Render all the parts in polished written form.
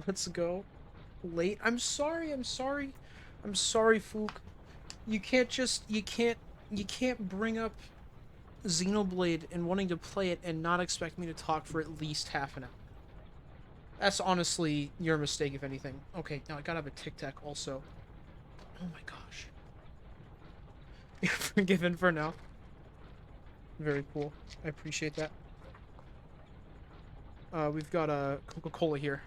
Let's go. Late. I'm sorry. I'm sorry. I'm sorry, Fook. You can't just. You can't bring up Xenoblade and wanting to play it and not expect me to talk for at least half an hour. That's honestly your mistake, if anything. Okay, now I gotta have a Tic Tac also. Oh my gosh. You're forgiven for now. Very cool. I appreciate that. We've got a Coca-Cola here.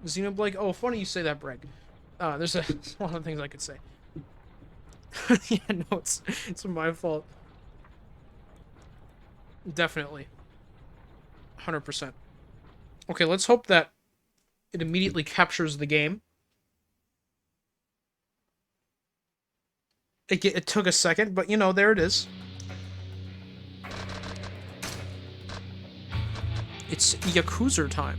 Xenoblade. Oh, funny you say that, Breg. There's a lot of things I could say. Yeah, no, it's my fault. Definitely. 100%. Okay, let's hope that it immediately captures the game. It took a second, but you know, there it is. It's Yakuza time.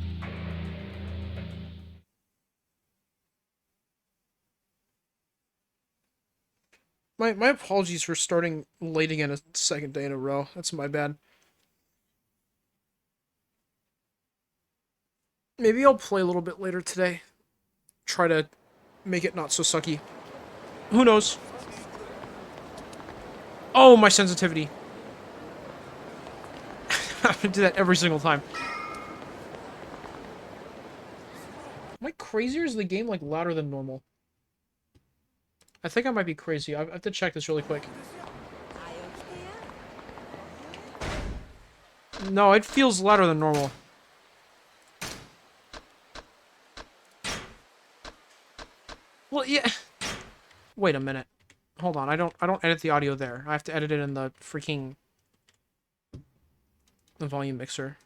My apologies for starting late again a second day in a row. That's my bad. Maybe I'll play a little bit later today. Try to make it not so sucky. Who knows? Oh, my sensitivity. I do that every single time. Am I crazy or is the game like louder than normal? I think I might be crazy. I have to check this really quick. No, it feels louder than normal. Well, yeah. Wait a minute. Hold on. I don't edit the audio there. I have to edit it in the freaking the volume mixer.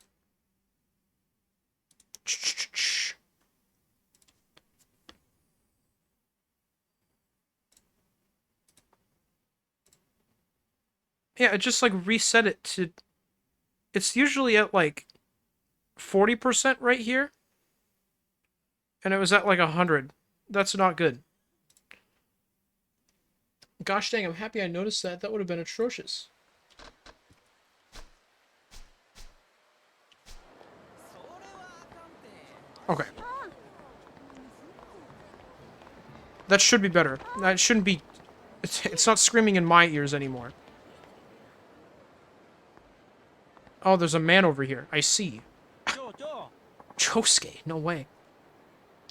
Yeah, it just like reset it to. It's usually at like 40% right here, and it was at like 100. That's not good. Gosh dang, I'm happy I noticed that. That would have been atrocious. Okay. That should be better. That shouldn't be... It's not screaming in my ears anymore. Oh, there's a man over here. I see. Chosuke, no way.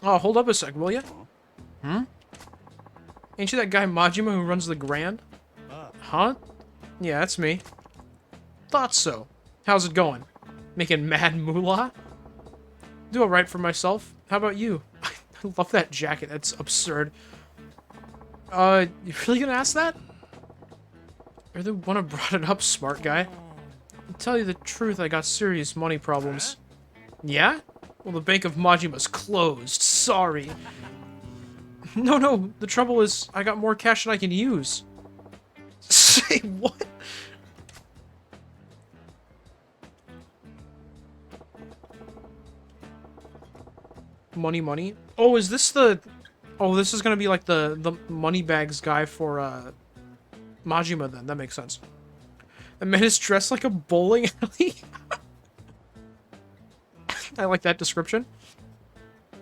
Oh, hold up a sec, will ya? Hmm? Ain't you that guy Majima who runs the Grand? Huh? Yeah, that's me. Thought so. How's it going? Making mad moolah? Do alright for myself. How about you? I love that jacket. That's absurd. You really gonna ask that? You're the one who brought it up, smart guy. To tell you the truth, I got serious money problems. Yeah? Well, the Bank of Majima's closed. Sorry. No, the trouble is, I got more cash than I can use. Say what? Money? Oh, is this the... Oh, this is gonna be like the money bags guy for, Majima then. That makes sense. The man is dressed like a bowling alley? I like that description.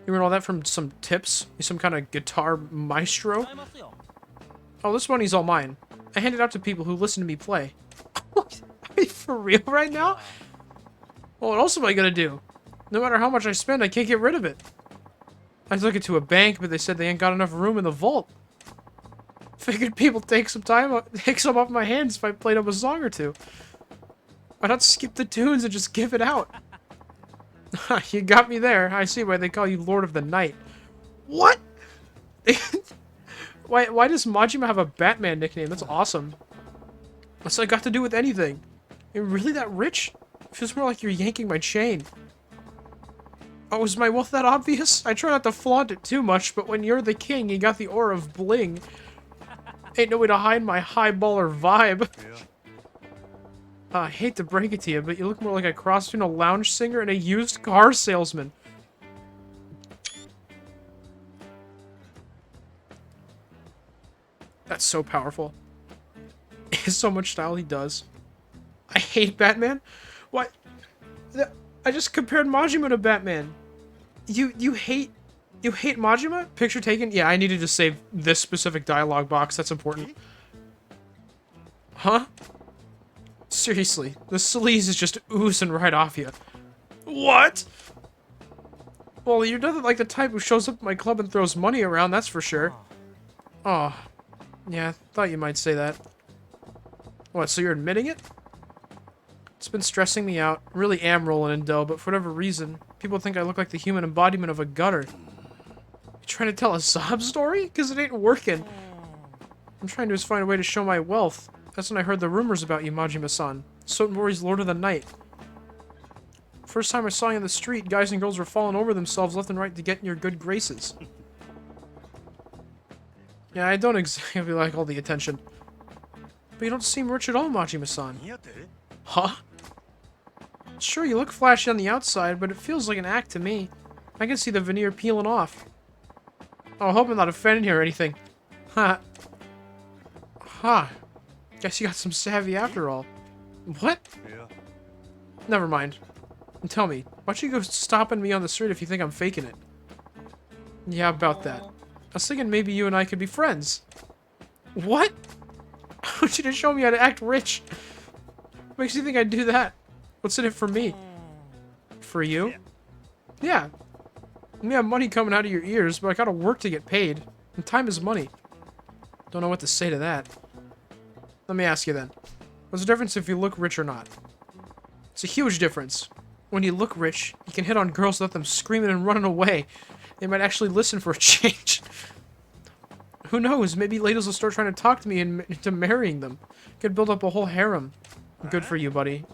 You learn all that from some tips? He's some kind of guitar maestro? Oh, this money's all mine. I hand it out to people who listen to me play. Are you for real right now? Well, what else am I gonna do? No matter how much I spend, I can't get rid of it. I took it to a bank, but they said they ain't got enough room in the vault. Figured people take some off my hands if I played up a song or two. Why not skip the tunes and just give it out? You got me there. I see why they call you Lord of the Night. What? Why does Majima have a Batman nickname? That's awesome. What's that got to do with anything? You're really that rich? It feels more like you're yanking my chain. Oh, is my wealth that obvious? I try not to flaunt it too much, but when you're the king, you got the aura of bling. Ain't no way to hide my high-baller vibe. I hate to break it to you, but you look more like a cross between a lounge singer and a used car salesman. That's so powerful. He has so much style, he does. I hate Batman? What? I just compared Majima to Batman. You hate Majima? Picture taken? Yeah, I needed to save this specific dialogue box. That's important. Huh? Seriously, the sleaze is just oozing right off you. What? Well, you're nothing like the type who shows up at my club and throws money around, that's for sure. Oh, yeah, thought you might say that. What, so you're admitting it? It's been stressing me out. Really am rolling in dough, but for whatever reason, people think I look like the human embodiment of a gutter. You trying to tell a sob story? Because it ain't working. I'm trying to just find a way to show my wealth. That's when I heard the rumors about you, Majima-san. Sotenbori's Lord of the Night. First time I saw you on the street, guys and girls were falling over themselves left and right to get in your good graces. Yeah, I don't exactly like all the attention. But you don't seem rich at all, Majima-san. Huh? Sure, you look flashy on the outside, but it feels like an act to me. I can see the veneer peeling off. Oh, I hope I'm not offending you or anything. Ha. Huh. Guess you got some savvy after all. What? Yeah. Never mind. And tell me, why don't you go stopping me on the street if you think I'm faking it? Yeah, about that. I was thinking maybe you and I could be friends. What? I want you to show me how to act rich. What makes you think I'd do that? What's in it for me? For you? Yeah. You may have money coming out of your ears, but I gotta work to get paid. And time is money. Don't know what to say to that. Let me ask you then. What's the difference if you look rich or not? It's a huge difference. When you look rich, you can hit on girls without them screaming and running away. They might actually listen for a change. Who knows? Maybe ladies will start trying to talk to me into marrying them. Could build up a whole harem. Good for you, buddy.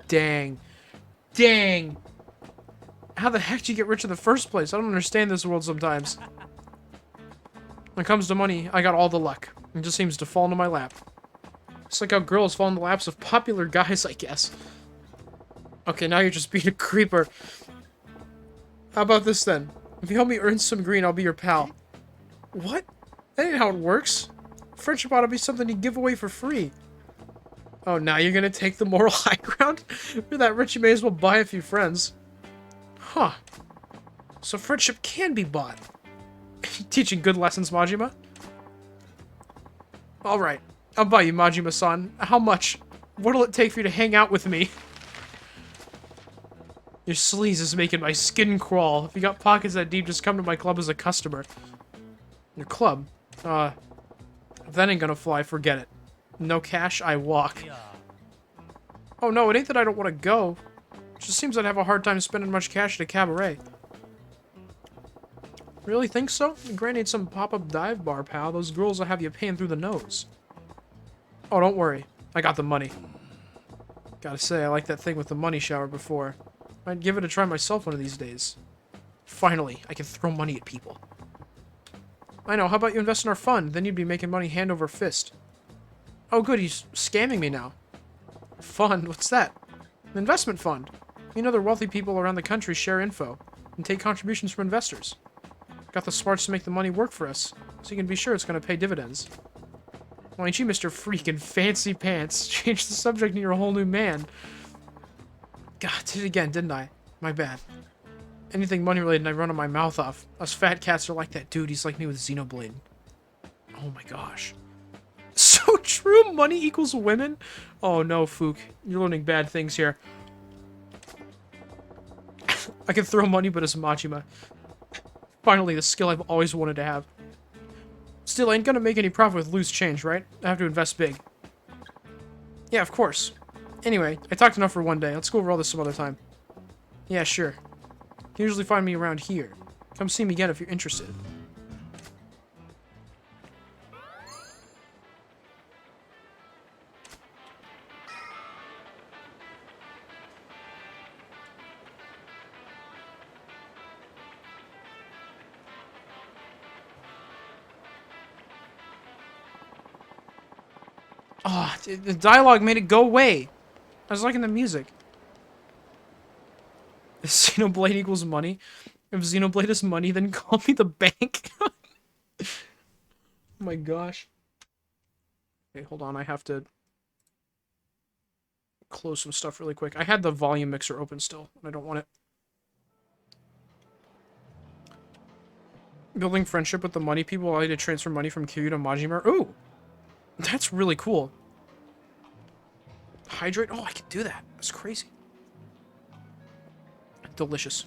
Dang. Dang. How the heck did you get rich in the first place? I don't understand this world sometimes. When it comes to money, I got all the luck. It just seems to fall into my lap. It's like how girls fall in the laps of popular guys, I guess. Okay, now you're just being a creeper. How about this then? If you help me earn some green, I'll be your pal. What? That ain't how it works. Friendship ought to be something you give away for free. Oh, now you're gonna take the moral high ground? If you're that rich, you may as well buy a few friends. Huh. So friendship can be bought. Teaching good lessons, Majima? Alright. I'll buy you, Majima-san. How much? What'll it take for you to hang out with me? Your sleaze is making my skin crawl. If you got pockets that deep, just come to my club as a customer. Your club? That ain't gonna fly. Forget it. No cash, I walk. Oh no, it ain't that I don't want to go. It just seems I'd have a hard time spending much cash at a cabaret. Really think so? Granny ain't some pop-up dive bar, pal. Those girls will have you paying through the nose. Oh, don't worry. I got the money. Gotta say, I like that thing with the money shower before. I'd give it a try myself one of these days. Finally, I can throw money at people. I know, how about you invest in our fund? Then you'd be making money hand over fist. Oh good, he's scamming me now. Fund? What's that? An investment fund. You know, other wealthy people around the country share info and take contributions from investors. Got the smarts to make the money work for us, so you can be sure it's going to pay dividends. Why ain't you Mr. Freakin' Fancy Pants? Change the subject and you're a whole new man. God, did it again, didn't I? My bad. Anything money related and I run my mouth off. Us fat cats are like that dude, he's like me with Xenoblade. Oh my gosh. So true, money equals women? Oh no, Fook. You're learning bad things here. I can throw money, but as Majima. Finally, the skill I've always wanted to have. Still, I ain't gonna make any profit with loose change, right? I have to invest big. Yeah, of course. Anyway, I talked enough for one day. Let's go over all this some other time. Yeah, sure. You can usually find me around here. Come see me again if you're interested. Oh, the dialogue made it go away. I was liking the music. If Xenoblade equals money. If Xenoblade is money, then call me the bank. Oh my gosh. Okay, hold on. I have to close some stuff really quick. I had the volume mixer open still, and I don't want it Building friendship with the money people allow you to transfer money from Kiryu to Majima. Ooh! That's really cool. Hydrate? Oh, I can do that. That's crazy. Delicious.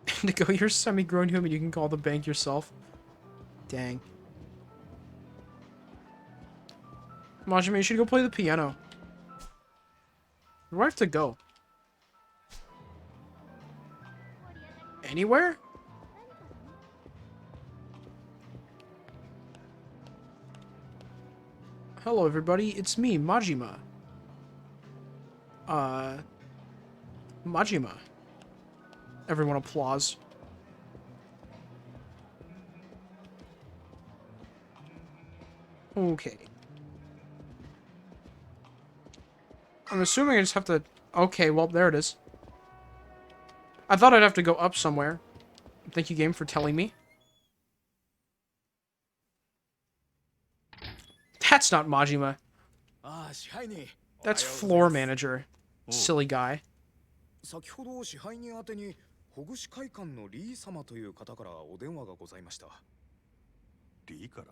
To go, you're semi-grown human, you can call the bank yourself. Dang. Majima, you should go play the piano. Where do I have to go? Anywhere? Hello, everybody. It's me, Majima. Majima. Everyone applause. Okay. I'm assuming I just have to... Okay, well, there it is. I thought I'd have to go up somewhere. Thank you, game, for telling me. That's not Majima. That's floor manager. Silly guy. 先ほど支配人宛てに保護司会館のリー様という方からお電話がございました。リーから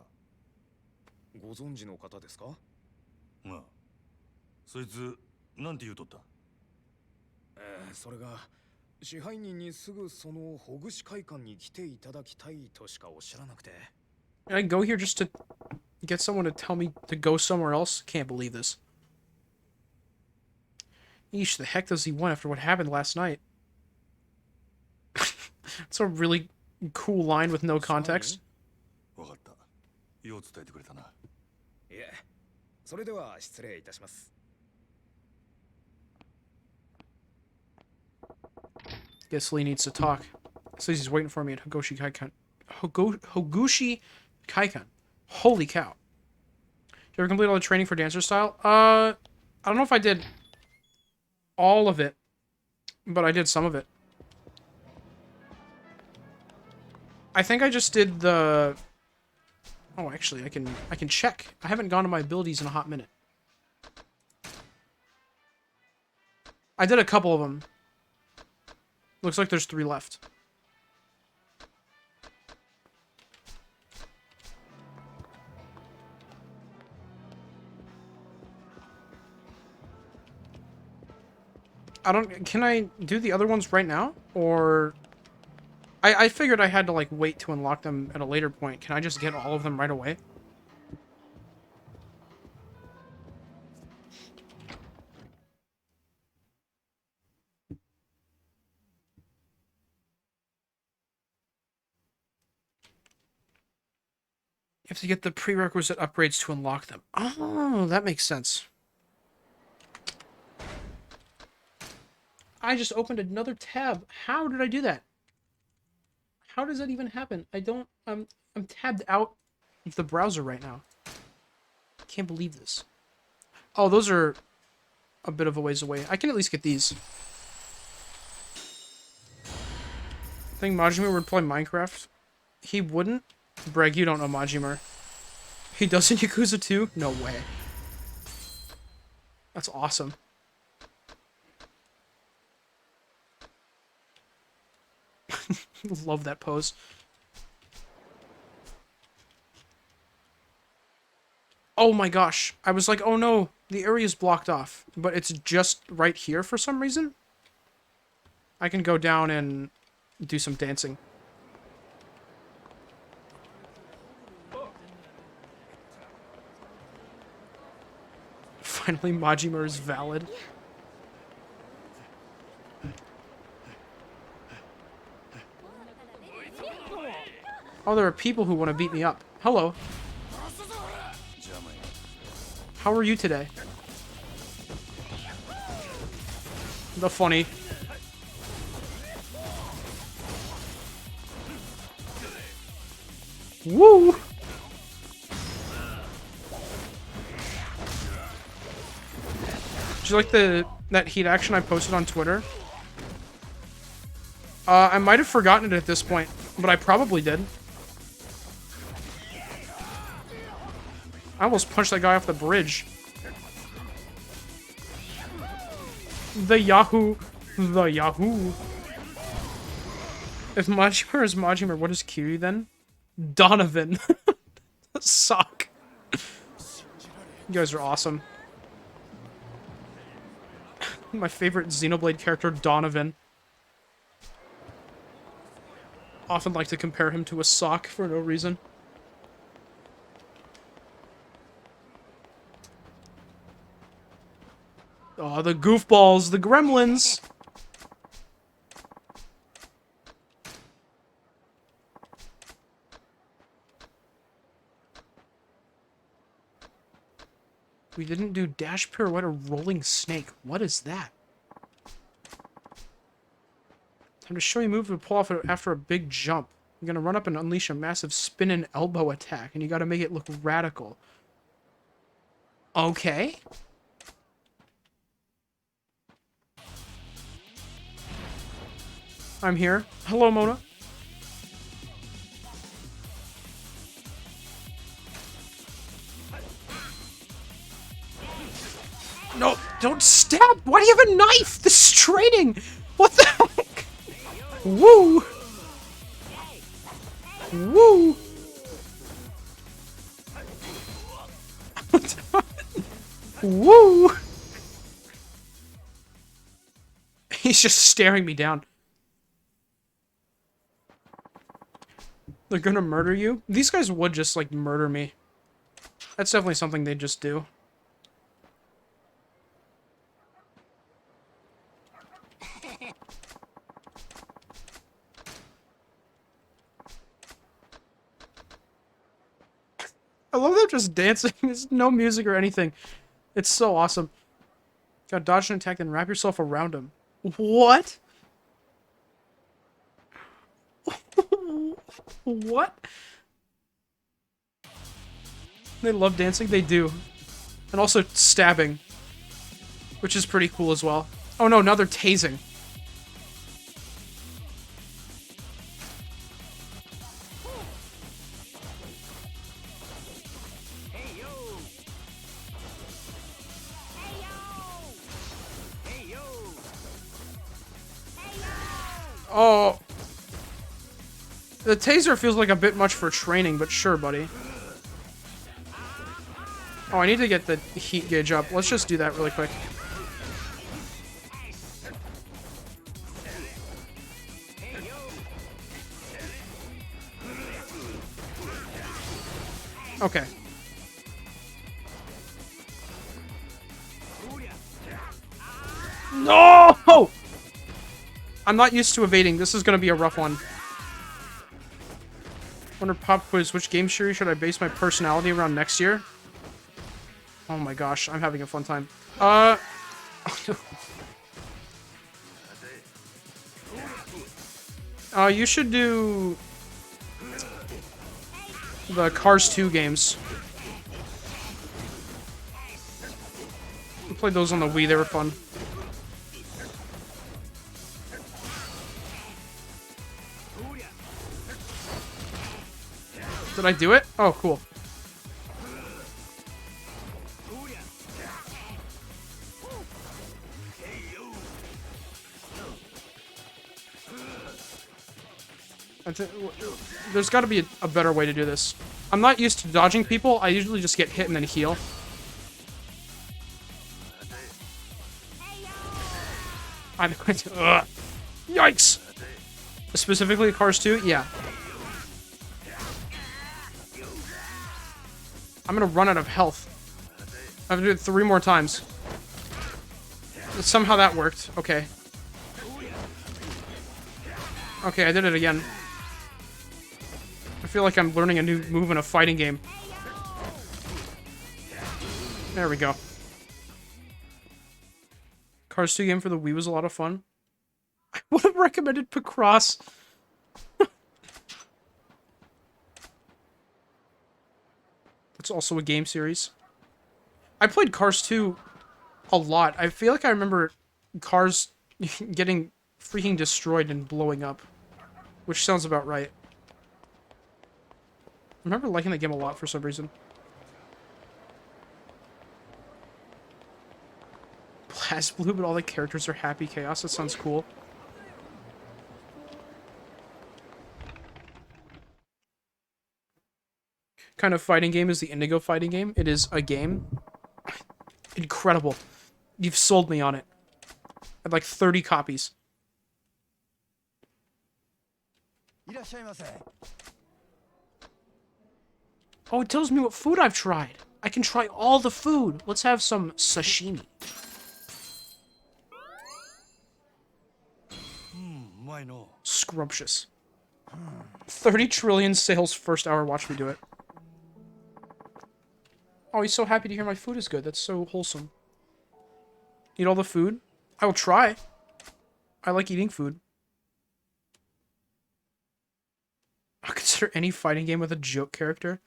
ご存知の方ですか？ああ、そいつなんて言うとった？それが支配人にすぐその保護司会館に来ていただきたいとしかおっしゃらなくて。Did I go here just to get someone to tell me to go somewhere else? Can't believe this. Eesh, the heck does he want after what happened last night? It's a really cool line with no context. Guess Lee needs to talk. Says he's waiting for me at Hogushi Kaikan. Hogushi Kaikan. Holy cow. Did you ever complete all the training for dancer style? I don't know if I did all of it, but I did some of it. I think I just did the... Oh, actually, I can check. I haven't gone to my abilities in a hot minute. I did a couple of them. Looks like there's 3 left. Can I do the other ones right now? Or... I figured I had to, like, wait to unlock them at a later point. Can I just get all of them right away? You have to get the prerequisite upgrades to unlock them. Oh, that makes sense. I just opened another tab. How did I do that? How does that even happen? I'm tabbed out of the browser right now. I can't believe this. Oh, those are a bit of a ways away. I can at least get these. Think Majima would play Minecraft? He wouldn't? Breg, you don't know Majima. He does in Yakuza 2? No way. That's awesome. Love that pose. Oh my gosh. I was like, oh no, the area's blocked off. But it's just right here for some reason. I can go down and do some dancing. Finally, Majima is valid. Oh, there are people who want to beat me up. Hello. How are you today? The funny. Woo! Did you like that heat action I posted on Twitter? I might have forgotten it at this point, but I probably did. I almost punched that guy off the bridge. The Yahoo! The Yahoo! If Majima is Majima, what is Kiryu then? Donovan. Sock. You guys are awesome. My favorite Xenoblade character, Donovan. Often like to compare him to a sock for no reason. Oh, the goofballs, the gremlins! We didn't do dash pirouette or rolling snake. What is that? Time to show you a move to pull off after a big jump. You're gonna run up and unleash a massive spin and elbow attack, and you gotta make it look radical. Okay. I'm here. Hello, Mona. No, don't stab! Why do you have a knife? This is training! What the heck? Woo! Woo! Woo! He's just staring me down. They're gonna murder you? These guys would just, like, murder me. That's definitely something they'd just do. I love them just dancing. There's no music or anything. It's so awesome. Gotta dodge an attack, then wrap yourself around him. What? What? They love dancing? They do. And also stabbing. Which is pretty cool as well. Oh no, now they're tasing. Oh. The taser feels like a bit much for training, but sure, buddy. Oh, I need to get the heat gauge up. Let's just do that really quick. Okay. No! I'm not used to evading. This is gonna be a rough one. Wonder pop quiz. Which game series should I base my personality around next year? Oh my gosh, I'm having a fun time. You should do the Cars 2 games. I played those on the Wii, they were fun. Did I do it? Oh, cool. There's got to be a better way to do this. I'm not used to dodging people. I usually just get hit and then heal. I'm going to... Yikes! Specifically Cars 2? Yeah. I'm gonna run out of health. I have to do it 3 more times. Somehow that worked. Okay. Okay, I did it again. I feel like I'm learning a new move in a fighting game. There we go. Cars 2 game for the Wii was a lot of fun. I would have recommended Picross. It's also a game series. I played Cars 2 a lot. I feel like I remember Cars getting freaking destroyed and blowing up. Which sounds about right. I remember liking that game a lot for some reason. BlazBlue, but all the characters are happy chaos. That sounds cool. kind of fighting game is the Indigo fighting game. It is a game. Incredible. You've sold me on it. I have like 30 copies. Oh, it tells me what food I've tried. I can try all the food. Let's have some sashimi. Scrumptious. 30 trillion sales first hour. Watch me do it. Oh, he's so happy to hear my food is good. That's so wholesome. Eat all the food? I will try. I like eating food. I'll consider any fighting game with a joke character.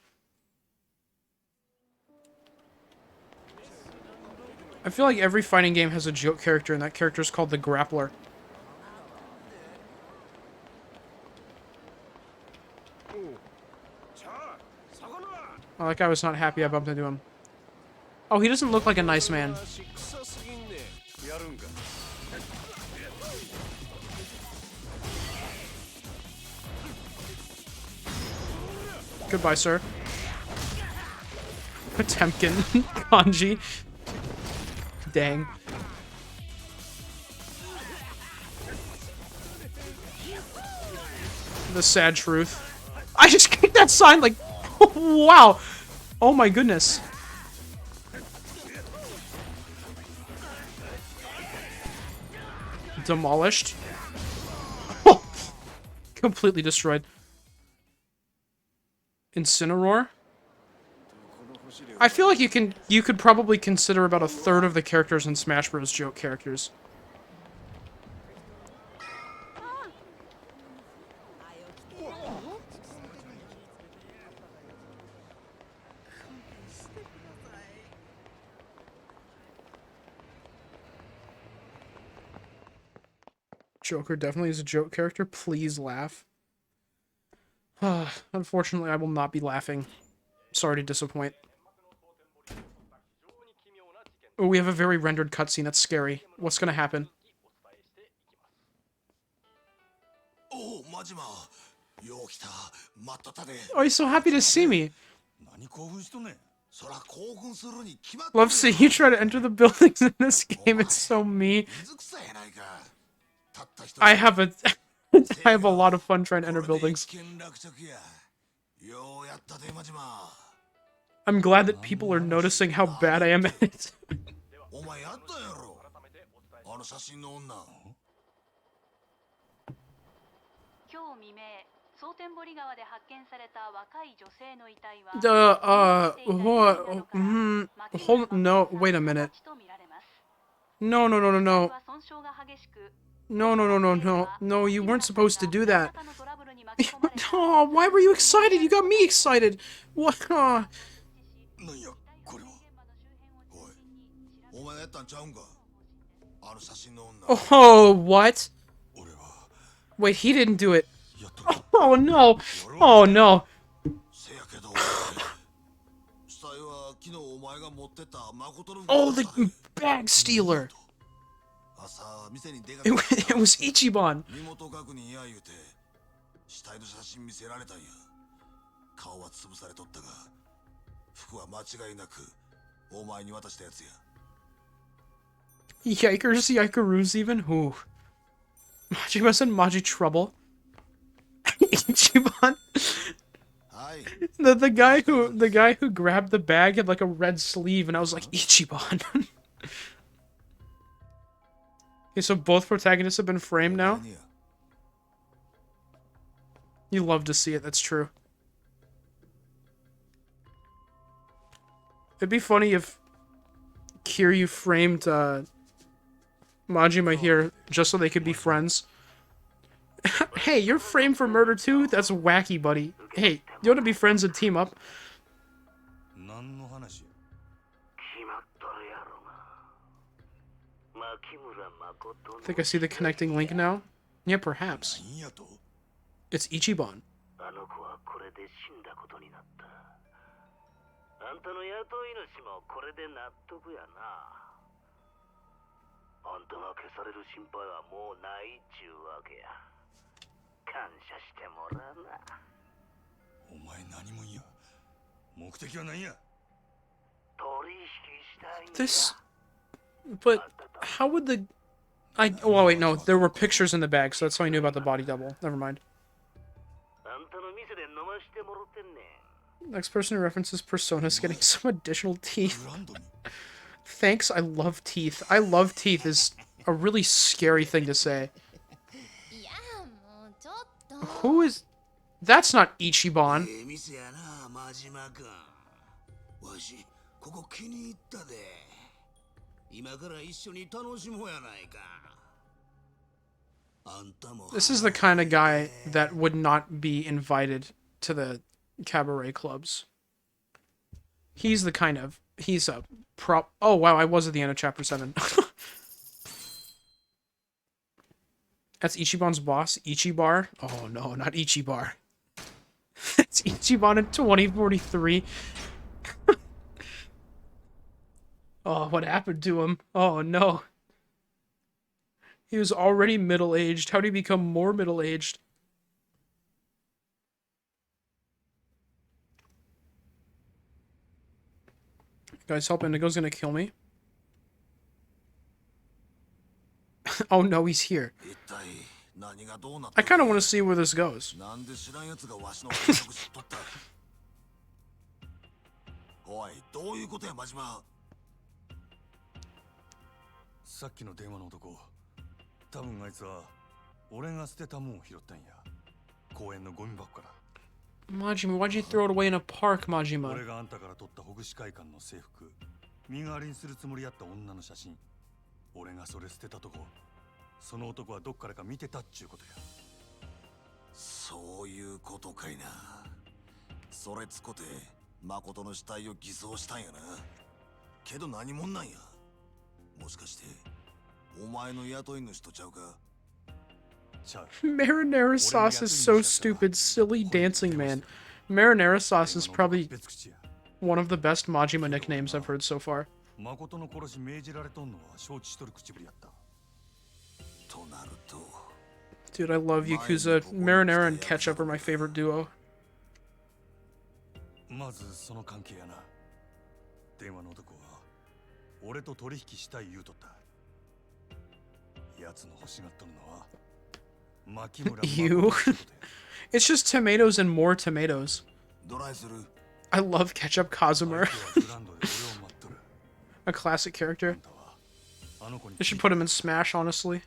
I feel like every fighting game has a joke character, and that character is called the Grappler. Oh, that guy was not happy I bumped into him. Oh, he doesn't look like a nice man. Goodbye, sir. Potemkin. Kanji. Dang. The sad truth. I just kicked that sign like... Wow. Oh my goodness. Demolished. Completely destroyed. Incineroar? I feel like you could probably consider about a third of the characters in Smash Bros. Joke characters. Joker definitely is a joke character. Please laugh. Unfortunately, I will not be laughing. Sorry to disappoint. Oh, we have a very rendered cutscene. That's scary. What's gonna happen? Oh, he's so happy to see me. Love seeing you try to enter the buildings in this game. It's so me. I have a lot of fun trying to enter buildings. I'm glad that people are noticing how bad I am at it. No, wait a minute. No. No, you weren't supposed to do that. Oh, why were you excited? You got me excited. What? Oh, what? Wait, he didn't do it. Oh, no. Oh, no. Oh, the bag stealer. It was Ichiban. Yikers, Yikaroos even? Who? Majima's in Maji trouble. Ichiban? The guy who grabbed the bag had like a red sleeve, and I was like, Ichiban. Okay, so both protagonists have been framed now? You love to see it, that's true. It'd be funny if Kiryu framed Majima here just so they could be friends. Hey, you're framed for murder too? That's wacky, buddy. Hey, you want to be friends and team up? I think I see the connecting link now. Yeah, perhaps. It's Ichiban. This... But how would the... Oh, wait, no. There were pictures in the bag, so that's how I knew about the body double. Never mind. Next person who references Persona's getting some additional teeth. Thanks, I love teeth. I love teeth is a really scary thing to say. Who is... That's not Ichiban. This is the kind of guy that would not be invited to the cabaret clubs. He's the kind of... He's a prop... Oh, wow, I was at the end of Chapter 7. That's Ichiban's boss, Ichibar. Oh, no, not Ichibar. It's Ichiban in 2043. Oh, what happened to him? Oh, no. He was already middle-aged. How did he become more middle-aged? Guys, help, Indigo's gonna kill me. Oh no, he's here. I kind of want to see where this goes. さっきの電話の男、多分あいつは俺が捨てたもんを拾ったんや。公園のゴミ箱から。Majima, why'd you throw it away in a park, Majima? 俺があんたから取ったほぐし会館の制服、身代わりにするつもりやった女の写真。俺がそれ捨てたとこ、その男はどっからか見てたっちゅうことや。そういうことかいな。それつこて誠の死体を偽装したんやな。けど何者なんや。もしかしてお前の雇い主とちゃうか。Marinara sauce is so stupid, silly dancing man. Marinara sauce is probably one of the best Majima nicknames I've heard so far. Dude, I love Yakuza. Marinara and Ketchup are my favorite duo. Ew. It's just tomatoes and more tomatoes. I love Ketchup Kazumer. A classic character. They should put him in Smash, honestly.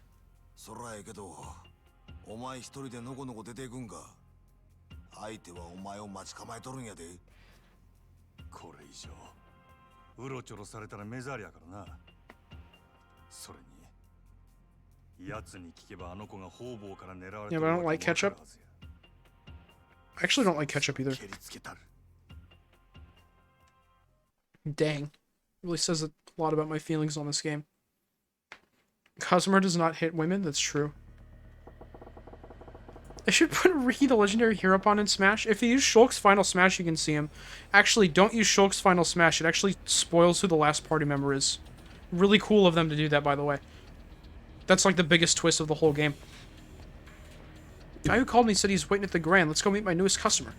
Yeah, but I don't like ketchup. I actually don't like ketchup either. Dang. Really says a lot about my feelings on this game. Kazumer does not hit women, that's true. I should put Ricky the Legendary Hero on in Smash. If you use Shulk's Final Smash, you can see him. Actually, don't use Shulk's Final Smash. It actually spoils who the last party member is. Really cool of them to do that, by the way. That's like the biggest twist of the whole game. Guy who called me said he's waiting at the Grand. Let's go meet my newest customer.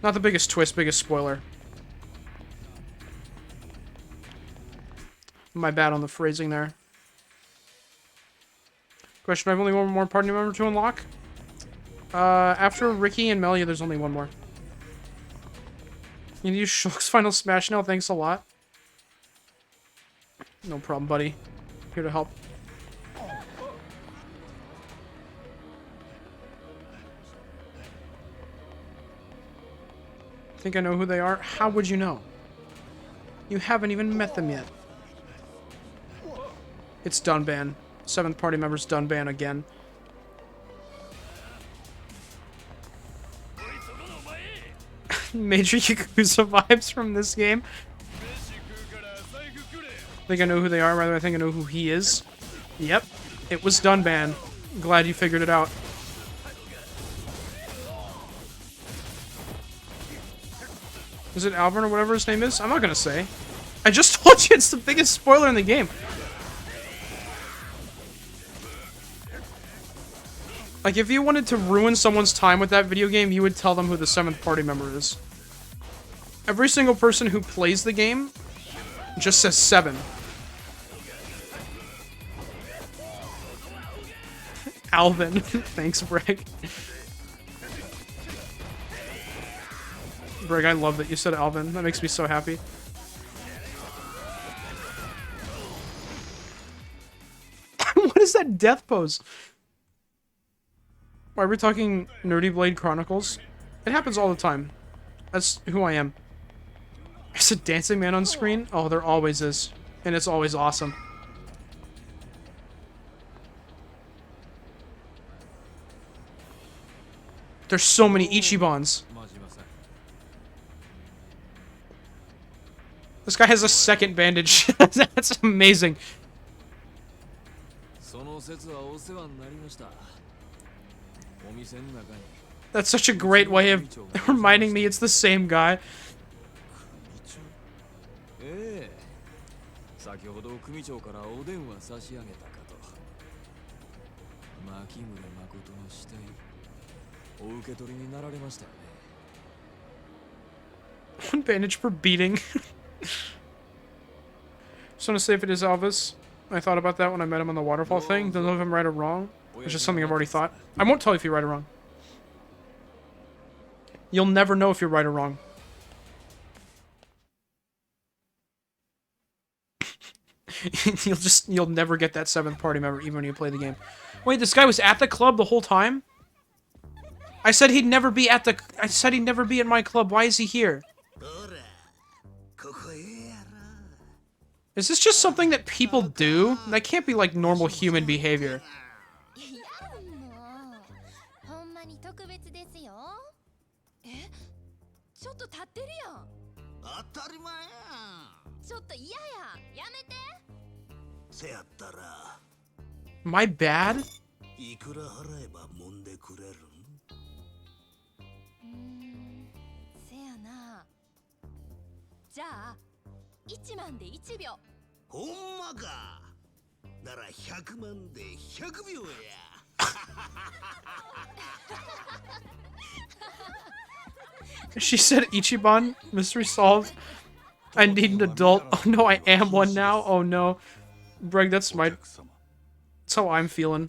Not the biggest twist, biggest spoiler. My bad on the phrasing there. Question, I have only one more party member to unlock? After Ricky and Melia, there's only one more. You use Shulk's Final Smash now? Thanks a lot. No problem, buddy. Here to help. Think I know who they are? How would you know? You haven't even met them yet. It's Dunban. 7th party member's Dunban again. Major Yakuza vibes from this game. I think I know who they are, rather I think I know who he is. Yep, it was Dunban. Glad you figured it out. Is it Alvin or whatever his name is? I'm not gonna say. I just told you it's the biggest spoiler in the game. Like, if you wanted to ruin someone's time with that video game, you would tell them who the 7th party member is. Every single person who plays the game just says 7. Alvin. Thanks, Breg. Breg, I love that you said Alvin. That makes me so happy. What is that death pose? Why are we talking Nerdy Blade Chronicles? It happens all the time. That's who I am. There's a dancing man on screen? Oh, there always is. And it's always awesome. There's so many Ichibans. This guy has a second bandage. That's amazing. That's such a great way of reminding me it's the same guy. One bandage per beating. Just want to say if it is Elvis. I thought about that when I met him on the waterfall thing. Don't know if I'm right or wrong. It's just something I've already thought. I won't tell you if you're right or wrong. You'll never know if you're right or wrong. You'll never get that 7th party member even when you play the game. Wait, this guy was at the club the whole time? I said he'd never be at the... I said he'd never be at my club. Why is he here? Is this just something that people do? That can't be like normal human behavior. My bad? She said Ichiban, mystery solved. I need an adult. Oh no, I am one now. Oh no. Breg, that's how I'm feeling.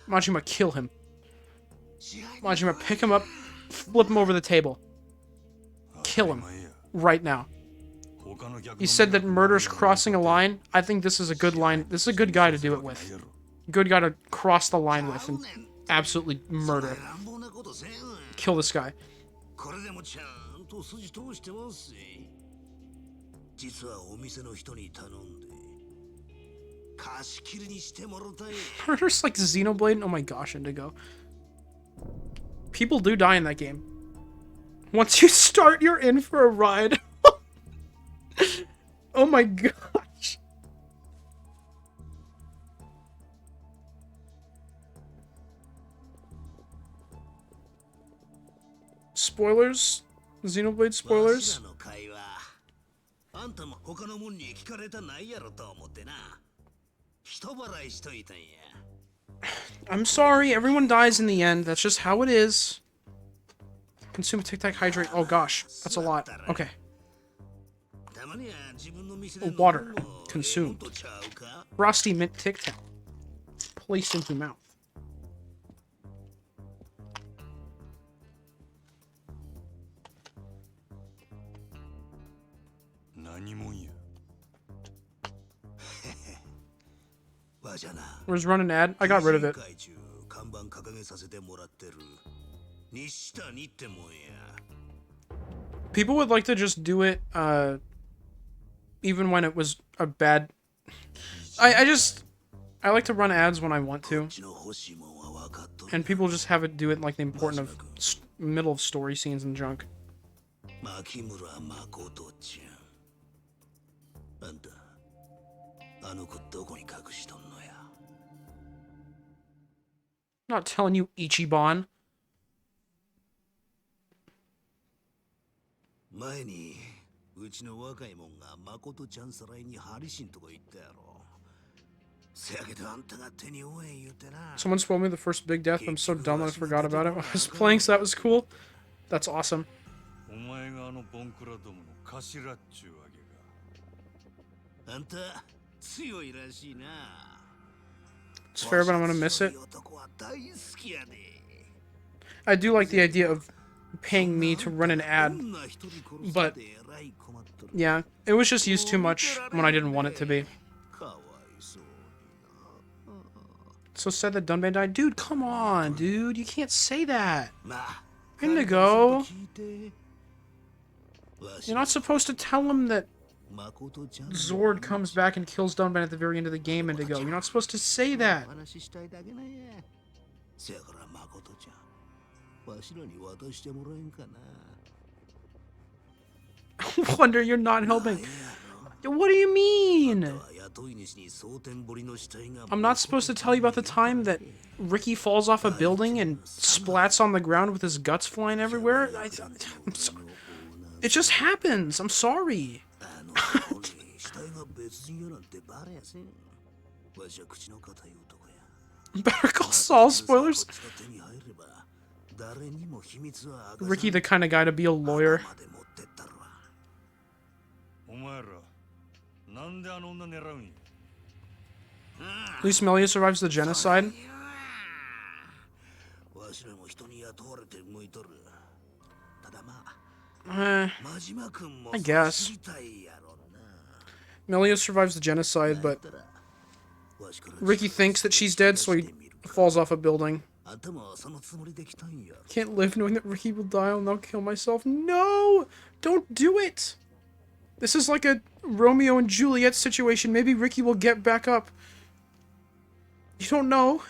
Majima, kill him. Majima, pick him up, flip him over the table. Kill him. Right now. He said that murder's crossing a line. I think this is a good line. This is a good guy to do it with. Good guy to cross the line with and absolutely murder. Kill this guy. Murder's like Xenoblade? Oh my gosh, Indigo. People do die in that game. Once you start, you're in for a ride. Oh my gosh. Spoilers? Xenoblade spoilers? I'm sorry, everyone dies in the end. That's just how it is. Consume a Tic Tac, hydrate. Oh gosh, that's a lot. Okay. Water. Consumed. Frosty Mint Tic Tac. Placed into mouth. Where's run an ad? I got rid of it. People would like to just do it, even when it was a bad... I like to run ads when I want to. And people just have it do it like the important of middle of story scenes and junk. あんた、あの子どこに隠しとんのや。 Not telling you, Ichiban. 前にうちの若いもんが誠ちゃんさらいにハリシンとか言ったやろ。せやけどあんたが手に負えん言うてな。 Someone spoiled me the first big death. I'm so dumb that I forgot about it. I was playing, so that was cool. That's awesome. お前があのボンクラどもの頭っちゅうわけか。あんた強いらしいな。 It's fair, but I'm gonna miss it. 男は大好きやで。 I do like the idea of paying me to run an ad, but yeah, it was just used too much when I didn't want it to be. So sad that Dunban died. Dude, come on, dude. You can't say that. Indigo. You're not supposed to tell him that Zord comes back and kills Dunban at the very end of the game, Indigo. You're not supposed to say that. Wonder, you're not helping. What do you mean? I'm not supposed to tell you about the time that Ricky falls off a building and splats on the ground with his guts flying everywhere? It just happens. I'm sorry. Better Call Saul spoilers? Ricky the kind of guy to be a lawyer. At least Melia survives the genocide. I guess. Melia survives the genocide, but Ricky thinks that she's dead, so he falls off a building. Can't live knowing that Ricky will die. I'll now kill myself. No! Don't do it! This is like a Romeo and Juliet situation. Maybe Ricky will get back up. You don't know.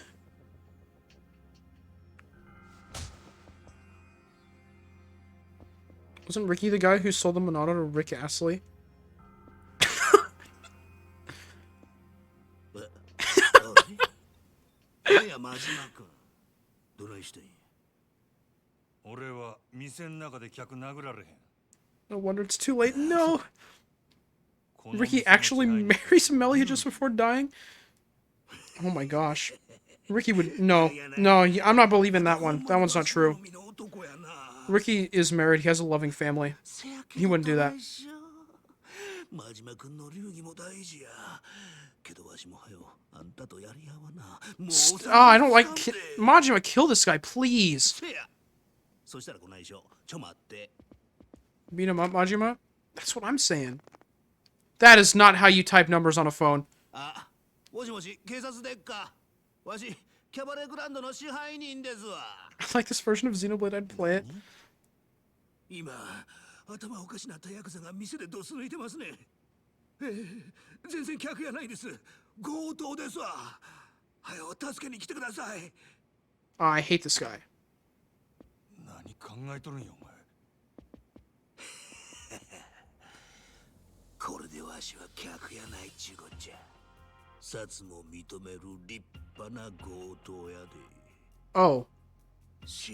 Wasn't Ricky the guy who sold the Monado to Rick Astley? No wonder it's too late. No! Ricky actually marries Melia just before dying? Oh my gosh. Ricky would... No. No, I'm not believing that one. That one's not true. Ricky is married. He has a loving family. He wouldn't do that. I don't like... Majima, kill this guy, please. Beat him up, Majima? That's what I'm saying. That is not how you type numbers on a phone. I like this version of Xenoblade, I'd play it. Oh, I hate this guy. Oh.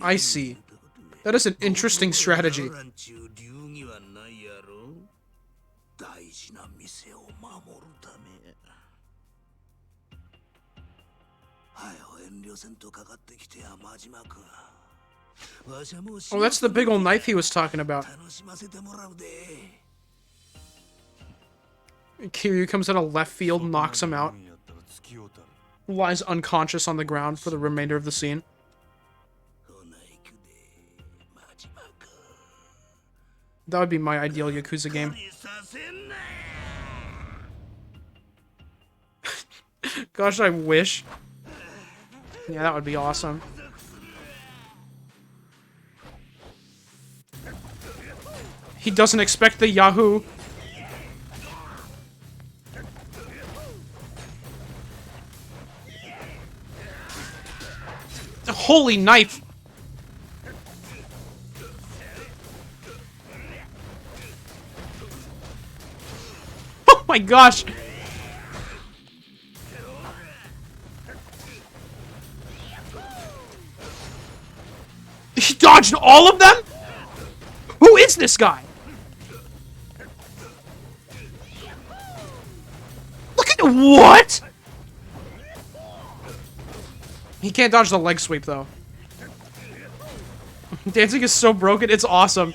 I see. That is an interesting strategy. Oh, that's the big old knife he was talking about. Kiryu comes out of left field, knocks him out. Lies unconscious on the ground for the remainder of the scene. That would be my ideal Yakuza game. Gosh, I wish. Yeah, that would be awesome. He doesn't expect the Yahoo. Holy knife! Oh my my gosh! He dodged all of them? Who is this guy? Look at what? He can't dodge the leg sweep though. Dancing is so broken, it's awesome.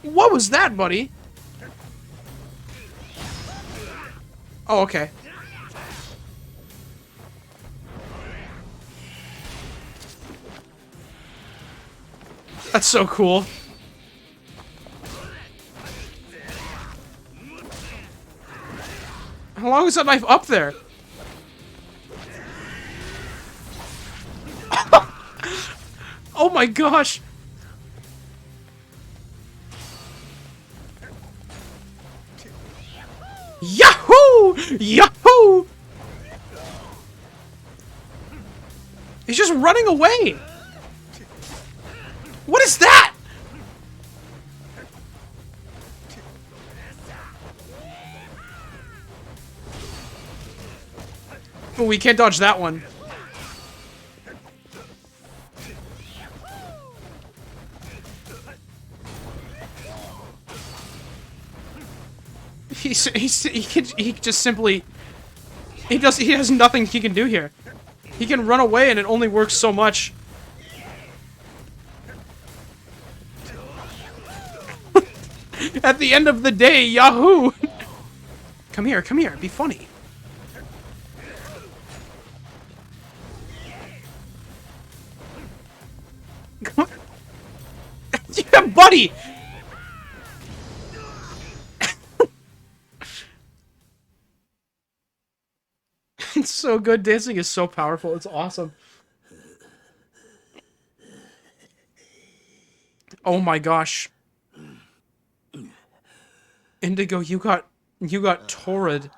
What was that, buddy? Oh, okay. That's so cool. How long is that knife up there? Oh my gosh! Yahoo! Yahoo! He's just running away! What is that? Oh, we can't dodge that one. He just simply he has nothing he can do here. He can run away and it only works so much. At the end of the day, Yahoo! Come here, be funny. Yeah, buddy! It's so good. Dancing is so powerful. It's awesome. Oh my gosh. Indigo, you got torrid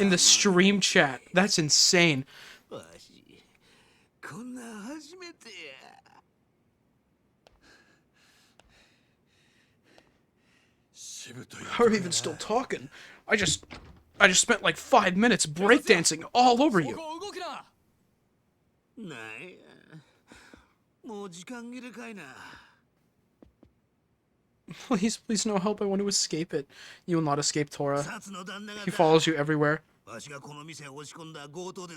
in the stream chat. That's insane. How are you even still talking? I just spent like 5 minutes breakdancing all over you. Please no help. I want to escape it. You will not escape Tora. He follows you everywhere.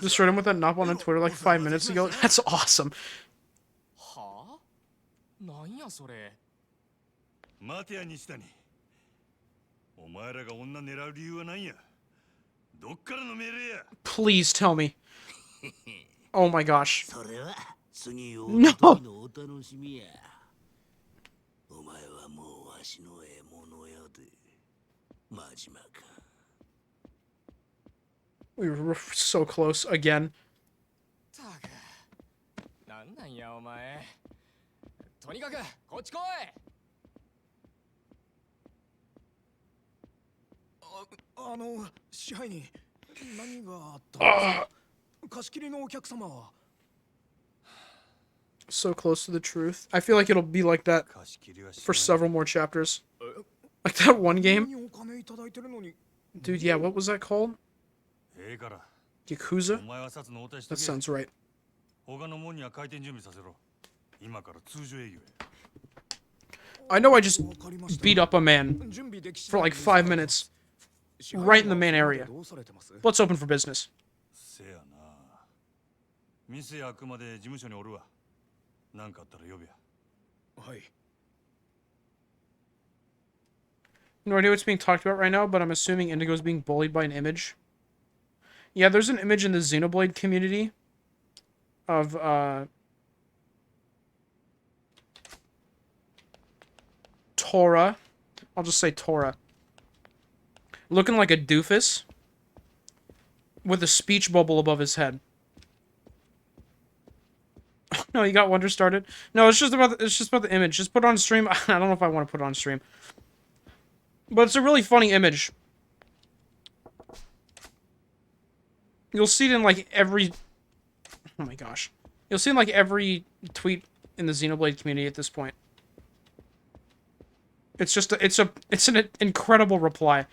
Destroyed him with that knob on Twitter like 5 minutes ago. That's awesome. なんやそれ。待てや西谷。お前らが女狙う理由は何や。どっからの命令や。Please tell me. Oh my gosh. それは次を No. のお楽しみや。お前はもうわしの獲物やで。真島か。We were so close again. たく。なんなんやお前。とにかくこっち来い。支配人、何があったんですか？貸し切りのお客様は。So close to the truth. I feel like it'll be like that for several more chapters. Like that one game. Dude, yeah, what was that called? Yakuza? That sounds right. I know I just beat up a man for like 5 minutes. Right in the main area. Let's open for business. No idea what's being talked about right now, but I'm assuming Indigo's being bullied by an image. Yeah, there's an image in the Xenoblade community of, Tora. I'll just say Tora. Looking like a doofus with a speech bubble above his head. No, you got Wonder started. No, it's just about the image. Just put it on stream. I don't know if I want to put it on stream, but it's a really funny image. You'll see it in like every. Oh my gosh, you'll see it in like every tweet in the Xenoblade community at this point. It's just it's an incredible reply.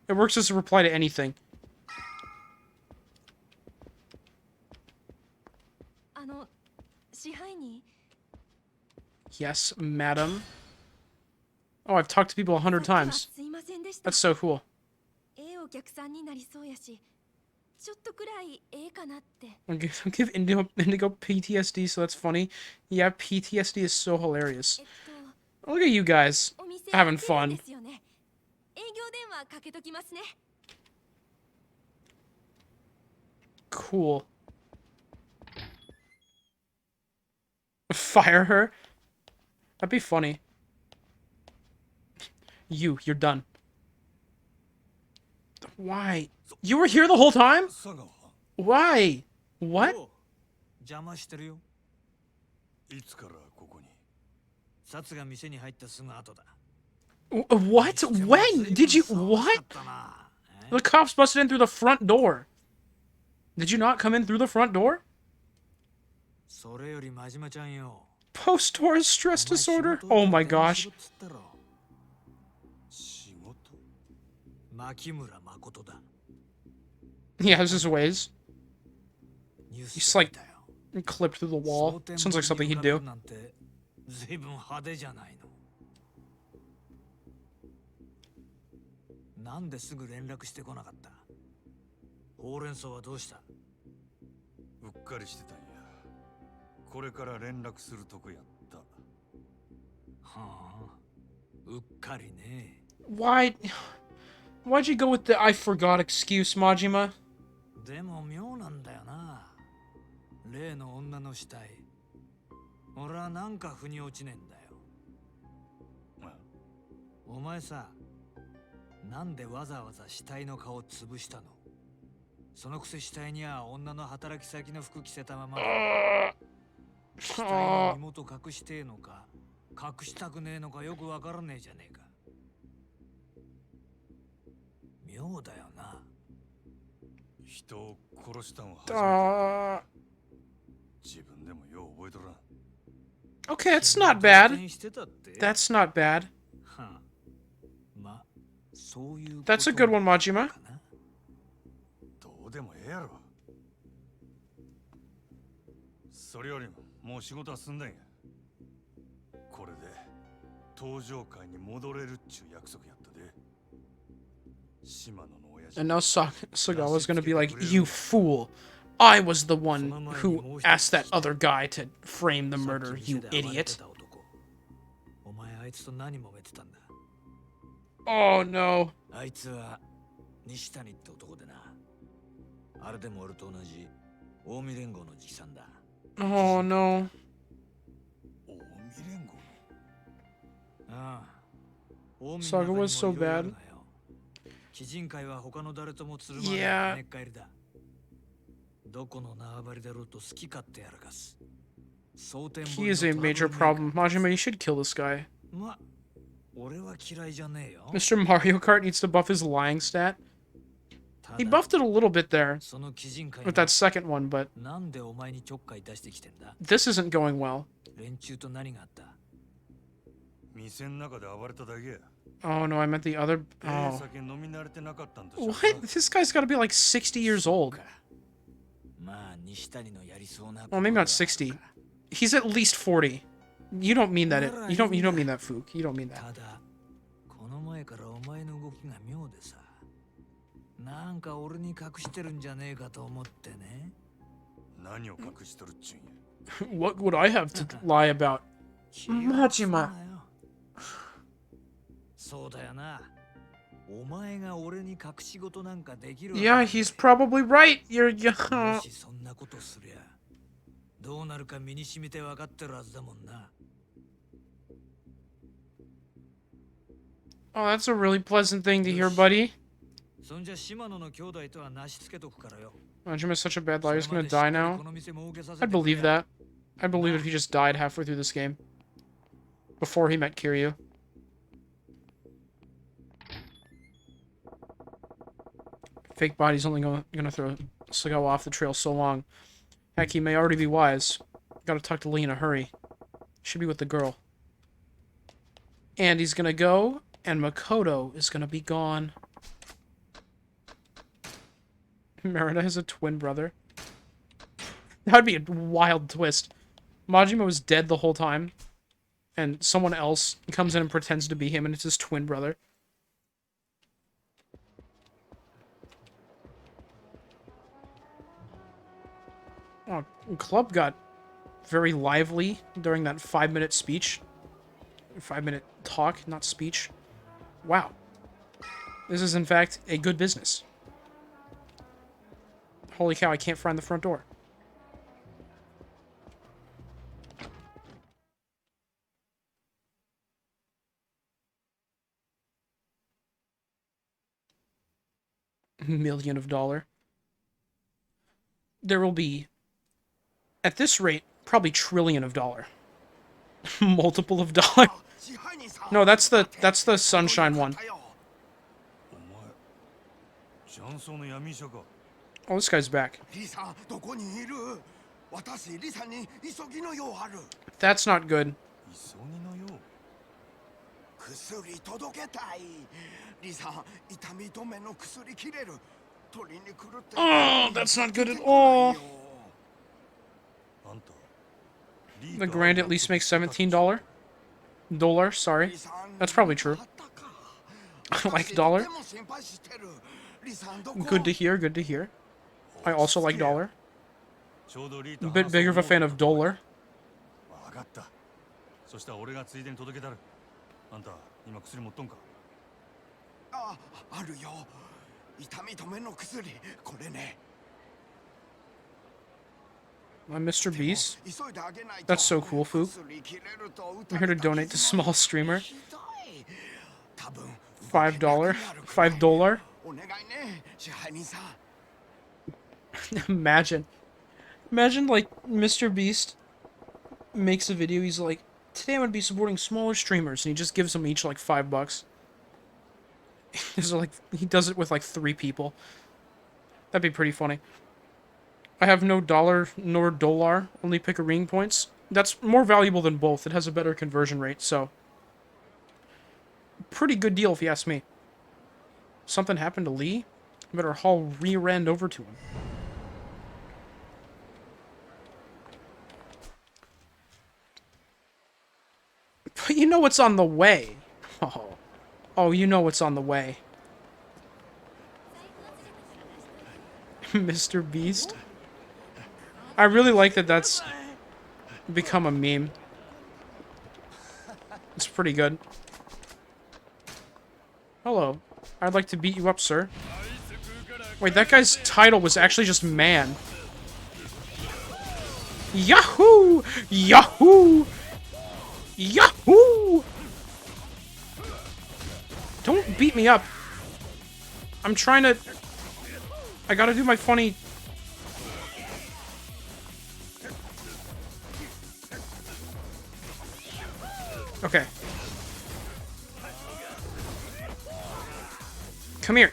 It works as a reply to anything. 支配人 Yes, madam. Oh, I've talked to people 100 times. すいませんでした。 That's so cool. お客さんになりそうやし、ちょっとくらいかなって。I'll give Indigo PTSD, so that's funny. Yeah, PTSD is so hilarious. Look at you guys お店 having 来るん fun. ですよね。営業電話かけときますね。 Cool. Fire her? That'd be funny. You're done. Why? You were here the whole time? 佐川 Why? What? 邪魔してるよ。いつからここに？サツが店に入ったすぐ後だ。 What? When? Did you... What? The cops busted in through the front door. Did you not come in through the front door? それより真島ちゃんよ。 Post-tour stress disorder? Oh my gosh. 仕事？牧村誠だ。 He has his ways. ニュース He's で like 見たよ。 clipped through the wall. Sounds like something he'd do. なんて随分派手じゃないの。なんですぐ連絡してこなかった。ほうれん草はどうした？うっかりしてたんや。これから連絡するとこやった。はあ、うっかりね。Why'd you go with the I forgot excuse, Majima? でも妙なんだよな。例の女の死体。俺はなんか腑に落ちねえんだよ。お前さ、なんでわざわざ死体の顔潰したの？そのくせ死体には女の働き先の服着せたまま。死体の身元隠してえのか、隠したくねえのかよくわからねえじゃねえか。妙だよな。人を殺したんは初めて。自分でもよう覚えとらん。 Okay, it's not bad. してたって？ That's not bad. はあ、ま、そういう That's a good one, Majima. かな。どうでもええやろ。それよりももう仕事は済んだんや。これで登場会に戻れるっちゅう約束やったで。島野の親父。 And now Sagawa's gonna be like, you fool. I was the one who asked that other guy to frame the murder, you idiot. お前あいつと何揉めてたんだ？ Oh no. あいつは西谷って男でな。あれでも俺と同じ近江連合の直参だ。 Oh no. 近江連合の。ああ。近江 Saga was so bad. 鬼人会は他の誰ともつるま Yeah. ない根っかえりだ。どこの縄張りだろうと好き勝手やらかす。 He is a major problem. Majima, you should kill this guy. ま、俺は嫌いじゃねえよ。 Mr. Mario Kart needs to buff his lying stat. He buffed it a little bit there その鬼人会 with that second one, but なんでお前にちょっかい出してきてんだ？ this isn't going well. 連中と何があった？店の中で暴れただけや。 Oh no, I meant the other. Oh. 酒飲み慣れてなかったんでしょう What? This guy's gotta be like 60 years old. まあ西谷のやりそうな。 Well, maybe not 60. He's at least 40. You don't mean that. You don't mean that, Fook. You don't mean that. ただこの前からお前の動きが妙でさ。なんか俺に隠してるんじゃねえかと思ってね。何を隠しとるっちゅうんや。 What would I have to lie about? Majima. そうだよな。お前が俺に隠し事なんかできる。 Yeah, he's probably right. You're もしそんなことすりゃどうなるか身に染みて分かってるはずだもんな。 Oh, that's a really pleasant thing to hear, buddy. そんじゃ島野の兄弟とはなしつけとくからよ。 Majima's such a bad liar. He's gonna die now. この店儲けさせ I'd てくれ believe that. I'd believe if he just died halfway through this game. Before he met Kiryu. Fake body's only gonna throw Sagawa off the trail so long. Heck, he may already be wise. Gotta talk to Lee in a hurry. Should be with the girl. And he's gonna go, and Makoto is gonna be gone. Merida has a twin brother. That would be a wild twist. Majima was dead the whole time, and someone else comes in and pretends to be him, and it's his twin brother. Oh, Club got very lively during that 5-minute speech. 5-minute talk, not speech. Wow. This is, in fact, a good business. Holy cow, I can't find the front door. $1 million. There will be, at this rate, probably $1 trillion. Multiple of dollar. No, that's the sunshine one. お前、雀荘の闇医者か。 Oh, this guy's back. リさんどこにいる？私リさんに急ぎの用ある。 That's not good. 急ぎの用。薬届けたい。リさん痛み止めの薬切れる。取りに来るって。Oh, that's not good at all. あんた。 The grand at least makes $17. Dollar, sorry. That's probably true. Like dollar. Good to hear, good to hear. I also like dollar. A bit bigger of a fan of dollar. わかった。そしたら俺がついでに届けたる。あんた今薬持っとんか。あ、あるよ。痛み止めの薬これね。 I'm Mr. Beast. That's so cool, Fook. I'm here to donate to small streamer. $5. $5. Imagine. Imagine, like, Mr. Beast makes a video, he's like, today I'm gonna be supporting smaller streamers, and he just gives them each, like, $5. He does it with, like, 3 people. That'd be pretty funny. I have no dollar nor dollar, only Pickering points. That's more valuable than both. It has a better conversion rate, so... Pretty good deal, if you ask me. Something happened to Lee? I better haul rear end over to him. But you know what's on the way. Oh, you know what's on the way. Mr. Beast? I really like that that's become a meme. It's pretty good. Hello. I'd like to beat you up, sir. Wait, that guy's title was actually just man. Yahoo! Yahoo! Yahoo! Don't beat me up. I'm trying to... I gotta do my funny... Okay. Come here.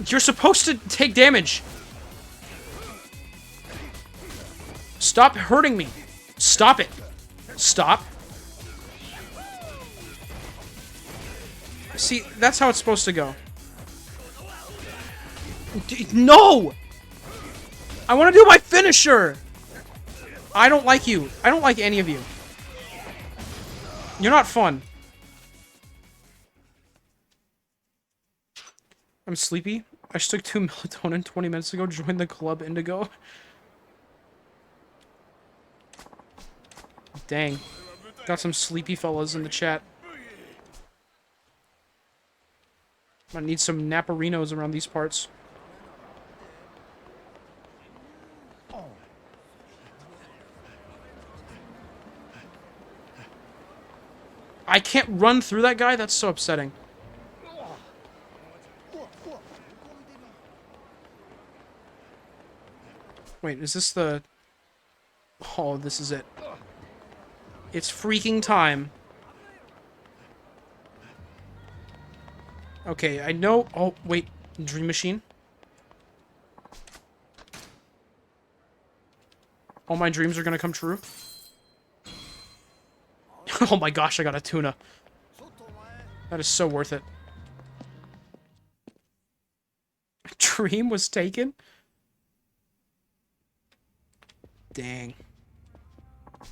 You're supposed to take damage. Stop hurting me. Stop it. Stop. See, that's how it's supposed to go. No! I want to do my finisher! I don't like you. I don't like any of you. You're not fun. I'm sleepy. I just took 2 melatonin 20 minutes ago. Joined the club Indigo. Dang. Got some sleepy fellas in the chat. I need some naparinos around these parts. I can't run through that guy? That's so upsetting. Wait, is this the... Oh, this is it. It's freaking time. Okay, I know... Oh, wait. Dream Machine? All my dreams are gonna come true? Oh my gosh, I got a tuna. That is so worth it. Dream was taken? Dang. Oh,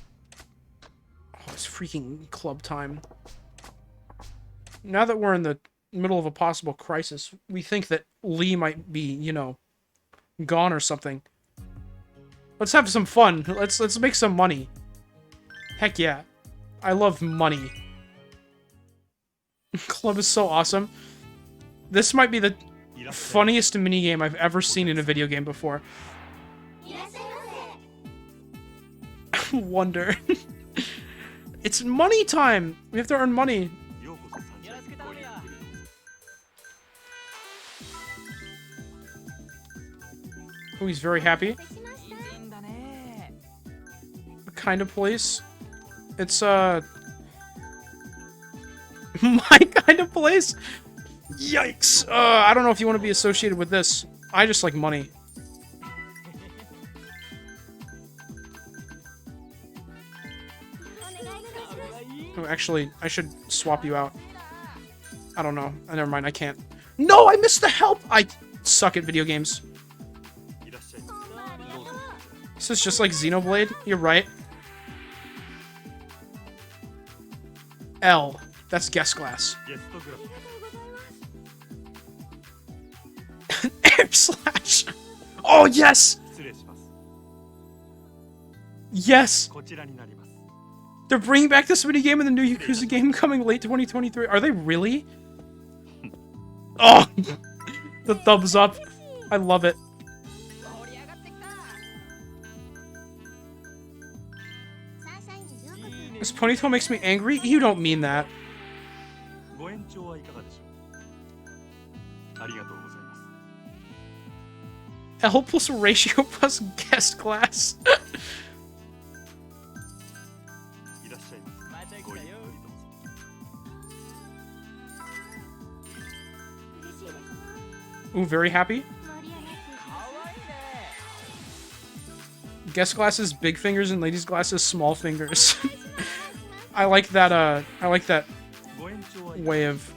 it's freaking club time. Now that we're in the middle of a possible crisis, we think that Lee might be, you know, gone or something. Let's have some fun. Let's make some money. Heck yeah. I love money. Club is so awesome. This might be the funniest minigame I've ever seen in a video game before. Wonder. It's money time! We have to earn money. Oh, he's very happy. What kind of place? It's, my kind of place? Yikes! I don't know if you want to be associated with this. I just like money. Oh, actually, I should swap you out. I don't know. Never mind, I can't. No, I missed the help! I suck at video games. This is just like Xenoblade. You're right. L. That's guest glass. Air slash. Oh, yes! Yes! They're bringing back this minigame in the new Yakuza game coming late 2023. Are they really? Oh! The thumbs up. I love it. This ponytail makes me angry? You don't mean that. L plus ratio plus guest class. Ooh, very happy. Guest glasses, big fingers, and ladies' glasses, small fingers. I like that way of,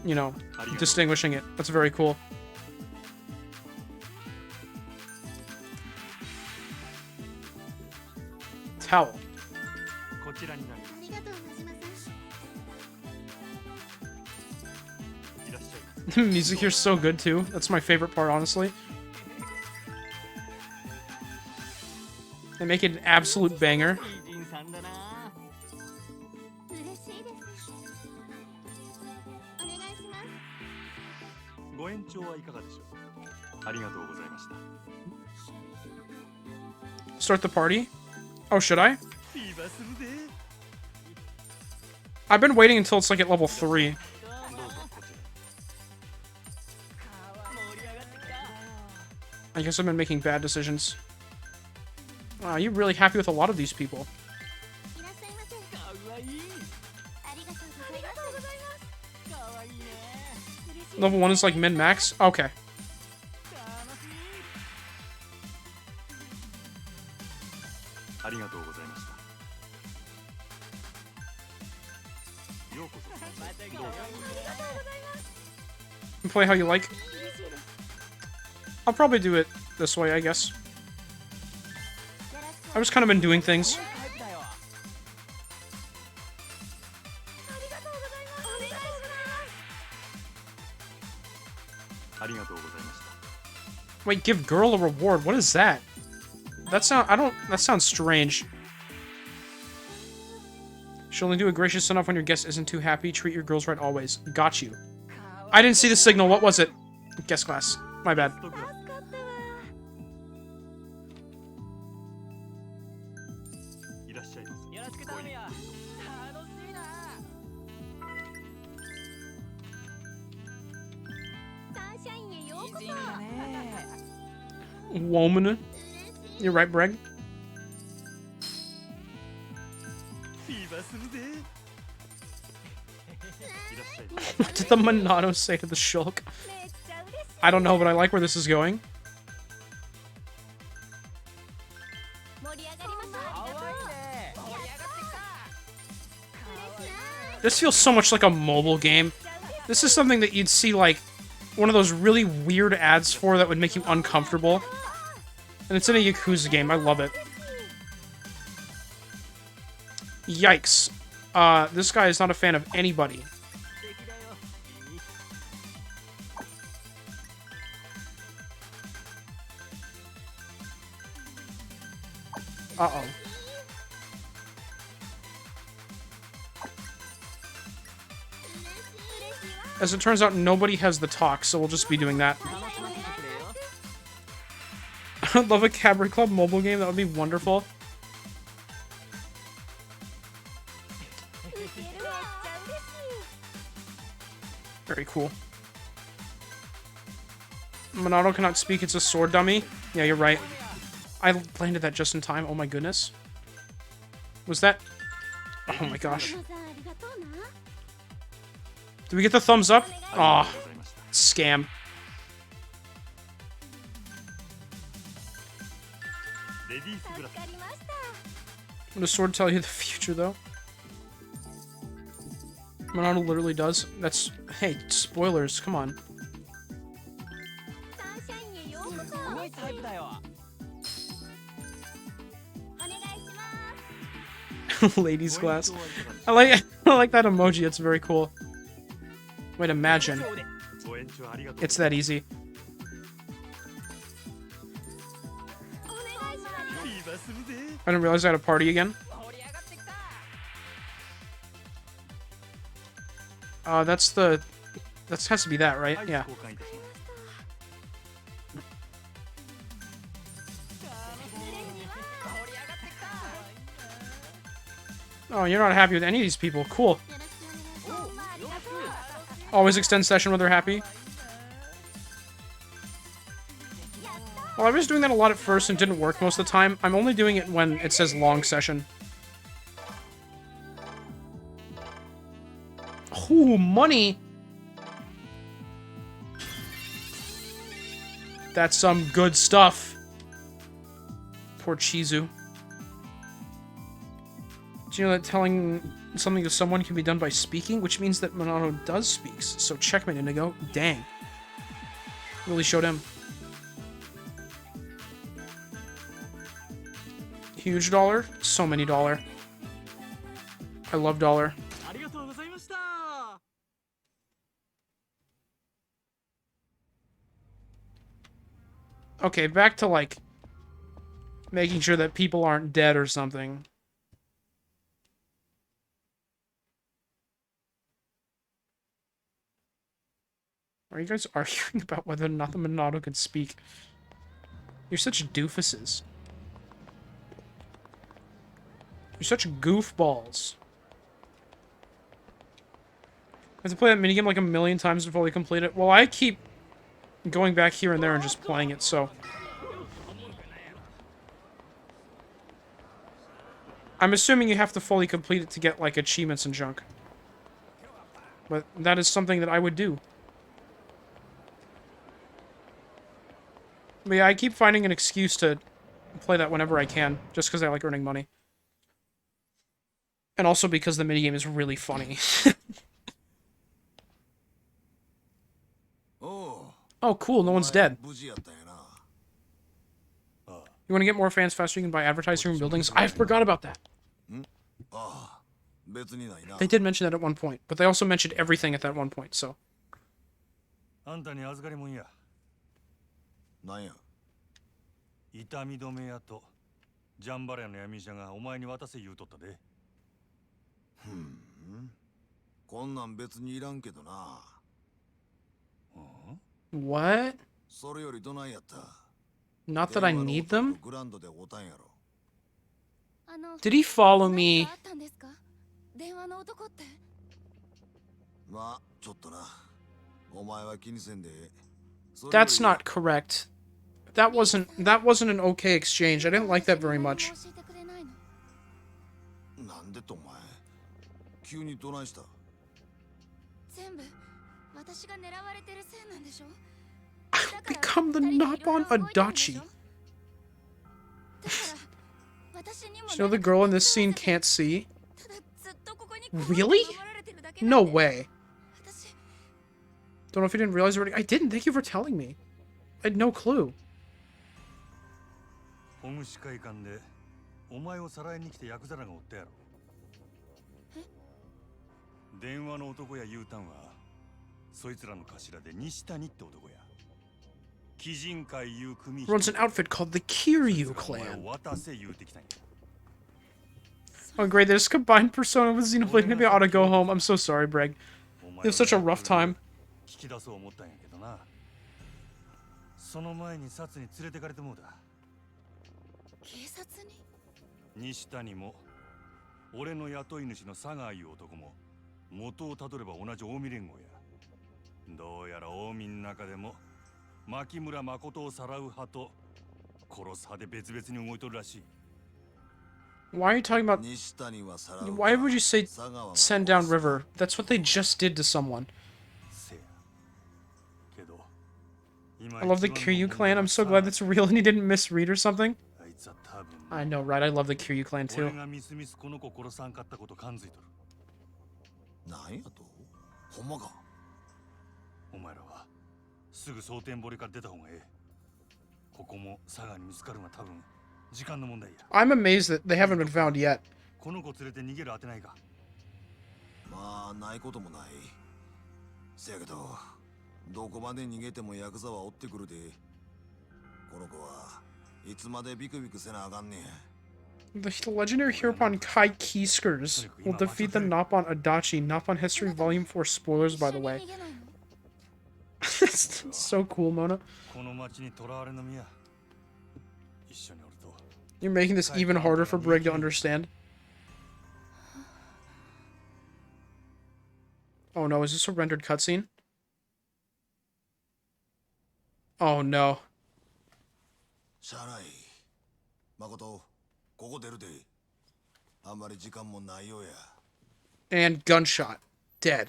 you know, distinguishing it. That's very cool. Towel. The music here's so good too. That's my favorite part, honestly. They make it an absolute banger. Start the party? Oh, should I? I've been waiting until it's like at level 3. I guess I've been making bad decisions. Wow, you're really happy with a lot of these people. Level 1 is like min-max? Okay. Play how you like. I'll probably do it this way, I guess. I've just kind of been doing things. Wait, give girl a reward. What is that? That sounds strange. She'll only do it gracious enough when your guest isn't too happy. Treat your girls right always. Got you. I didn't see the signal. What was it? Guest class. My bad. Woman. You're right, Breg. What did the Monado say to the Shulk? I don't know, but I like where this is going. This This feels so much like a mobile game. This is something that you'd see, like, one of those really weird ads for that would make you uncomfortable. And it's in a Yakuza game. I love it. Yikes. This guy is not a fan of anybody. Uh-oh. As it turns out, nobody has the talk, so we'll just be doing that. I'd love a Cabaret Club mobile game. That would be wonderful. Very cool. Monado cannot speak. It's a sword dummy. Yeah, you're right. I landed that just in time. Oh my goodness. Was that... Oh my gosh. Did we get the thumbs up? Aw. Scam. Would a sword tell you the future, though? Monado literally does. That's... Hey, spoilers. Come on. Ladies glass. I like that emoji. It's very cool. Wait, imagine. It's that easy. I didn't realize I had a party again. That's the... That has to be that, right? Yeah. Oh, you're not happy with any of these people. Cool. Always extend session when they're happy. Well, I was doing that a lot at first and didn't work most of the time. I'm only doing it when it says long session. Ooh, money! That's some good stuff. Poor Chizu. Do you know that telling something to someone can be done by speaking? Which means that Monado does speaks. So checkmate, Indigo. Dang. Really showed him. Huge dollar. So many dollar. I love dollar. Okay, back to, like, making sure that people aren't dead or something. Are you guys arguing about whether or not the Monado can speak? You're such doofuses. You're such goofballs. I have to play that minigame like a million times to fully complete it. Well, I keep going back here and there and just playing it, so... I'm assuming you have to fully complete it to get, like, achievements and junk. But that is something that I would do. But yeah, I keep finding an excuse to play that whenever I can, just because I like earning money. And also because the minigame is really funny. Oh, cool, no one's dead. You want to get more fans faster, you can buy advertising room buildings? I forgot about that. They did mention that at one point, but they also mentioned everything at that one point, so... あんたに預かりもんや。なんや。痛み止め屋とジャンバラヤの闇医者がお前に渡せ言うとったで。こんなん別にいらんけどな。What? それよりどないやった。 Not that I need them? グランドで会うたんやろ。 Did he follow me? まあ、ちょっとな。お前は気にせんで。That's not correct. That wasn't an okay exchange. I didn't like that very much. なんでとお前。急にどないした。全部私が狙われてるせいなんでしょ。 I've become the Nabon Adachi. You know the girl in this scene can't see? Really? けな No んで way. 私 Don't know if you didn't realize already. I didn't. Thank you for telling me. I had no clue. 保護司会館でお前をさらいに来てヤクザらがおったやろ。電話の男や U ターンはそいつらの頭で西谷って男や。鬼人会いう組 Runs an outfit called the Kiryu お前 clan. を渡せ言うてきたんや。 Oh, great. They just combined Persona with Xenoblade. Maybe I ought to go home. I'm so sorry, Breg. お It 前 was such a rough time. 聞き出そう思ったんやけどな。その前に札に連れてかれてもうだ。警察に西谷も俺の雇い主の佐川いう男も元をたどれば同じ近江連合や。どうやら近江の中でも牧村誠をさらう派と殺す派で別々に動いとるらしい。 Why are you talking about... 西谷はさらう Why would you say 佐川は send down river? That's what they just did to someone. せやけど今 I love the 一番の Kiryu 問題 clan. は I'm so glad that's real and he didn't misread or something. あいつは多分 I know, right? I love the Kiryu clan 俺 too. がみすみすこの子殺さんかったこと感づいとる。なんやとほんまかお前らはすぐ蒼天堀から出た方がええ。ここも佐賀に見つかるのは多分時間の問題や。 I'm amazed that they haven't been found yet. この子連れて逃げる当てないか。まあないこともないせやけどどこまで逃げてもヤクザは追ってくるでこの子はいつまでビクビクせなあかんねん The legendary Heropon Kai Kiskers will defeat the Noppon Adachi. Noppon History Volume 4 spoilers, by the 一緒に way. 逃げないの It's so cool, Mona. この町に囚われの身や。一緒におると You're making this even harder for Brig to understand. Oh no, is this a rendered cutscene? Oh no. しゃあない誠ここ出るであんまり時間もないようや And gunshot. Dead.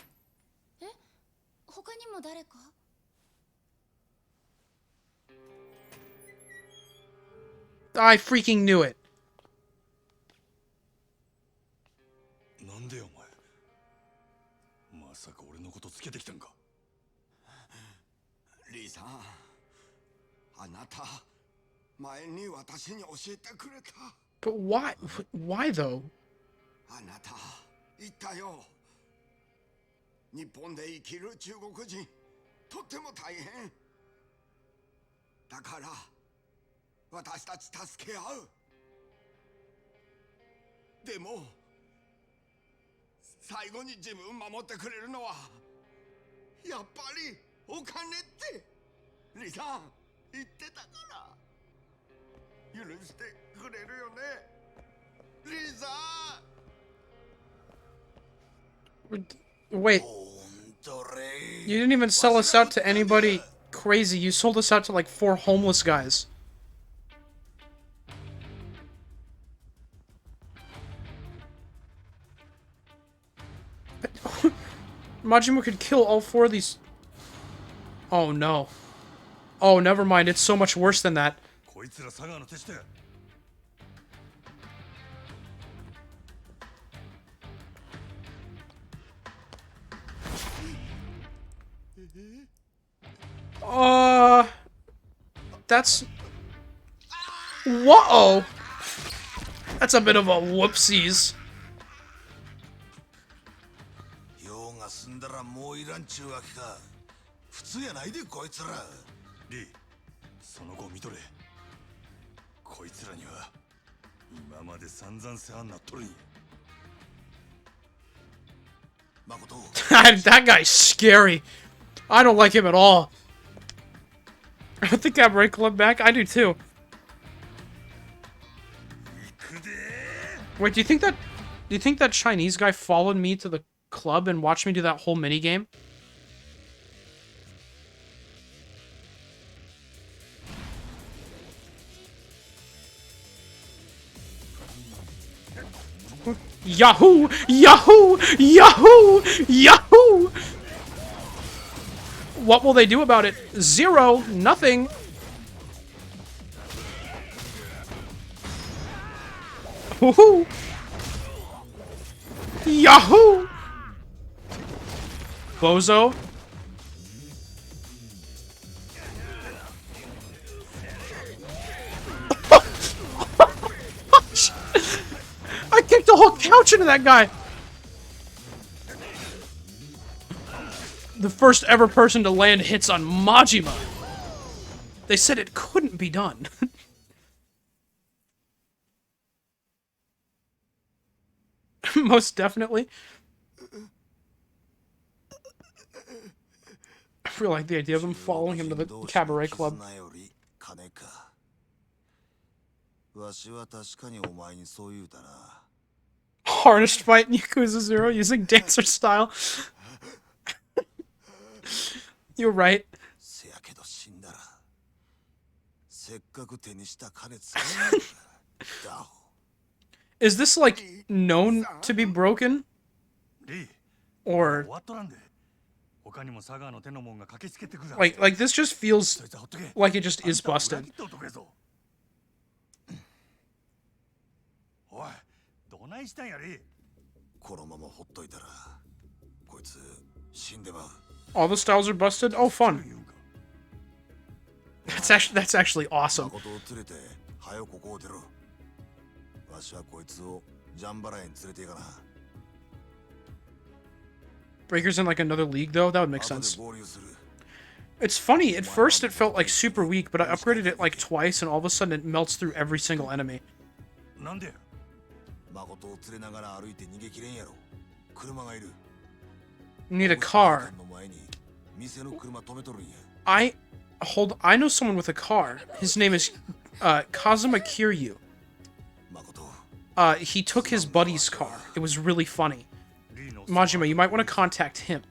他にも誰か I freaking knew it. なんでよお前。まさか俺のことつけてきたんか。リーさんあなた前に私に教えてくれた But why? Why though? あなた言ったよ日本で生きる中国人とっても大変だから私たち助け合うでも最後に自分守ってくれるのはやっぱりお金ってリさん言ってたから許してくれるよねリさん Wait, ほんとれ you didn't even sell us out to anybody crazy. You sold us out to like 4 homeless guys. Majima could kill all 4 of these. Oh no. Oh, never mind. It's so much worse than that. こいつら佐賀の手下や。 That's... Whoa! That's a bit of a whoopsies. 用が済んだらもういらんちゅうわけか普通やないでこいつらリー、その子を見とれ。こいつらには今まで散々世話になっとるんや。誠 That guy's scary. I don't like him at all. I think I'm right club back. I do too. 行くで Wait, do you think that Chinese guy followed me to the club and watched me do that whole mini game? Yahoo! Yahoo! Yahoo! Yahoo! What will they do about it? 0. Nothing. Woohoo! Yahoo! bozo. I kicked the whole couch into that guy. The first ever person to land hits on Majima. They said it couldn't be done. Most definitely. I feel like the idea of them following him to the cabaret club. Hardest fight in Yakuza 0 using dancer style. You're right. Is this, like, known to be broken? Or... Like this just feels like it just is busted. All the styles are busted? Oh, fun. That's actually awesome. Breaker's in like another league though? That would make sense. It's funny, at first it felt like super weak, but I upgraded it like twice and all of a sudden it melts through every single enemy. You need a car. I know someone with a car. His name is Kazuma Kiryu. He took his buddy's car. It was really funny. Majima, you might want to contact him.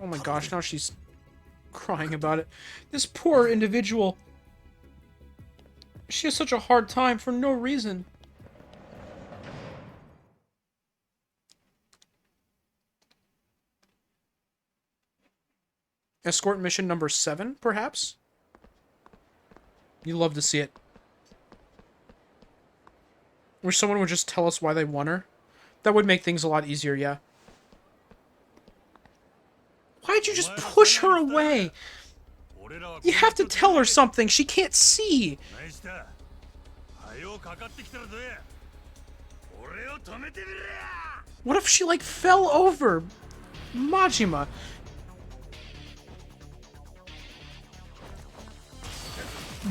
Oh my gosh, now she's crying about it. This poor individual. She has such a hard time for no reason. Escort mission number 7, perhaps? You love to see it. Wish someone would just tell us why they won her. That would make things a lot easier, yeah. Why'd you just push her away? You have to tell her something. She can't see. What if she, like, fell over? Majima.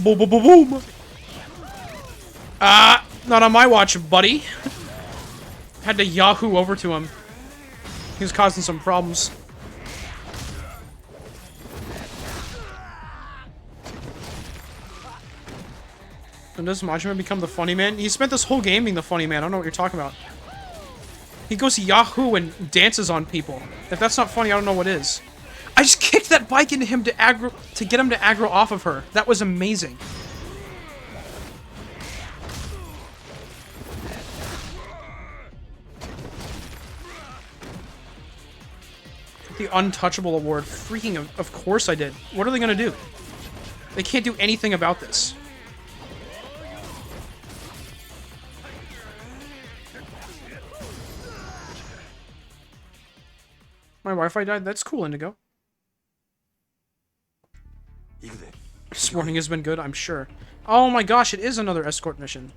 Boom, boom, boom, boom. Not on my watch, buddy. Had to Yahoo over to him. He was causing some problems. And does Majima become the funny man? He spent this whole game being the funny man. I don't know what you're talking about. He goes Yahoo and dances on people. If that's not funny, I don't know what is. I just kicked that bike into him to get him to aggro off of her. That was amazing. The Untouchable Award. Freaking of course I did. What are they gonna do? They can't do anything about this. My Wi-Fi died? That's cool, Indigo. This morning has been good, I'm sure. Oh my gosh, it is another escort mission.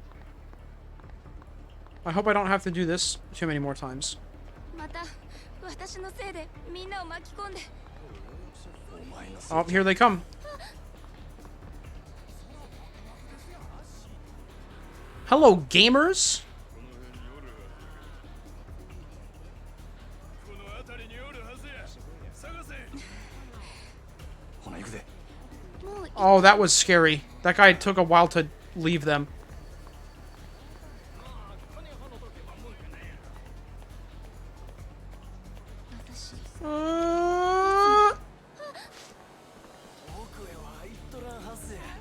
I hope I don't have to do this too many more times. Oh, here they come. Hello, gamers! Oh, that was scary. That guy took a while to leave them.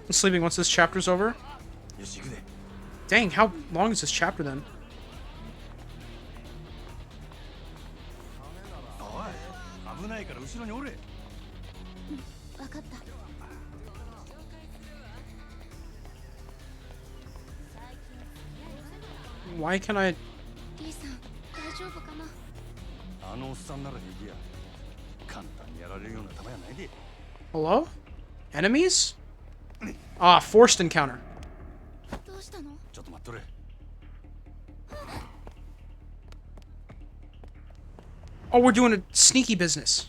I'm sleeping once this chapter's over. Dang, how long is this chapter then? 後ろにおれ。わかった。 Why can I... リーさん、大丈夫かな。あのおっさんなら平気や。簡単にやられるような球やないで。 Hello? Enemies? Ah, forced encounter. どうしたの？ちょっと待っとれ。 Oh, we're doing a sneaky business.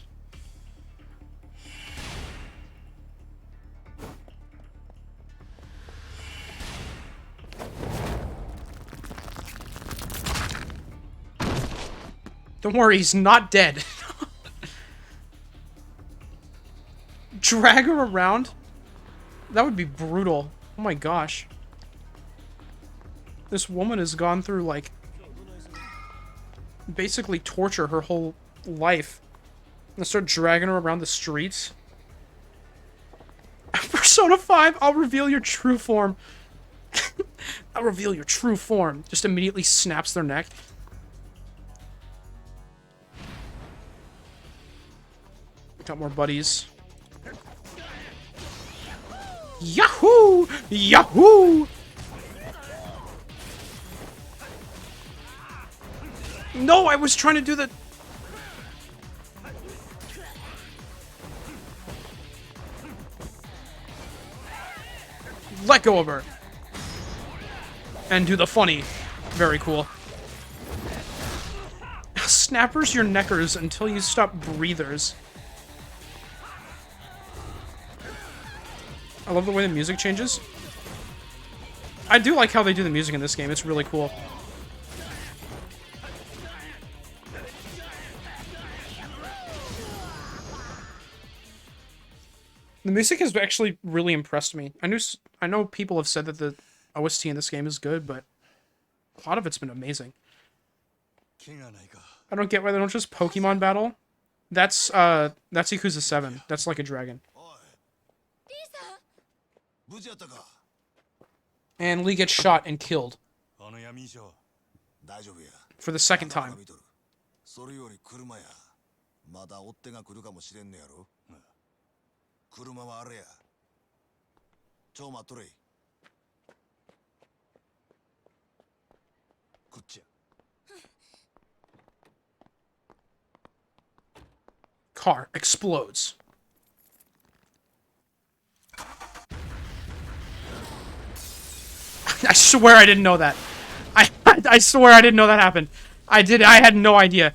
Don't worry, he's not dead. Drag her around? That would be brutal. Oh my gosh. This woman has gone through, like, basically torture her whole life. And start dragging her around the streets. Persona 5, I'll reveal your true form. I'll reveal your true form. Just immediately snaps their neck. Got more buddies. Yahoo! Yahoo! No, I was trying to do the... Let go of her. And do the funny. Very cool. Snappers your neckers until you stop breathers. I love the way the music changes. I do like how they do the music in this game. It's really cool. The music has actually really impressed me. I know people have said that the OST in this game is good, but a lot of it's been amazing. I don't get why they don't just Pokemon battle. That's Yakuza 7. That's like a dragon. And Lee gets shot and killed. For the second time. 車はあれや。ちょ待っとれ。こっちや。Car explodes. I swear I didn't know that. I swear I didn't know that happened. I had no idea.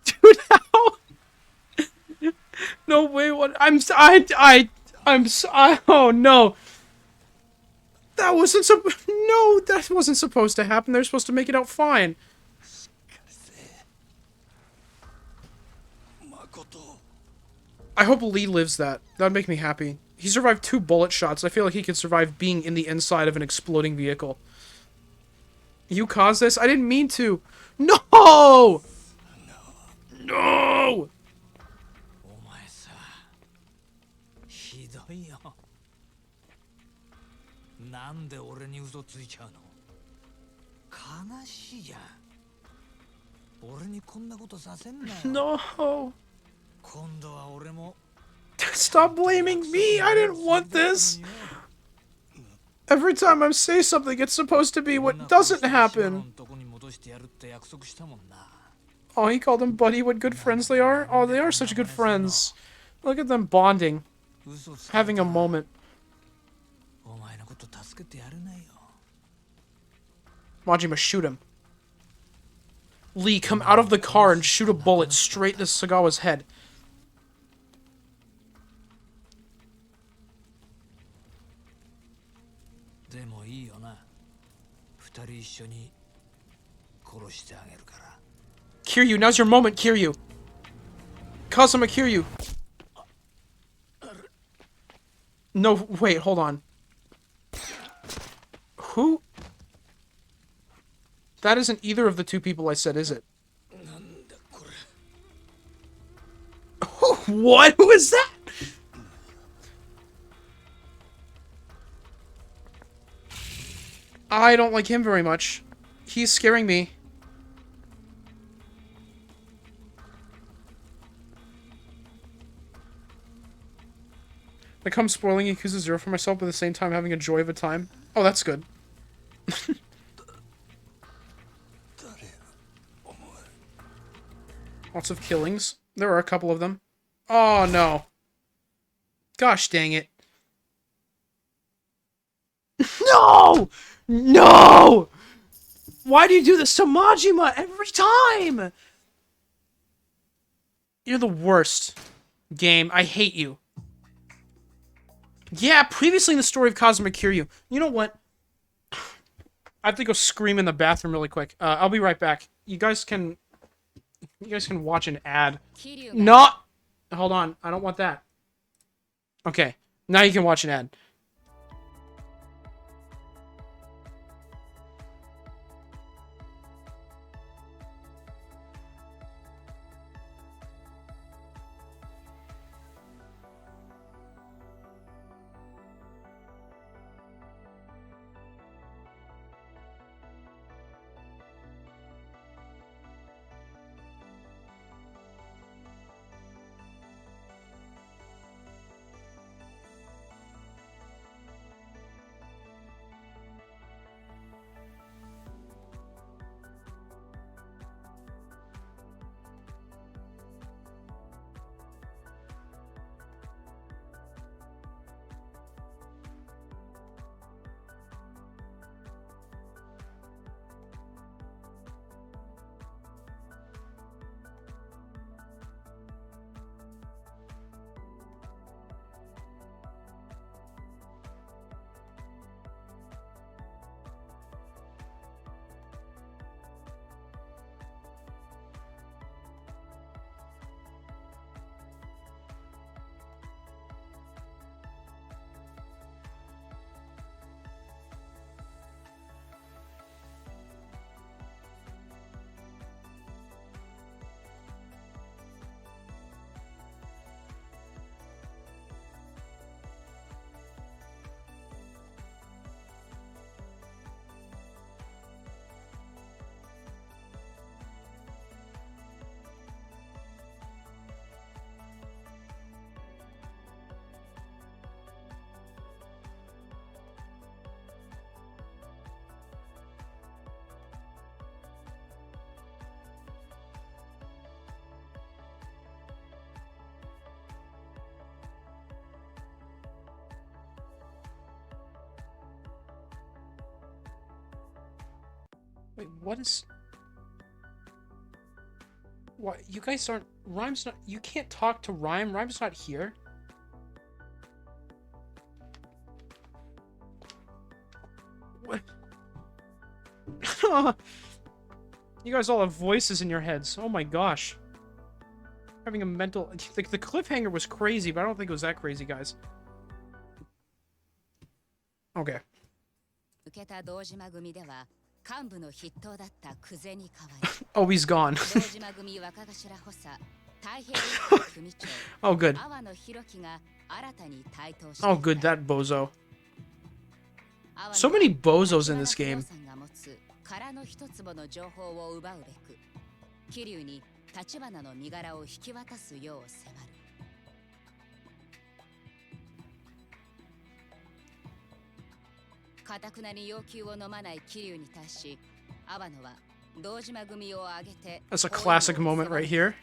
Dude, how? No way, what? Oh no. That wasn't no, that wasn't supposed to happen. They're supposed to make it out fine. I hope Lee lives that. That'd make me happy. He survived 2 bullet shots. I feel like he could survive being in the inside of an exploding vehicle. You caused this? I didn't mean to. No! No! お前さ、ひどいよ。なんで俺に嘘ついちゃうの？悲しいじゃん。俺にこんなことさせんなよ。No! 今度は俺も。Stop blaming me! I didn't want this! Every time I say something, it's supposed to be what doesn't happen. Oh, he called him buddy. What good friends they are. Oh, they are such good friends. Look at them bonding. Having a moment. Majima, shoot him. Lee, come out of the car and shoot a bullet straight into Sagawa's head. Kiryu, now's your moment, Kiryu. Kazuma Kiryu. No, wait, hold on. Who? That isn't either of the 2 people I said, is it? What? Who is that? I don't like him very much. He's scaring me. Like, I'm spoiling Yakuza 0 for myself, but at the same time having a joy of a time. Oh, that's good. Lots of killings. There are a couple of them. Oh, no. Gosh dang it. No! No! Why do you do this to Majima every time? You're the worst. Game, I hate you. Yeah, previously in the story of Kazuma Kiryu. You know what? I have to go scream in the bathroom really quick. I'll be right back. You guys can watch an ad. Not. Hold on. I don't want that. Okay. Now you can watch an ad. Wait, what is... What? You guys aren't... Rhyme's not... You can't talk to Rhyme? Rhyme's not here? What? You guys all have voices in your heads. Oh my gosh. Having a mental... Like, the cliffhanger was crazy, but I don't think it was that crazy, guys. Okay. Oh, he's gone. Oh, good. Oh, good, that bozo. So many bozos in this game. That's a classic moment right here.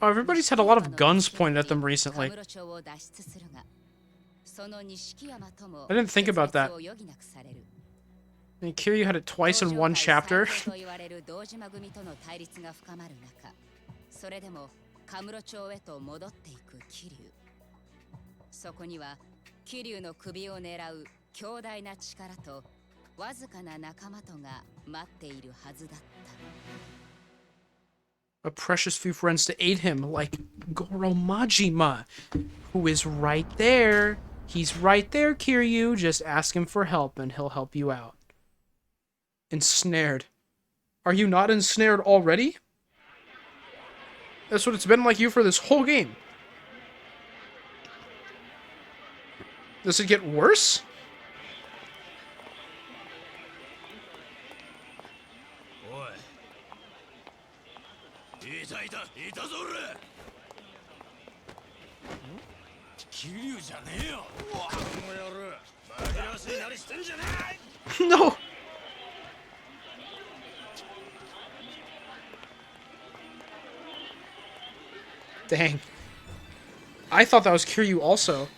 Oh, everybody's had a lot of guns pointed at them recently. I didn't think about that. I mean, Kiryu had it twice in one chapter. A precious few friends to aid him, like Goro Majima, who is right there. He's right there, Kiryu. Just ask him for help and he'll help you out. Ensnared. Are you not ensnared already? That's what it's been like you for this whole game. Does it get worse? No! Dang. I thought that was Kiryu also.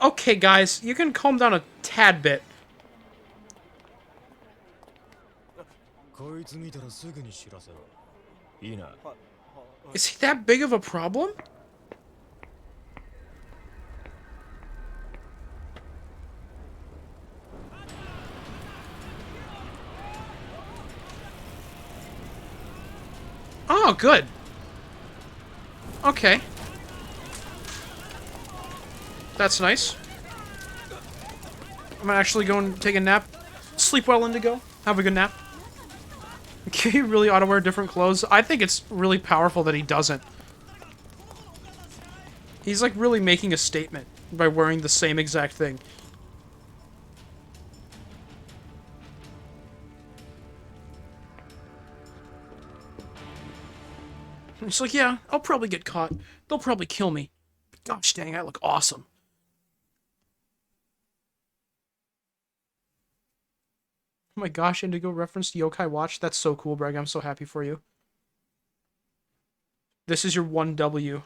Okay, guys, you can calm down a tad bit. Is he that big of a problem? Oh, good. Okay. That's nice. I'm gonna actually go and take a nap. Sleep well, Indigo. Have a good nap. Can he really ought to wear different clothes? I think it's really powerful that he doesn't. He's like really making a statement by wearing the same exact thing. He's like, yeah, I'll probably get caught. They'll probably kill me. Gosh dang, I look awesome. Oh my gosh, Indigo referenced Yokai Watch. That's so cool, Breg. I'm so happy for you. This is your 1W.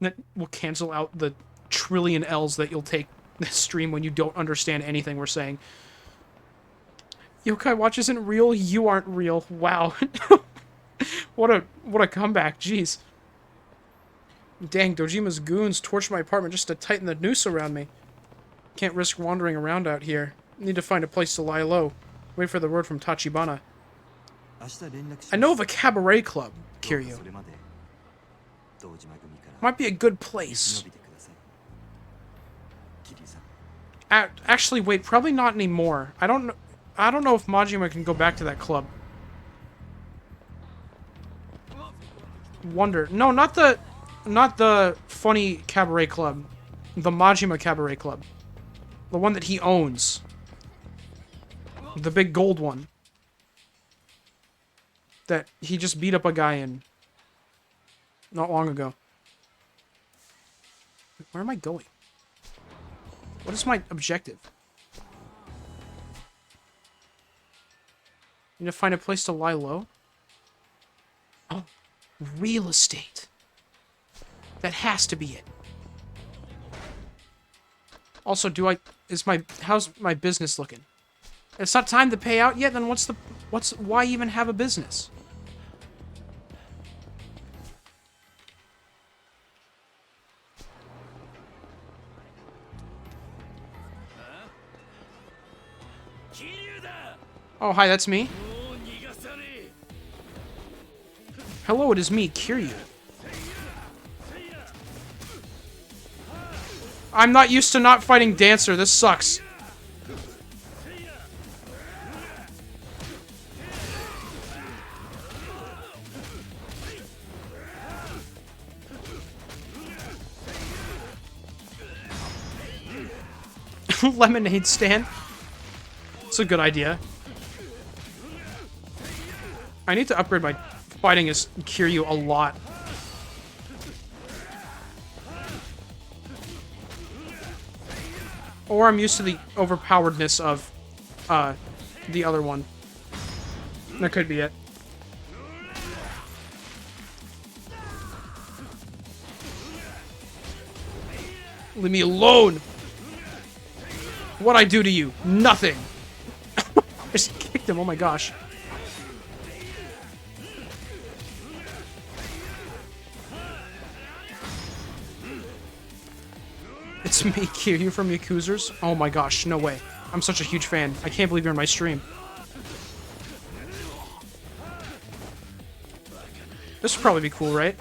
That will cancel out the trillion L's that you'll take this stream when you don't understand anything we're saying. Yokai Watch isn't real, you aren't real. Wow. What a comeback, jeez. Dang, Dojima's goons torched my apartment just to tighten the noose around me. Can't risk wandering around out here. Need to find a place to lie low. Wait for the word from Tachibana. I know of a cabaret club, Kiryu. Might be a good place. Actually, wait, probably not anymore. I don't know if Majima can go back to that club. No, not the funny cabaret club. The Majima cabaret club. The one that he owns. The big gold one. That he just beat up a guy in. Not long ago. Where am I going? What is my objective? Need to find a place to lie low? Oh, real estate. That has to be it. Also, how's my business looking? It's not time to pay out yet, then why even have a business? Oh, hi, that's me. Hello, it is me, Kiryu. I'm not used to not fighting Dancer, this sucks. Lemonade stand. It's a good idea. I need to upgrade my fighting as Kiryu a lot. Or I'm used to the overpoweredness of the other one. That could be it. Leave me alone! What'd I do to you? Nothing! I just kicked him, oh my gosh. It's me, Kiryu from Yakuzers. Oh my gosh, no way. I'm such a huge fan. I can't believe you're in my stream. This would probably be cool, right?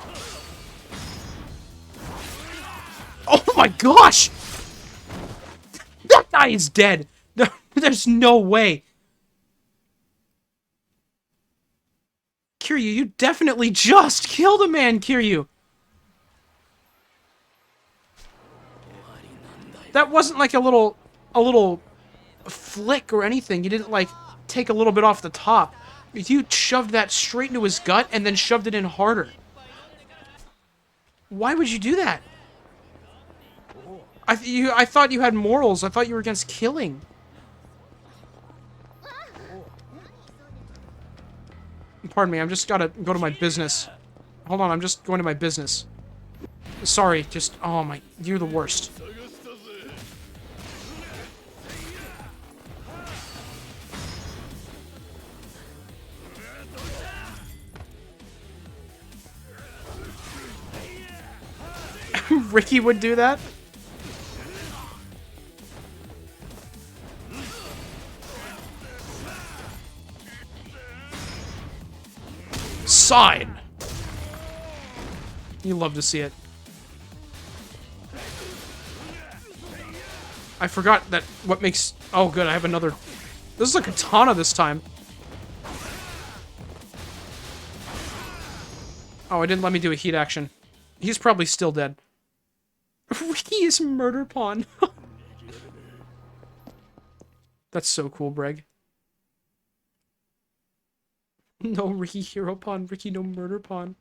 Oh my gosh! That guy is dead! There's no way! Kiryu, you definitely just killed a man, Kiryu! That wasn't like a little flick or anything. You didn't, like, take a little bit off the top. You shoved that straight into his gut and then shoved it in harder. Why would you do that? I thought you had morals. I thought you were against killing. Pardon me, I'm just gotta go to my business. Hold on, I'm just going to my business. Sorry, just... Oh my... You're the worst. Ricky would do that? Sign! You love to see it. I forgot that what makes... Oh good, I have another... This is a katana this time. Oh, it didn't let me do a heat action. He's probably still dead. Ricky is murder pawn. That's so cool, Breg. No Ricky hero pawn, Ricky no murder pawn.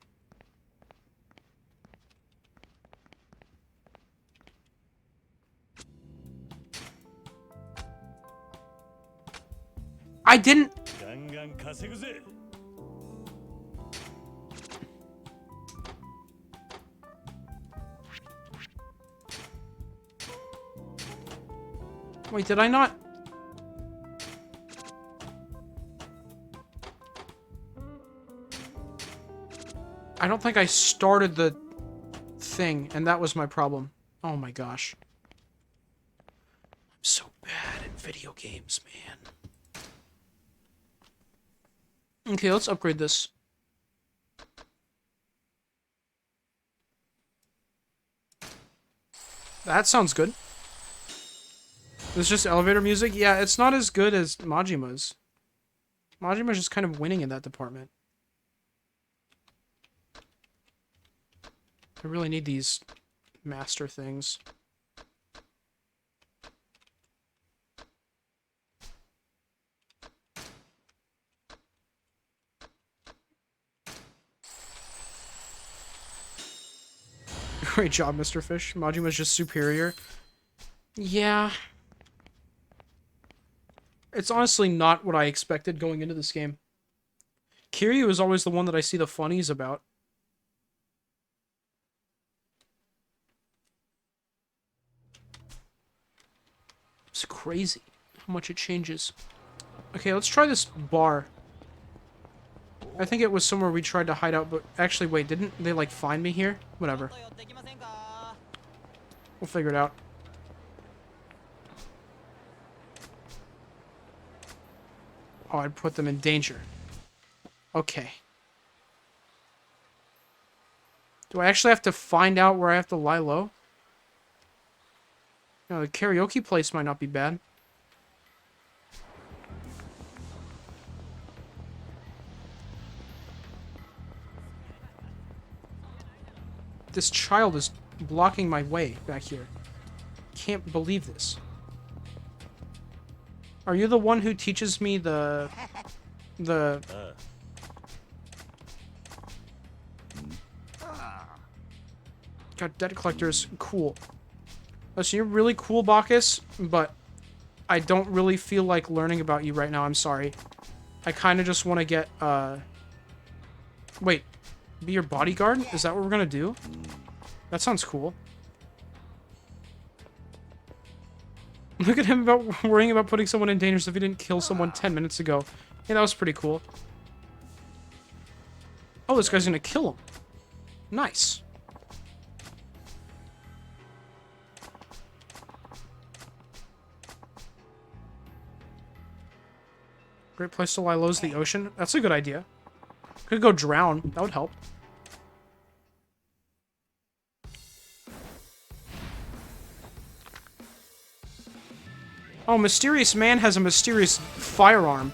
I didn't... Wait, did I not? I don't think I started the thing, and that was my problem. Oh my gosh. I'm so bad at video games, man. Okay, let's upgrade this. That sounds good. It's just elevator music? Yeah, it's not as good as Majima's. Majima's just kind of winning in that department. I really need these master things. Great job, Mr. Fish. Majima's just superior. Yeah. It's honestly not what I expected going into this game. Kiryu is always the one that I see the funnies about. It's crazy how much it changes. Okay, let's try this bar. I think it was somewhere we tried to hide out, but actually, wait, didn't they, like, find me here? Whatever. We'll figure it out. Oh, I'd put them in danger. Okay. Do I actually have to find out where I have to lie low? No, the karaoke place might not be bad. This child is blocking my way back here. Can't believe this. Are you the one who teaches me the... God, debt collectors, cool. Listen, you're really cool, Bacchus, but I don't really feel like learning about you right now, I'm sorry. I kind of just want to get, Wait, be your bodyguard? Is that what we're gonna do? That sounds cool. Look at him about worrying about putting someone in danger if he didn't kill someone 10 minutes ago. Yeah, that was pretty cool. Oh, this guy's gonna kill him. Nice. Great place to lie low is the ocean. That's a good idea. Could go drown. That would help. Oh, mysterious man has a mysterious firearm.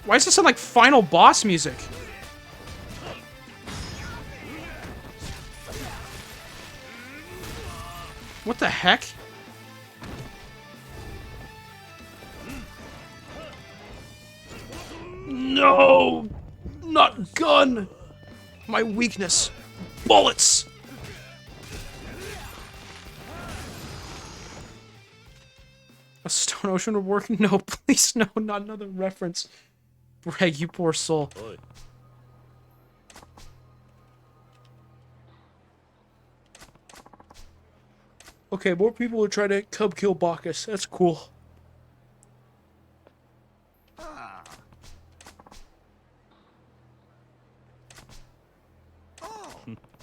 Why does this sound like final boss music? What the heck? No! Not gun! My weakness. Bullets! A stone ocean would work? No, please, no, not another reference. Breg, you poor soul. Okay, more people will try to cub kill Bacchus. That's cool.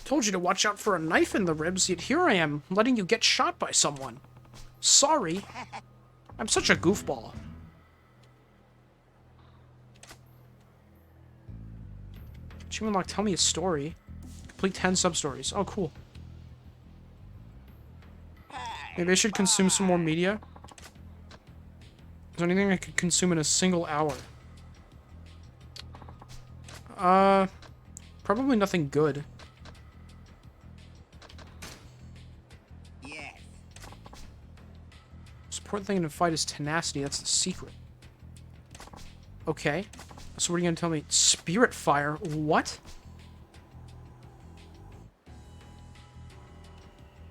Told you to watch out for a knife in the ribs, yet here I am, letting you get shot by someone. Sorry. I'm such a goofball. Achievement lock, tell me a story. Complete 10 sub-stories. Oh, cool. Maybe I should consume some more media. Is there anything I could consume in a single hour? Probably nothing good. Important thing in a fight is tenacity. That's the secret. Okay. So what are you gonna tell me? Spirit fire? What?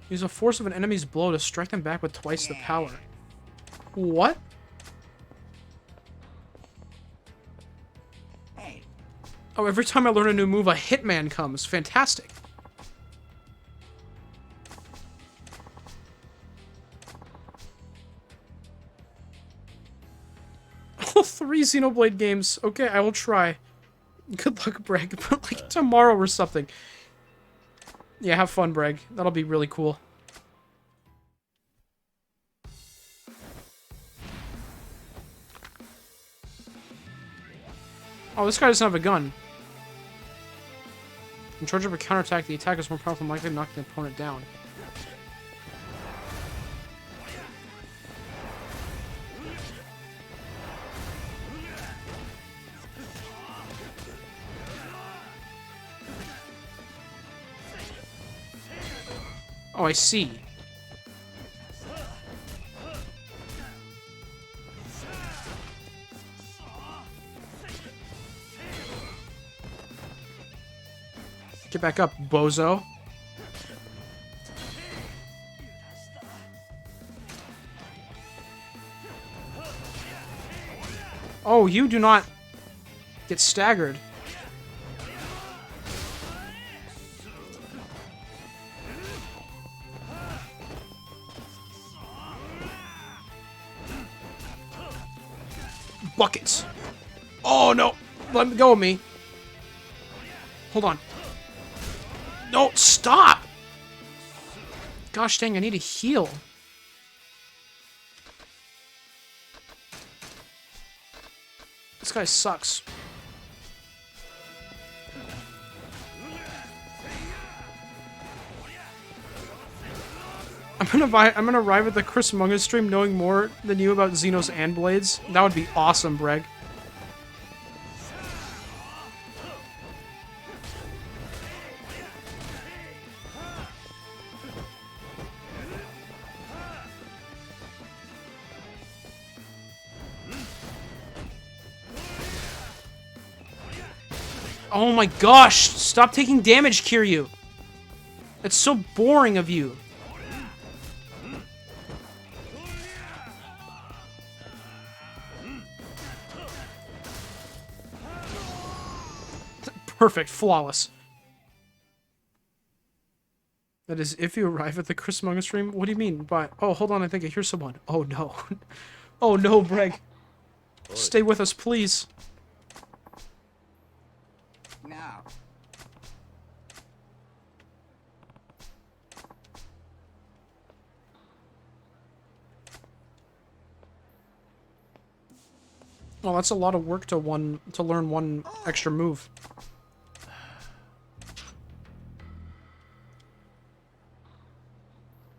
Use the force of an enemy's blow to strike them back with twice the power. What? Oh, every time I learn a new move, a hitman comes. Fantastic. All 3 Xenoblade games. Okay, I will try. Good luck, Breg. But like tomorrow or something. Yeah, have fun, Breg. That'll be really cool. Oh, this guy doesn't have a gun. In charge of a counterattack, the attack is more powerful and likely to knock the opponent down. Oh, I see. Get back up, bozo. Oh, you do not get staggered. Buckets. Oh, no. Let go of me. Hold on. No, stop! Gosh dang, I need to heal. This guy sucks. I'm gonna arrive at the Chris Munga stream knowing more than you about Xenos and Blades. That would be awesome, Breg. Oh my gosh! Stop taking damage, Kiryu! It's so boring of you. Perfect, flawless. That is, if you arrive at the Chris Munga stream, what do you mean by... Oh, hold on, I think I hear someone. Oh no. Oh no, Breg. Stay with us, please. No. Well, that's a lot of work to learn one extra move.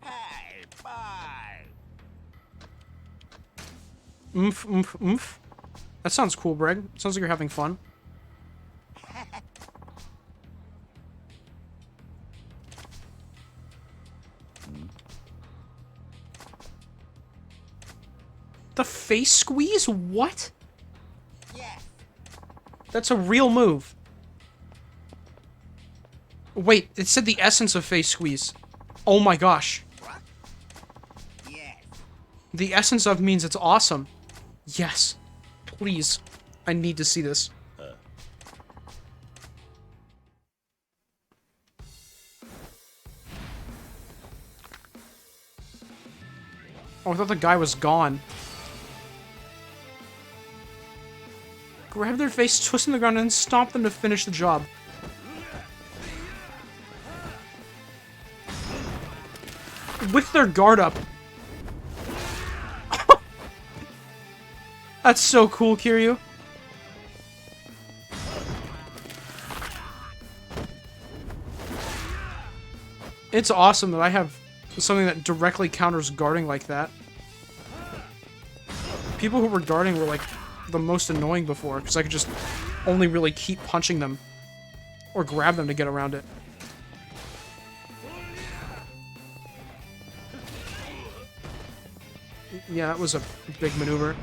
Hey, bye. Oomph, oomph, oomph. That sounds cool, Brig. Sounds like you're having fun. The face squeeze? What? Yes. That's a real move. Wait, it said the essence of face squeeze. Oh my gosh. What? Yes. The essence of means it's awesome. Yes. Please. I need to see this. Oh, I thought the guy was gone. Grab their face, twist them to the ground, and stomp them to finish the job. With their guard up. That's so cool, Kiryu. It's awesome that I have something that directly counters guarding like that. People who were guarding were like the most annoying before, because I could just only really keep punching them or grab them to get around it. Yeah, that was a big maneuver.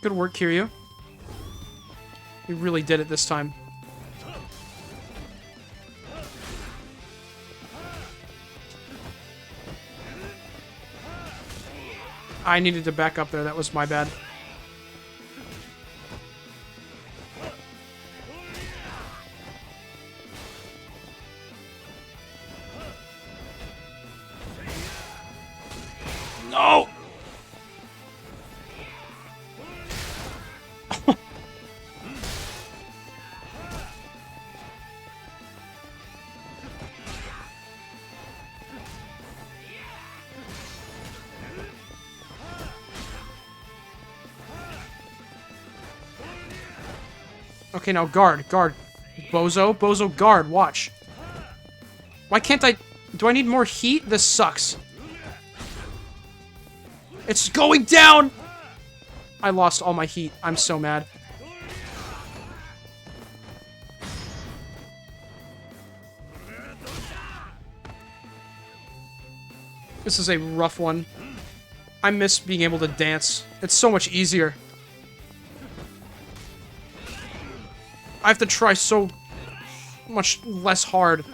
Good work, Kiryu. You really did it this time. I needed to back up there. That was my bad. No! Okay, now guard, guard. Bozo, Bozo, guard, watch. Why can't I... Do I need more heat? This sucks. It's going down! I lost all my heat. I'm so mad. This is a rough one. I miss being able to dance. It's so much easier. I have to try so much less hard.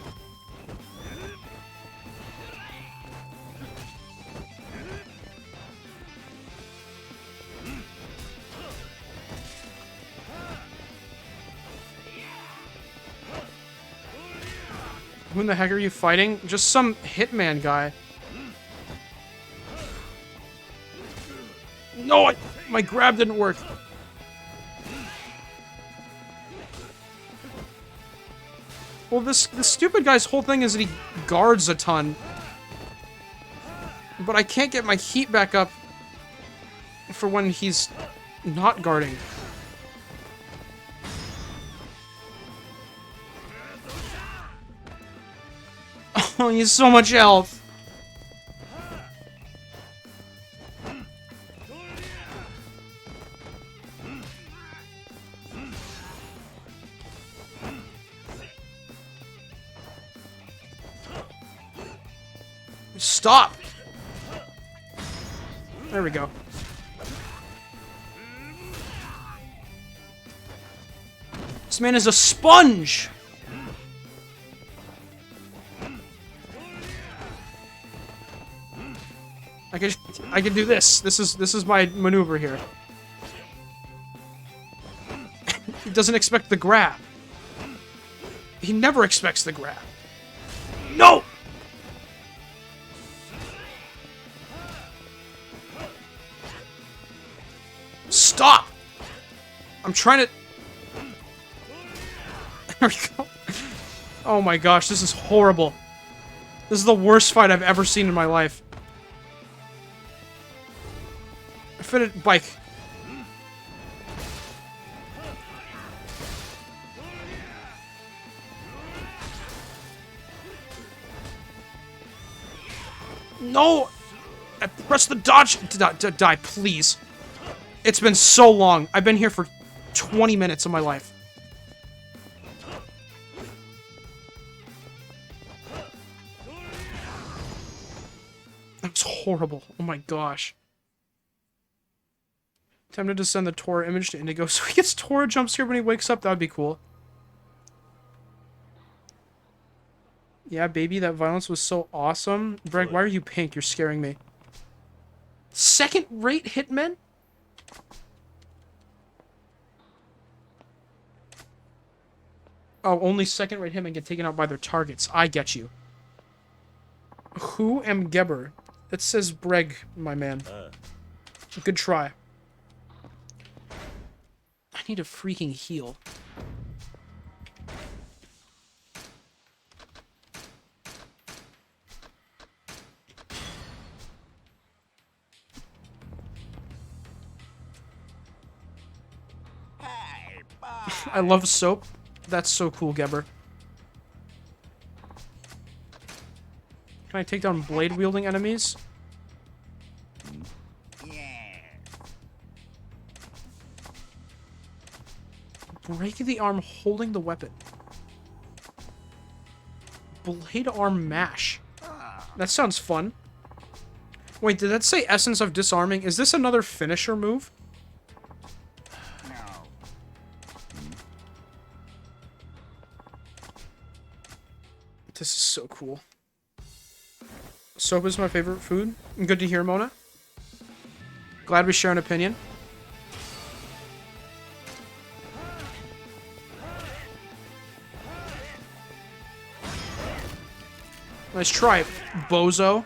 Who in the heck are you fighting? Just some hitman guy. No, my grab didn't work. Well, this stupid guy's whole thing is that he guards a ton. But I can't get my heat back up for when he's not guarding. Oh, he has so much health. Stop! There we go. This man is a sponge! I can do this. This is my maneuver here. He doesn't expect the grab. He never expects the grab. No! Stop! I'm trying to... There we go. Oh my gosh, this is horrible. This is the worst fight I've ever seen in my life. Fitted bike. No! Press the dodge. Die, please. It's been so long. I've been here for 20 minutes of my life. That was horrible. Oh my gosh. Time to send the Tora image to Indigo so he gets Tora jumps here when he wakes up. That would be cool. Yeah, baby, that violence was so awesome. Greg, why are you pink? You're scaring me. Second-rate hitmen? Oh, only second-rate hitmen get taken out by their targets. I get you. Who am Geber? It says Breg, my man. Good try. I need a freaking heal. I love soap. That's so cool, Geber. Can I take down blade-wielding enemies? Break the arm holding the weapon. Blade arm mash. That sounds fun. Wait, did that say essence of disarming? Is this another finisher move? This is so cool. Soap is my favorite food. Good to hear, Mona. Glad we share an opinion. Nice try, bozo.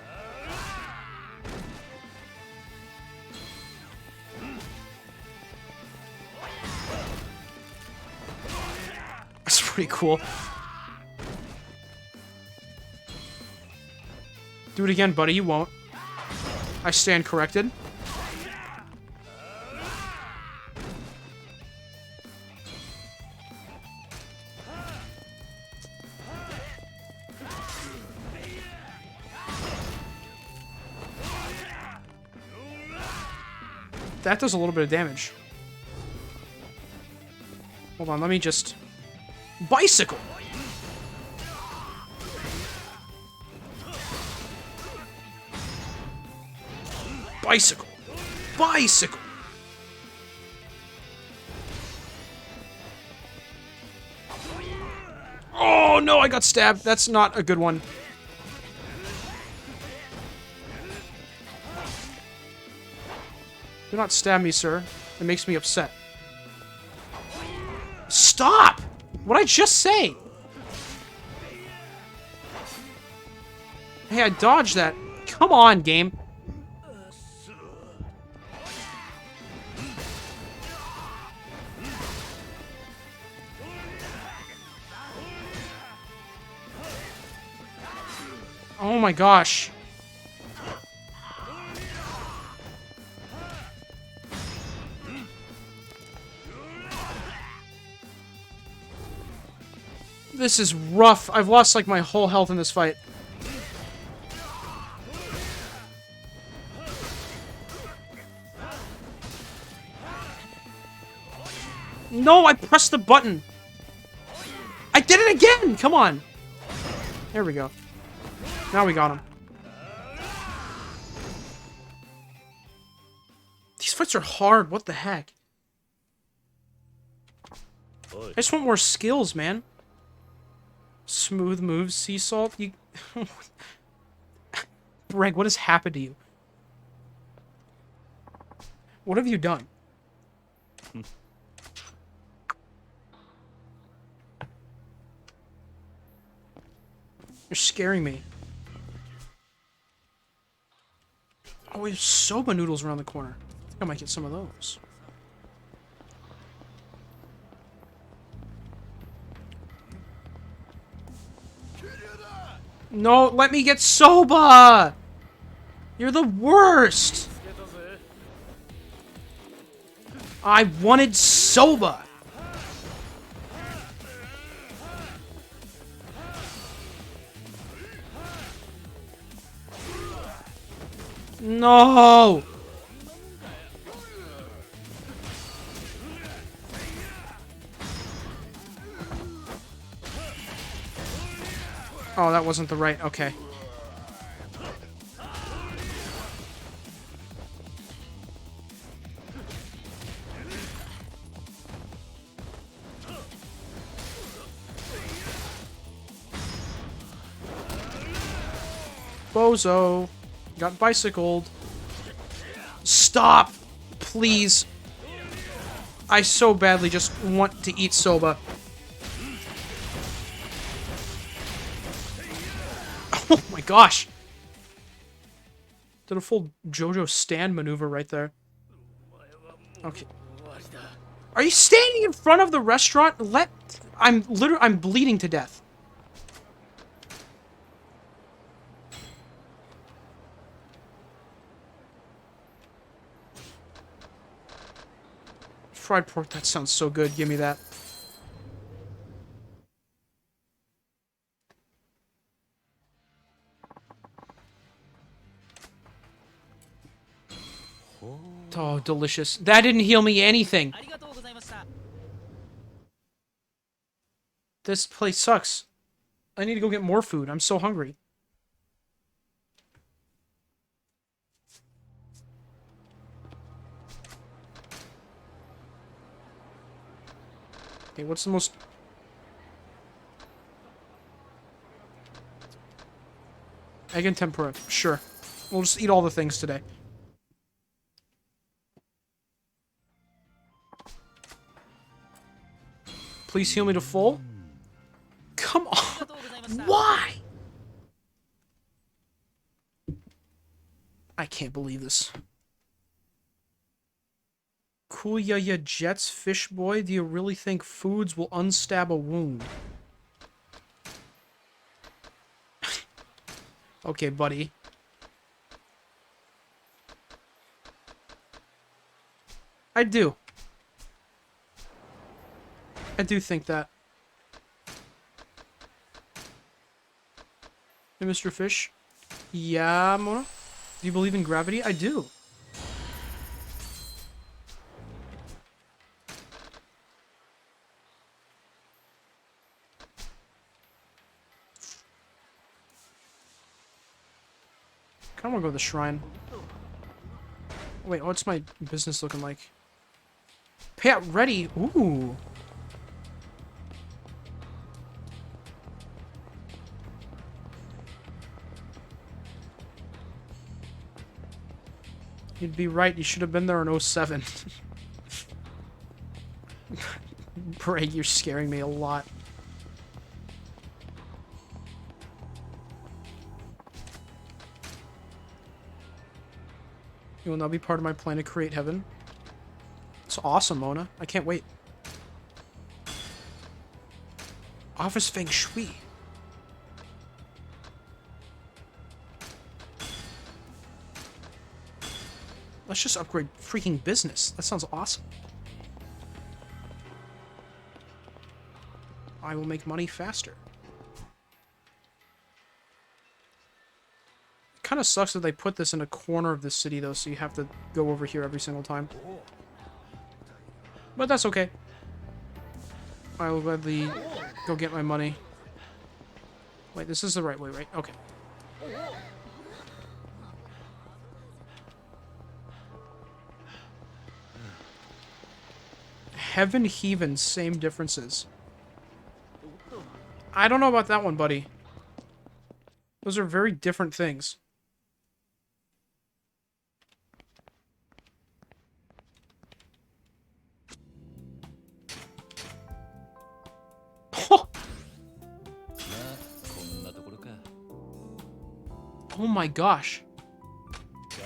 That's pretty cool. Do it again, buddy. You won't. I stand corrected. That does a little bit of damage. Hold on, let me just... Bicycle! Bicycle! Bicycle! Oh no, I got stabbed. That's not a good one. Do not stab me, sir. It makes me upset. Stop! What'd I just say? Hey, I dodged that. Come on, game. Oh my gosh. This is rough. I've lost like my whole health in this fight. No, I pressed the button. I did it again. Come on. There we go. Now we got him. These fights are hard. What the heck? I just want more skills, man. Smooth moves, sea salt. You... Greg, what has happened to you? What have you done? You're scaring me. Oh, we have soba noodles around the corner. I think I might get some of those. No, let me get soba! You're the worst! I wanted soba! No! Oh, that wasn't the right... Okay. Bozo. Got bicycled. Stop! Please. I so badly just want to eat soba. Oh my gosh! Did a full JoJo stand maneuver right there. Okay. Are you standing in front of the restaurant? I'm bleeding to death. Fried pork, that sounds so good. Give me that. Oh, delicious. That didn't heal me anything. This place sucks. I need to go get more food. I'm so hungry. Okay, what's the most... Egg and tempura. Sure. We'll just eat all the things today. Please heal me to full. Come on. Why? I can't believe this. Cool ya Jets, fish boy. Do you really think foods will unstab a wound? Okay, buddy. I do. I do think that. Hey, Mr. Fish. Yeah, Mona? Do you believe in gravity? I do. I kinda wanna go to the shrine. Wait, what's my business looking like? Payout ready? Ooh. You'd be right, you should have been there in 07. Bray, you're scaring me a lot. You will now be part of my plan to create heaven. It's awesome, Mona. I can't wait. Office Feng Shui. Let's just upgrade freaking business. That sounds awesome. I will make money faster. It kind of sucks that they put this in a corner of the city, though, so you have to go over here every single time. But that's okay. I will gladly go get my money. Wait, this is the right way, right? Okay. Heaven Heaven, same differences. I don't know about that one, buddy. Those are very different things. Oh my gosh.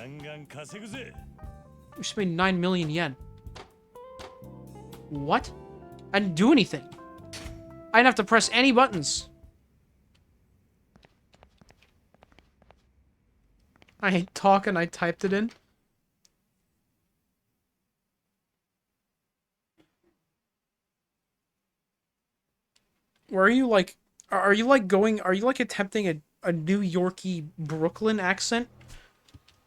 We just made 9 million yen. What? I didn't do anything. I didn't have to press any buttons. I hate talking, I typed it in. Where are you like... Are you like going... Are you like attempting a New Yorkie Brooklyn accent?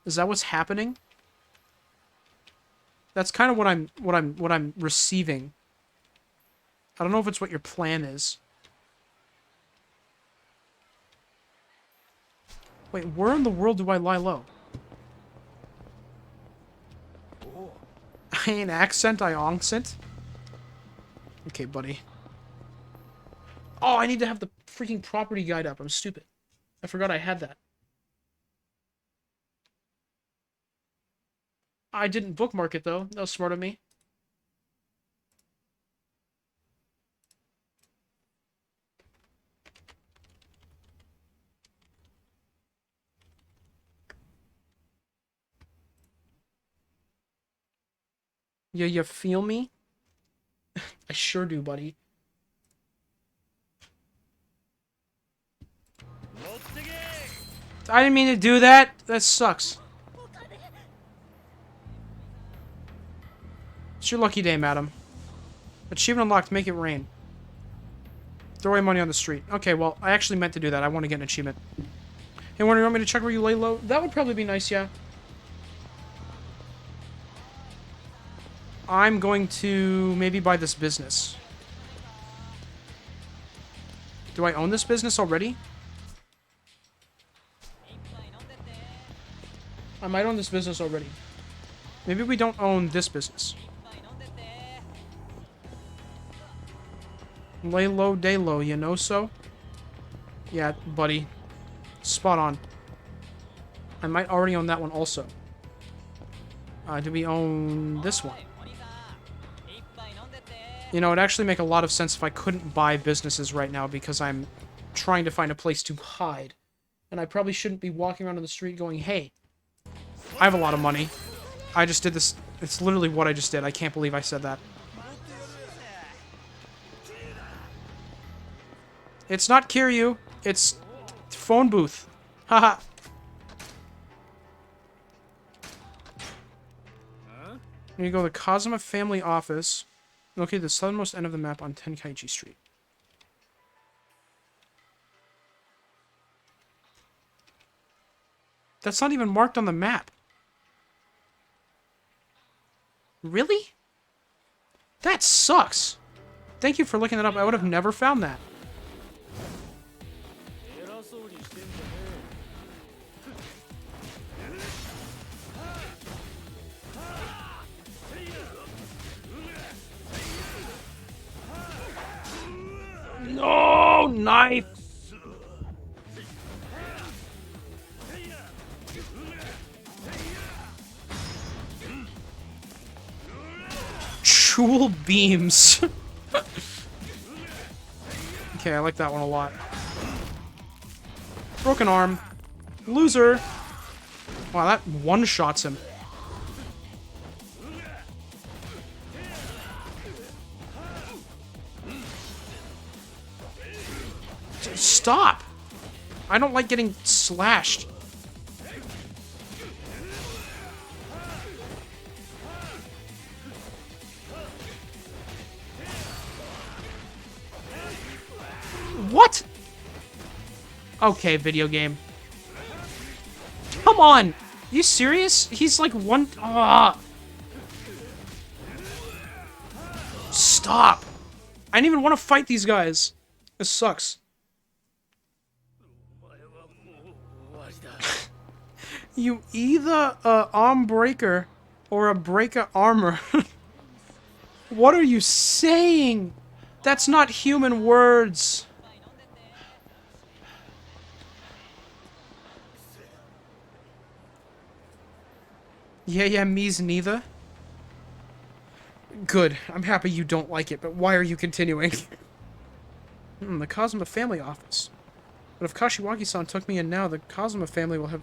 Is that what's happening? That's kind of what I'm receiving. I don't know if it's what your plan is. Wait, where in the world do I lie low? I ain't accent, I oncent. Okay, buddy. Oh, I need to have the freaking property guide up. I'm stupid. I forgot I had that. I didn't bookmark it, though. That was smart of me. Yeah, you feel me? I sure do, buddy. I didn't mean to do that. That sucks. It's your lucky day, madam. Achievement unlocked. Make it rain. Throw away money on the street. Okay, well, I actually meant to do that. I want to get an achievement. Hey, Warner, you want me to check where you lay low? That would probably be nice, yeah. I'm going to maybe buy this business. Do I own this business already? I might own this business already. Maybe we don't own this business. Lay low, day low, you know so? Yeah, buddy. Spot on. I might already own that one also. Do we own this one? You know, it'd actually make a lot of sense if I couldn't buy businesses right now because I'm trying to find a place to hide. And I probably shouldn't be walking around on the street going, hey, I have a lot of money. I just did this. It's literally what I just did. I can't believe I said that. It's not Kiryu. It's phone booth. Haha. Here you go. The Kazuma family office. Located at the southernmost end of the map on Tenkaichi Street. That's not even marked on the map. Really? That sucks. Thank you for looking that up. I would have never found that. No, knife. Jewel beams. Okay, I like that one a lot. Broken arm. Loser. Wow, that one-shots him. Stop! I don't like getting slashed. What? Okay, video game. Come on! You serious? He's like one... Stop! I didn't even want to fight these guys. This sucks. You either a arm breaker or a breaker armor. What are you saying? That's not human words. Yeah, me's neither. Good. I'm happy you don't like it, but why are you continuing? The Kazuma family office. But if Kashiwagi-san took me in now, the Kazuma family will have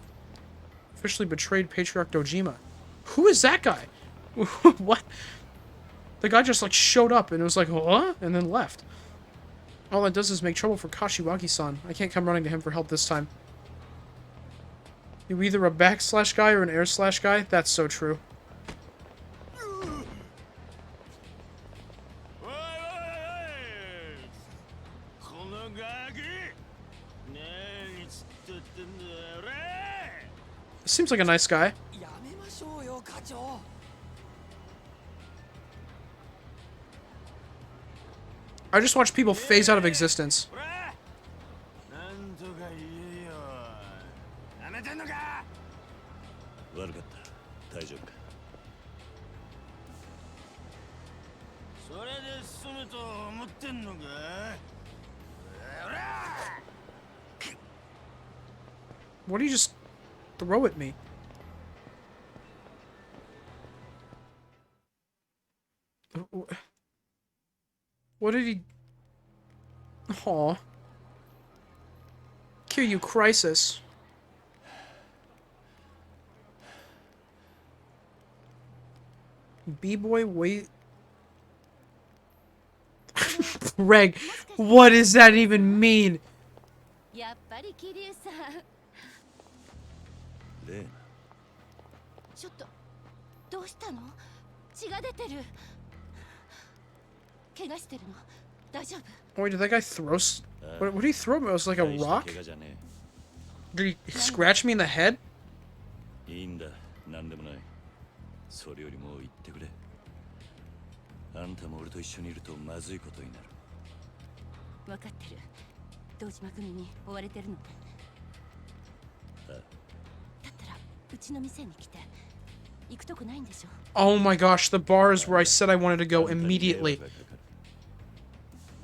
officially betrayed Patriarch Dojima. Who is that guy? What? The guy just, like, showed up and it was like, huh? And then left. All that does is make trouble for Kashiwagi-san. I can't come running to him for help this time. You either a backslash guy or an air slash guy? That's so true. Seems like a nice guy. やめましょうよ課長。 I just watch people phase out of existence. ほらなんとか言えよ。やめてんのか。悪かった大丈夫かそれで済むと思ってんのか。ほら What do you just throw at me? What did he... Aw. Kiryu Crisis. B-boy, wait... Greg, what does that even mean? やっぱり桐生さん。レーナちょっとどうしたの？血が出てる。怪我してるの？大丈夫？ Wait, did that guy throw... What did he throw me? It was like a 大した rock? 怪我じゃね Did he scratch me in the head? えいいんだなんでもないそれよりも言ってくれあんたも俺と一緒にいるとまずいことになる分かってる。堂島組に追われてるのね。あだったらうちの店に来て。行くとこないんでしょ？ Oh my gosh, the bar is where I said I wanted to go immediately.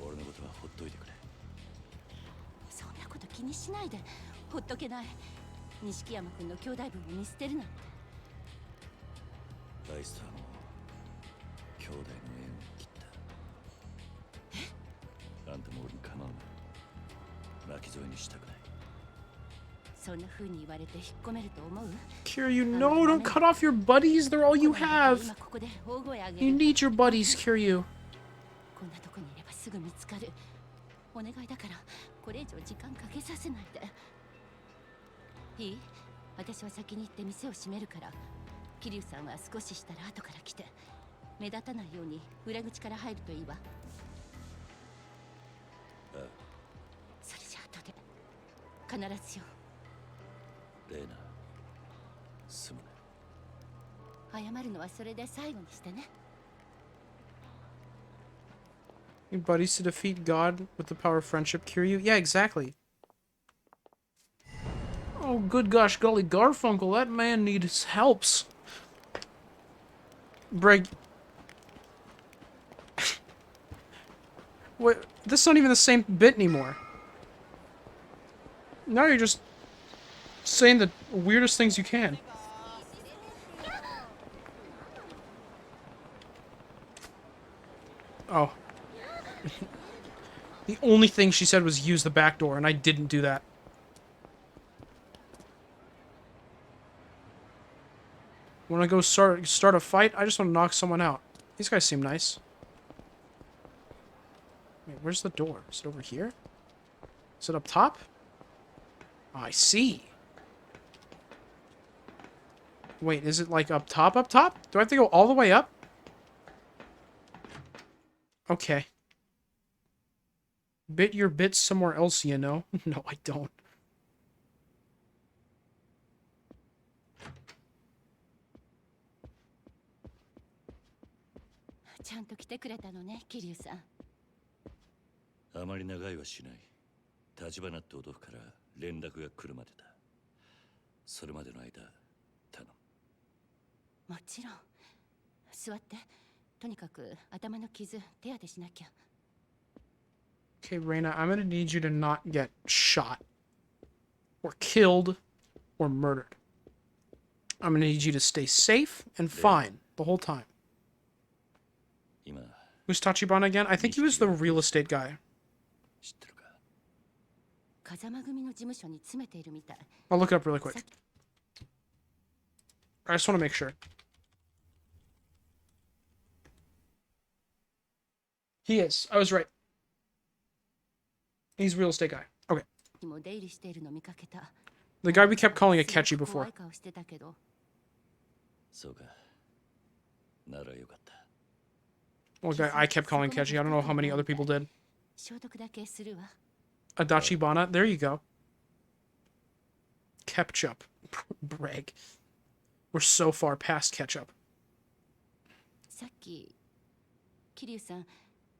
俺のことはほっといてくれそんなこと気にしないで。ほっとけない。錦山君の兄弟分を見捨てるなんて。バイスターも兄弟の縁を切ったあんたも俺に構うな巻き添えにしたくないそんな風に言われて引っ込めると思う？ Kiryu, no, don't cut off your buddies. They're all you 今 have. ここで大声上げ You る。 need your buddies, Kiryu. こんなとこにいればすぐ見つかる。お願いだからこれ以上時間かけさせないで。いい？私は先に行って店を閉めるから。桐生さんは少ししたら後から来て。目立たないように裏口から入るといいわ。ああそれじゃ後で必ずよ。レーナすまない謝るのはそれで最後にしてね。 Your buddies to defeat God with the power of friendship, Kiryu? Yeah, exactly. Oh, good gosh, golly Garfunkel, that man needs helps. Brig. Wait, this is not even the same bit anymore. Now you're just saying the weirdest things you can. Oh. The only thing she said was use the back door, and I didn't do that. Wanna go start a fight? I just want to knock someone out. These guys seem nice. Wait, where's the door? Is it over here? Is it up top? Oh, I see. Wait, is it like up top, up top? Do I have to go all the way up? Okay. Bit your bits somewhere else, you know? No, I don't. Kiryu-san. あまり長いはしない立花って男から連絡が来るまでだそれまでの間頼むもちろん。座って。とにかく頭の傷手当てしなきゃ。 Okay, Reina, I'm gonna need you to not get shot. Or killed. Or murdered. I'm gonna need you to stay safe and fine the whole time. 今 Who's Tachibana again? I think he was the real estate guy. 知ってるか風間組の事務所に詰めているみたい。 I'll look it up really quick. I just want to make sure. He is. I was right. He's a real estate guy. Okay. もう出入りしているの見かけた。 The guy we kept calling Akechi 怖 before. い顔してたけど。そうかならよかった Well, the guy I kept calling Akechi. I don't know how many other people did. 消毒だけするわ。 Adachibana. There you go. ketchup. Brag. We're so far past ketchup. さっき桐生さん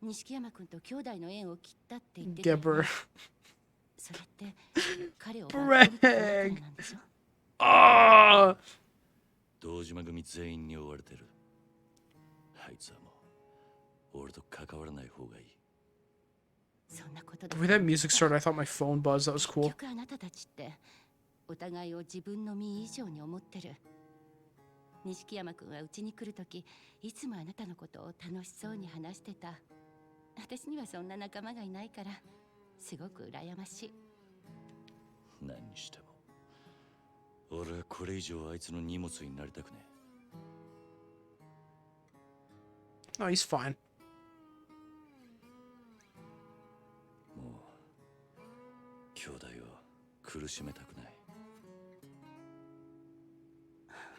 錦山君と兄弟の縁を切ったって言ってたよね。 Gebber. それって彼を巻き込むってだからなんでしょ。 Ah! 堂島組全員に追われてる。あいつはもう俺と関わらない方がいい。そんなこと The way that music started, I thought my phone buzzed. That was 結 cool. 局あなたたちってお互いを自分の身以上に思ってる。錦山君はうちに来るときいつもあなたのことを楽しそうに話してた。私にはそんな仲間がいないからすごく羨ましい。何にしても俺はこれ以上あいつの荷物になりたくね Oh, he's fine. え。もう兄弟を苦しめたくない。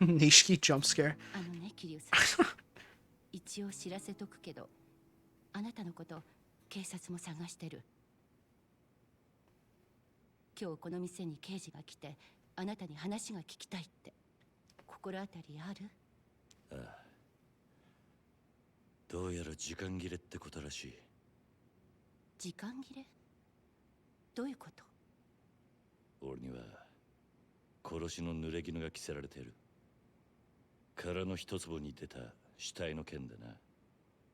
Nishiki jump scare. あのね桐生さん一応知らせとくけどあなたのこと警察も探してる。今日この店に刑事が来てあなたに話が聞きたいって。心当たりある？ああ、どうやら時間切れってことらしい。時間切れ？どういうこと？俺には殺しの濡れ衣が着せられている。殻の一坪に出た死体の件でな。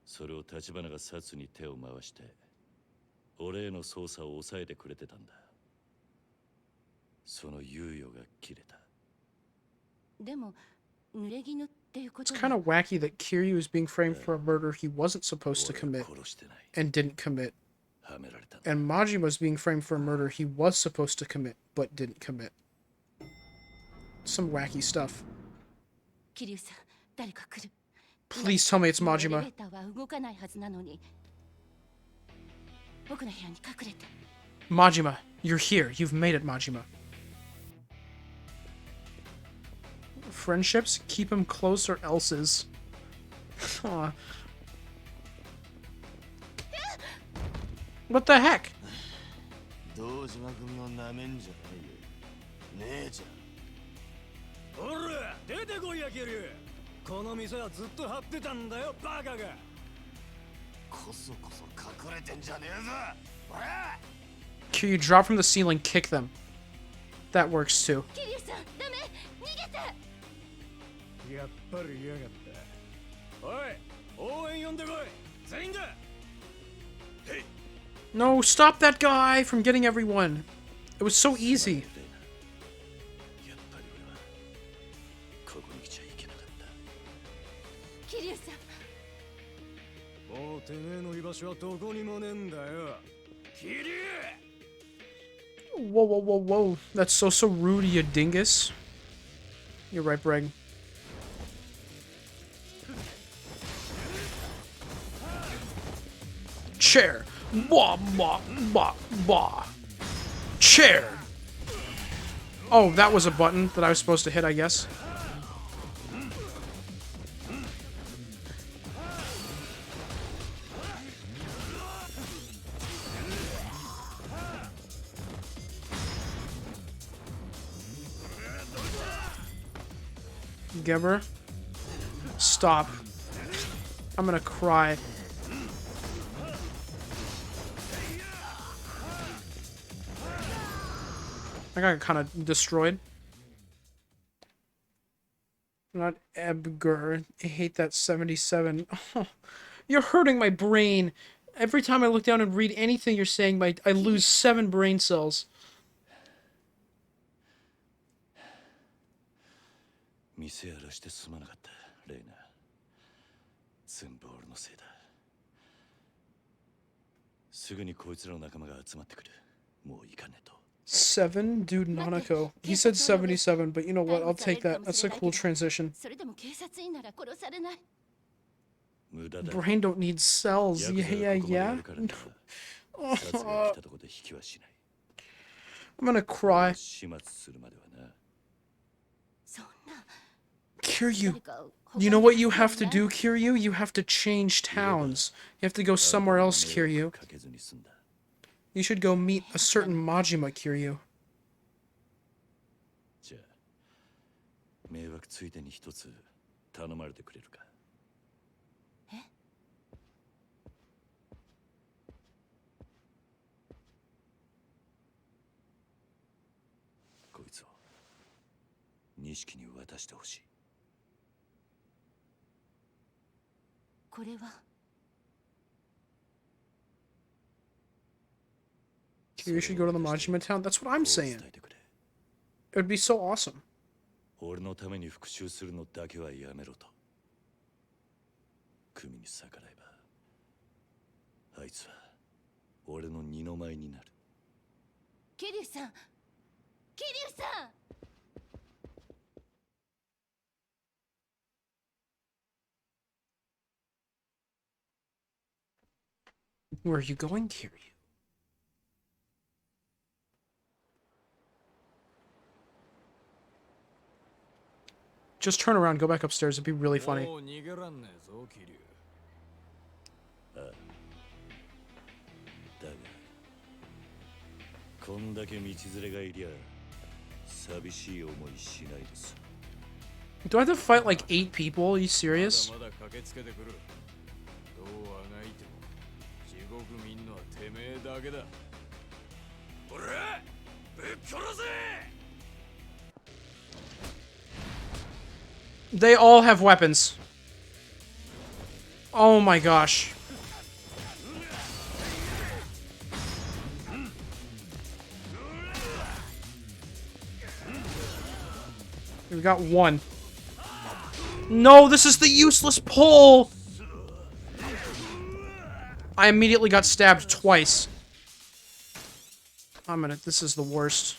それを立花が殺に手を回して俺への捜査を抑えてくれてたんだ。その猶予が切れた。でも濡れ衣っていうこ It's と kind は of wacky that Kiryu is being framed for a murder he wasn't supposed to 俺 commit は殺してない。 and didn't commit. はめられたんだ。 And Majima's being framed for a murder he was supposed to commit but didn't commit. Some wacky stuff. 桐生さん誰か来る。 Please tell me it's エレ Majima. ベーターは動かないはずなのに。僕の部屋に隠れて。 Majima, you're here. You've made it, Majima. Friendships? Keep him close or else's. Aw. What the heck? 堂島組をなめんじゃないよ姉ちゃん。おら出てこいや桐生。この店はずっと張ってたんだよバカが。こそこそ隠れてんじゃねえぞ。おら Kiryu, drop from the ceiling, kick them. That works too. 桐生さんダメ逃げて。やっぱり嫌がった。おい応援呼んでこい全員だ。 No, stop that guy from getting everyone. It was so easy. やっぱり俺はここに来ちゃいけなかった。桐生さん。もうてめえの居場所はどこにもねえんだよ。桐生 Whoa, whoa, whoa, whoa. That's so rude, you dingus. You're right, Breg. Chair. Bah, bah, bah, bah. Chair. Oh, that was a button that I was supposed to hit, I guess. Gebber. Stop. I'm gonna cry. I got kind of destroyed. Not Edgar. I hate that 77. Oh, you're hurting my brain. Every time I look down and read anything you're saying, I lose 7 brain cells. 店やらしてすまなかったレイナ。全部俺のせいだ。すぐにこいつらの仲間が集まってくる。もう行かねえと。 7? Dude, Nanako. He said 77, but you know what? I'll take that. That's a cool transition. それでも警察員なら殺されない。 無駄だ。 Brain don't need cells. ヤクザ Yeah, が yeah, ここまでや yeah. るからな。殺が来たとこで引きはしない。 I'm gonna cry. 始末するまではな。そんな。 Kiryu. 誰か You know what you have to do, Kiryu? You have to change towns. You have to go somewhere else, Kiryu. かけずに済んだ。 You should go meet a certain Majima, Kiryu. 迷惑ついでに一つ頼まれてくれるか。え？こいつを錦に渡してほしい。これは You should go to the Majima town. That's what I'm こう saying. 伝えてくれ。 It would be so awesome. 俺のために復讐するのだけはやめろと。組に逆らえば、あいつは俺の二の舞になる。桐生さん、桐生さん。Where are you going, Kiryu? Just turn around, go back upstairs. It'd be really funny. もう逃げらんねえぞ桐生。だが、こんだけ道連れがいりゃ寂しい思いしないです。 Do I have to fight like 8 people? Are you serious? まだ駆けつけてくる。どうあがいても地獄見んのはてめえだけだ。おら、ぶっ殺せ！ They all have weapons. Oh my gosh. We got one. No, this is the useless pull! I immediately got stabbed twice. This is the worst.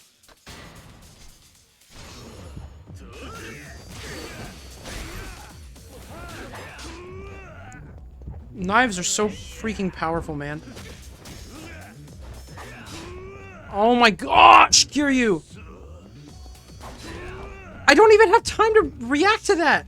Knives are so freaking powerful, man. Oh my gosh, Kiryu! I don't even have time to react to that!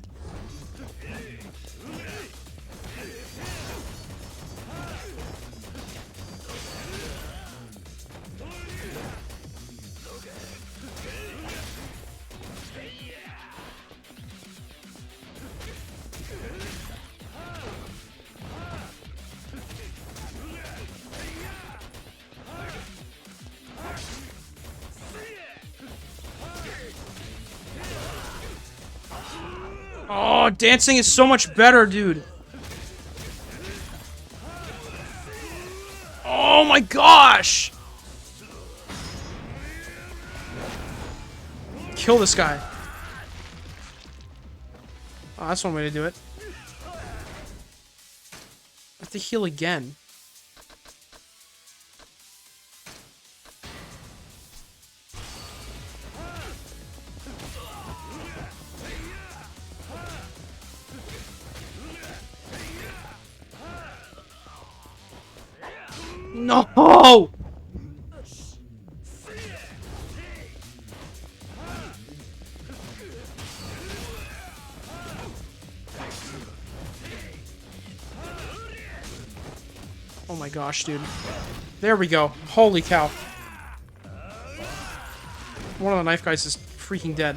Oh, dancing is so much better, dude. Oh my gosh! Kill this guy. Oh, that's one way to do it. I have to heal again. No! Oh my gosh, dude. There we go. Holy cow. One of the knife guys is freaking dead.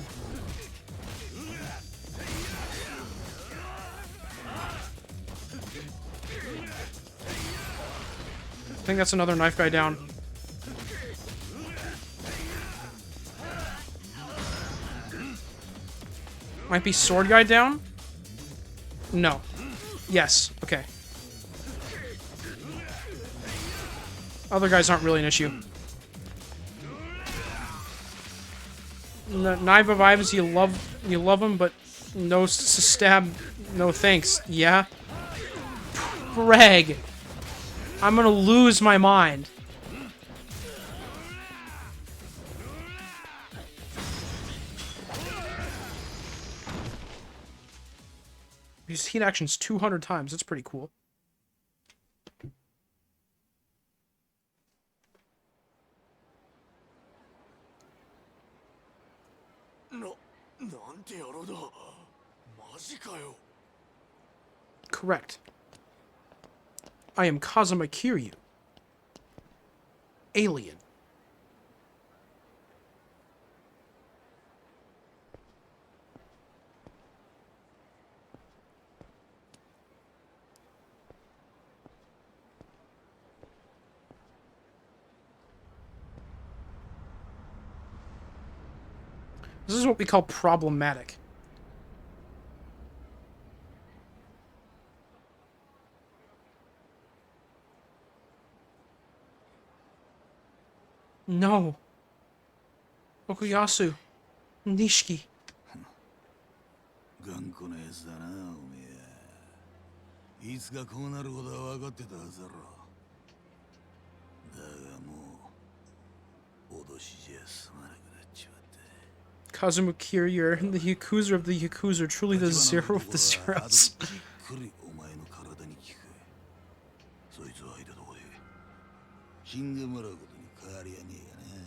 I think that's another knife guy down. Might be sword guy down? No. Yes. Okay. Other guys aren't really an issue. Knife of Ives, you love him, but no stab, no thanks. Yeah. Greg. I'm gonna lose my mind. Used heat actions 200 times. That's pretty cool. Correct. I am Kazuma Kiryu. Alien. This is what we call problematic. No. Okuyasu. Nishiki. 頑固なやつだな、おめえ。いつかこうなることは分かってたはずだろ。だがもう、脅しじゃ済まなくなっちまった。Kazuma Kiryu, the Yakuza of the Yakuza, truly the zero of the zeros. お前の体に効く。そいつを相手どこで死んでもらうことに変わりはねえがな。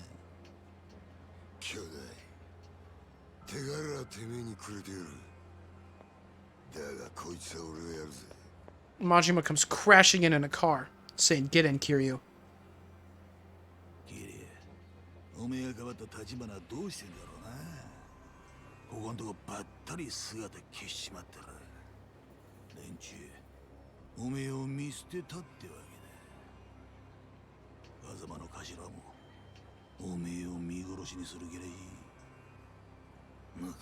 兄弟、手柄はてめえにくれてやる。だがこいつは俺がやるぜ。Majima comes crashing in a car, saying, "Get in, Kiryu." キリ、おめえが変わった立花はどうしてんだろうな。ここんとこばったり姿消しちまったら、連中、おめえを見捨てたってわけだ。狭間の頭も、おめえを見殺しにする気らい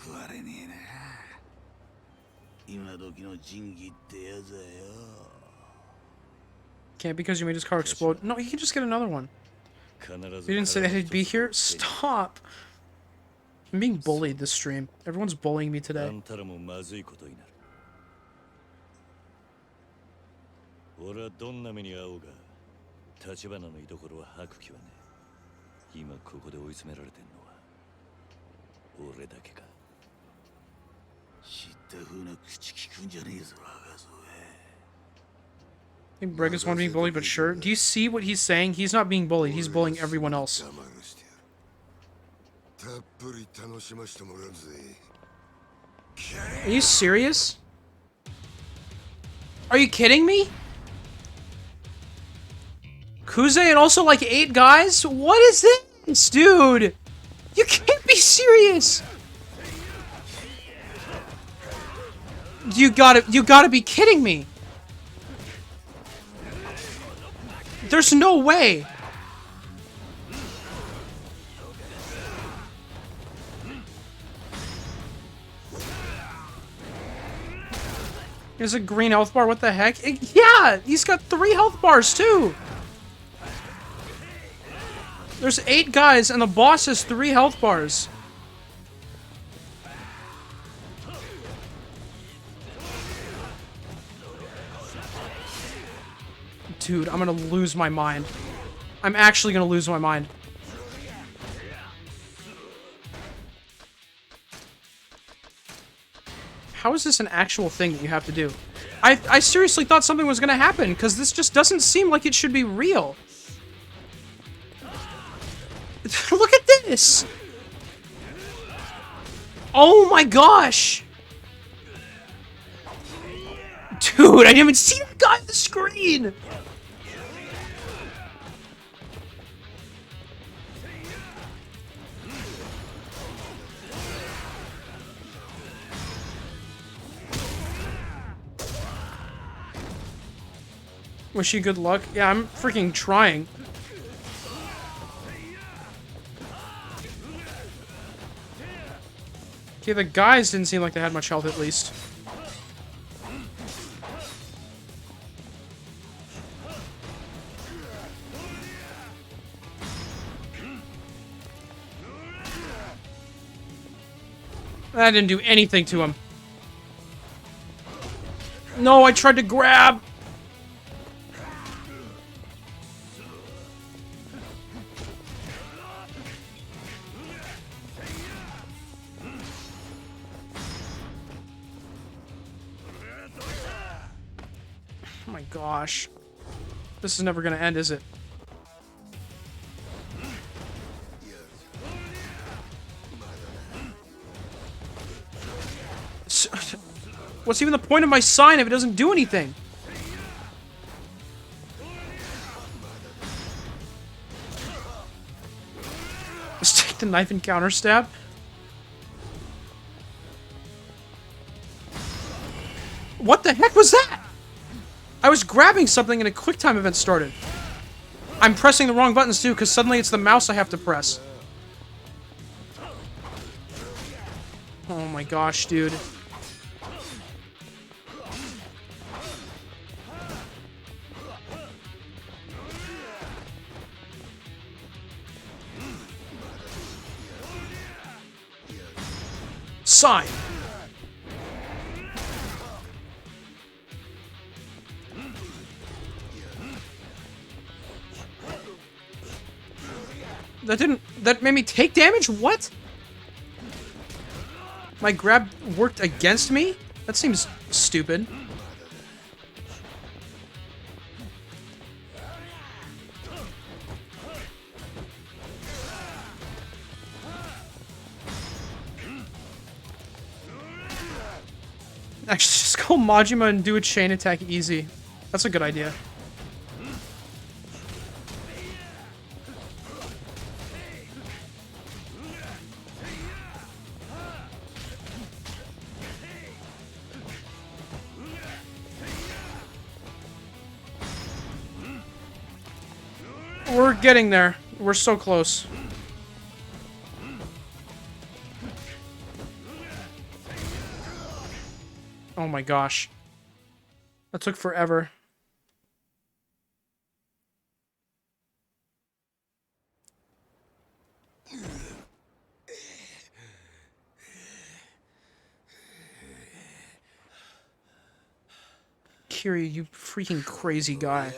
報われねえな。今時の仁義ってやつだよ。 Can't because you made his car explode. No, he can just get another one. You didn't say that he'd be here? Stop! I'm being bullied this stream. Everyone's bullying me today. あんたらもまずいことになる。俺はどんな目に遭おうが、立花の居所は吐く気はねえ。今ここで追い詰められてんのは俺だけか。知った風な口聞くんじゃねえぞ、赤楚。 I think Brega's one being bullied, but sure. Do you see what he's saying? He's not being bullied. He's bullying everyone else. たっぷり楽しませてもらうぜ。 Are you serious? Are you kidding me? Kuze and also like 8 guys? What is this, dude? You can't be serious. You gotta be kidding me. There's no way. There's a green health bar, what the heck? Yeah, he's got 3 health bars too. There's 8 guys and the boss has 3 health bars. Dude, I'm gonna lose my mind. I'm actually gonna lose my mind. How is this an actual thing that you have to do? I seriously thought something was gonna happen, because this just doesn't seem like it should be real. Look at this! Oh my gosh! Dude, I didn't even see that guy on the screen! Wish you good luck. Yeah, I'm freaking trying. Okay, the guys didn't seem like they had much health at least. That didn't do anything to him. No, I tried to grab! Oh my gosh. This is never gonna end, is it? What's even the point of my sign if it doesn't do anything? Let's take the knife and counter stab. What the heck was that? I was grabbing something and a quick time event started. I'm pressing the wrong buttons too, because suddenly it's the mouse I have to press. Oh my gosh, dude. Sign. That made me take damage? What? My grab worked against me? That seems stupid. Actually, just call Majima and do a chain attack easy. That's a good idea. We're getting there. We're so close. Oh my gosh. That took forever. Kiryu, you freaking crazy guy.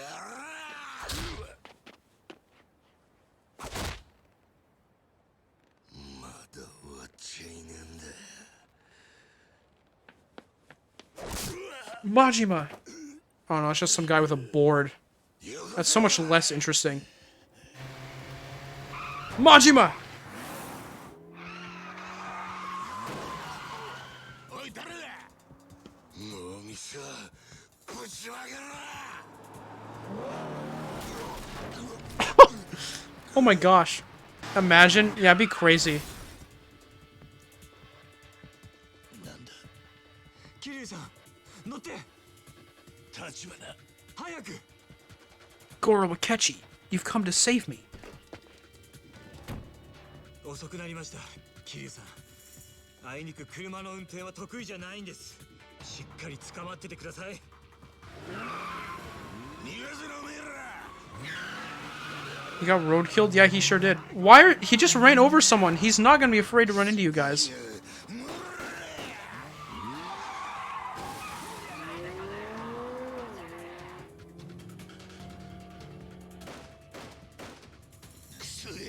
Majima! Oh no, it's just some guy with a board. That's so much less interesting. Majima! Oh my gosh. Imagine. Yeah, it'd be crazy. Goro Akechi, you've come to save me. 遅くなりました、桐生さん。あいにく車の運転は得意じゃないんです。しっかり捕まっててください。逃がせろおめえら。 He got road killed? Yeah, he sure did. He just ran over someone. He's not gonna be afraid to run into you guys.